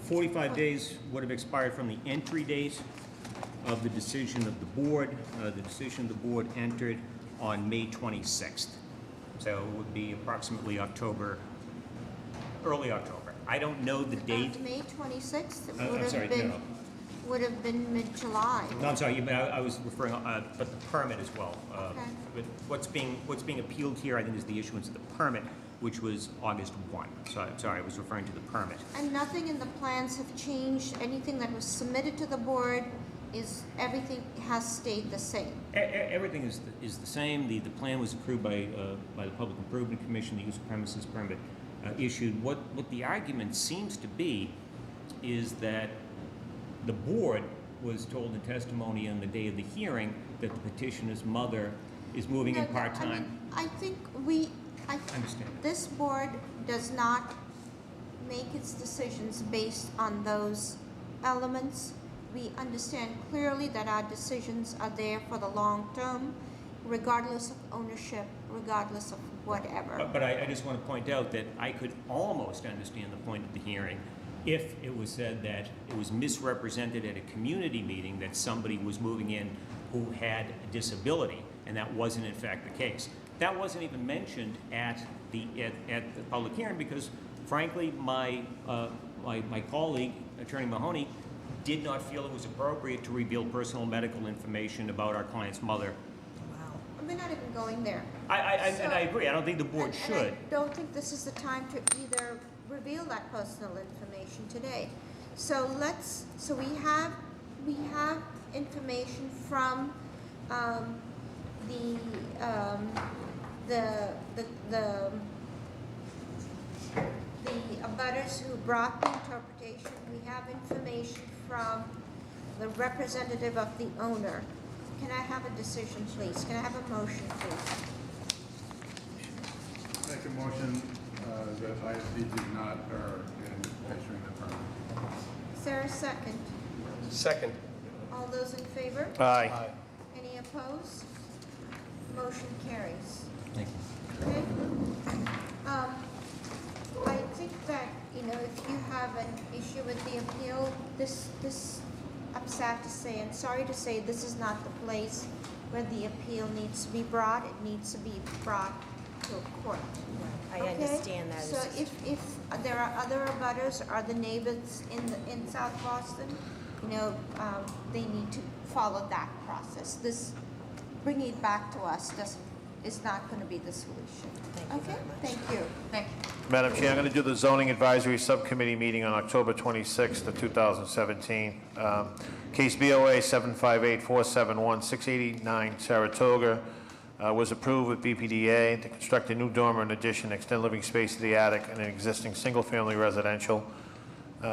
45 days would have expired from the entry date of the decision of the board. The decision of the board entered on May 26th. So it would be approximately October, early October. I don't know the date. May 26th? Would have been mid-July. No, I'm sorry, but I was referring, but the permit as well. Okay. But what's being appealed here, I think, is the issuance of the permit, which was August 1. So I'm sorry, I was referring to the permit. And nothing in the plans have changed? Anything that was submitted to the board, everything has stayed the same? Everything is the same. The plan was approved by the Public Improvement Commission. The use of premises permit issued. What the argument seems to be is that the board was told in testimony on the day of the hearing that the petitioner's mother is moving in part-time. I think understand. This board does not make its decisions based on those elements. We understand clearly that our decisions are there for the long term, regardless of ownership, regardless of whatever. But I just want to point out that I could almost understand the point of the hearing if it was said that it was misrepresented at a community meeting that somebody was moving in who had a disability, and that wasn't in fact the case. That wasn't even mentioned at the public hearing because, frankly, my colleague, Attorney Mahoney, did not feel it was appropriate to reveal personal medical information about our client's mother. Wow. We're not even going there. And I agree. I don't think the board should. And I don't think this is the time to either reveal that personal information today. So we have information from the abutters who brought the interpretation. We have information from the representative of the owner. Can I have a decision, please? Can I have a motion, please? Make a motion that ISD did not err in issuing the permit. Is there a second? Second. All those in favor? Aye. Any opposed? Motion carries. Thank you. Okay. I think that, if you have an issue with the appeal, I'm sad to say and sorry to say, this is not the place where the appeal needs to be brought. It needs to be brought to a court. I understand that. So if there are other abutters or the neighbors in South Boston, they need to follow that process. Bringing it back to us is not going to be the solution. Thank you very much. Thank you. Thank you. Madam Chair, I'm going to do the Zoning Advisory Subcommittee meeting on October 26th of 2017. Case BOA 758-471, 689 Saratoga. was approved with BPDA to construct a new dormer in addition, extend living space to the attic in an existing single-family residential.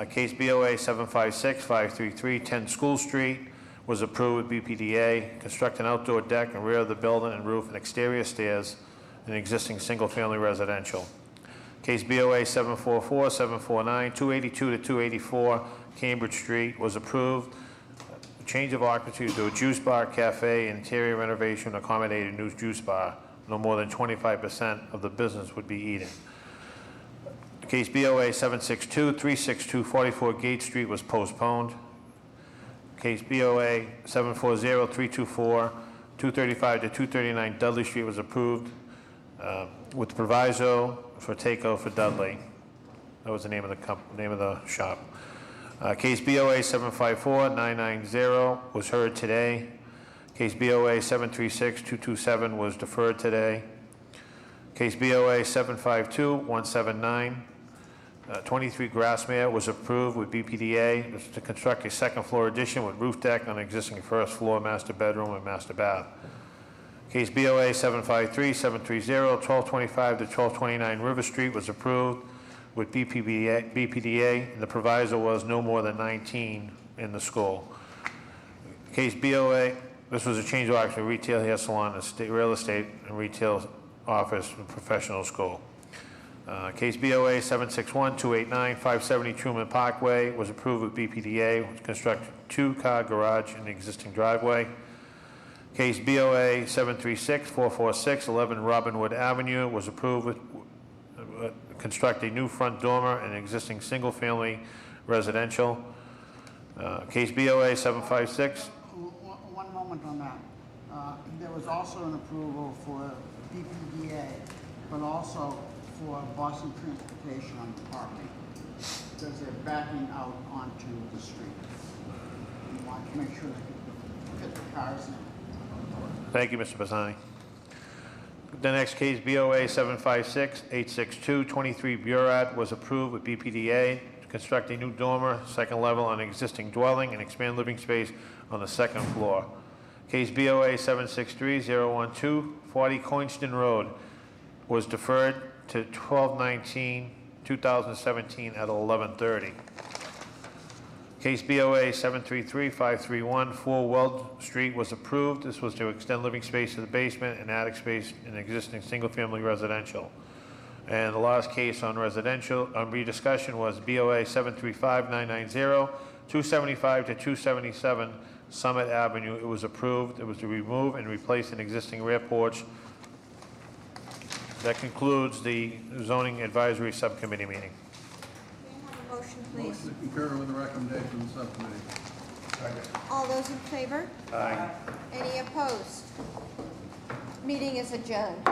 Case BOA 756-533, 10 School Street, was approved with BPDA, construct an outdoor deck in rear of the building and roof and exterior stairs in an existing single-family residential. Case BOA 744-749, 282 to 284 Cambridge Street, was approved. Change of occupancy to a juice bar, cafe, interior renovation to accommodate a new juice bar. No more than 25% of the business would be eating. Case BOA 762-362, 44 Gate Street, was postponed. Case BOA 740-324, 235 to 239 Dudley Street, was approved with the proviso for takeout for Dudley. That was the name of the shop. Case BOA 754-990 was heard today. Case BOA 736-227 was deferred today. Case BOA 752-179, 23 Grassmere, was approved with BPDA. This is to construct a second-floor addition with roof deck on existing first-floor master bedroom and master bath. Case BOA 753-730, 1225 to 1229 River Street, was approved with BPDA, and the proviso was no more than 19 in the school. Case BOA, this was a change of occupancy, retail, hair salon, real estate, and retail office and professional school. Case BOA 761-289, 570 Truman Parkway, was approved with BPDA, to construct two-car garage in the existing driveway. Case BOA 736-446, 11 Robinwood Avenue, was approved with construct a new front dormer in an existing single-family residential. Case BOA 756. One moment on that. There was also an approval for BPDA, but also for Boston Transportation on the property, because they're backing out onto the street. We want to make sure they can fit the cars in. Thank you, Mr. Bassani. The next case, BOA 756-862, 23 Burat, was approved with BPDA to construct a new dormer, second level, on an existing dwelling and expand living space on the second floor. Case BOA 763-012, 40 Coinston Road, was deferred to 12/19/2017 at 11:30. Case BOA 733-531, 4 Weld Street, was approved. This was to extend living space to the basement and attic space in existing single-family residential. And the last case on residential, on rediscussion, was BOA 735-990, 275 to 277 Summit Avenue. It was approved. It was to remove and replace an existing rear porch. That concludes the zoning advisory subcommittee meeting. Motion, please. Motion to concur with the recommendation of the subcommittee. All those in favor? Aye. Any opposed? Meeting is adjourned.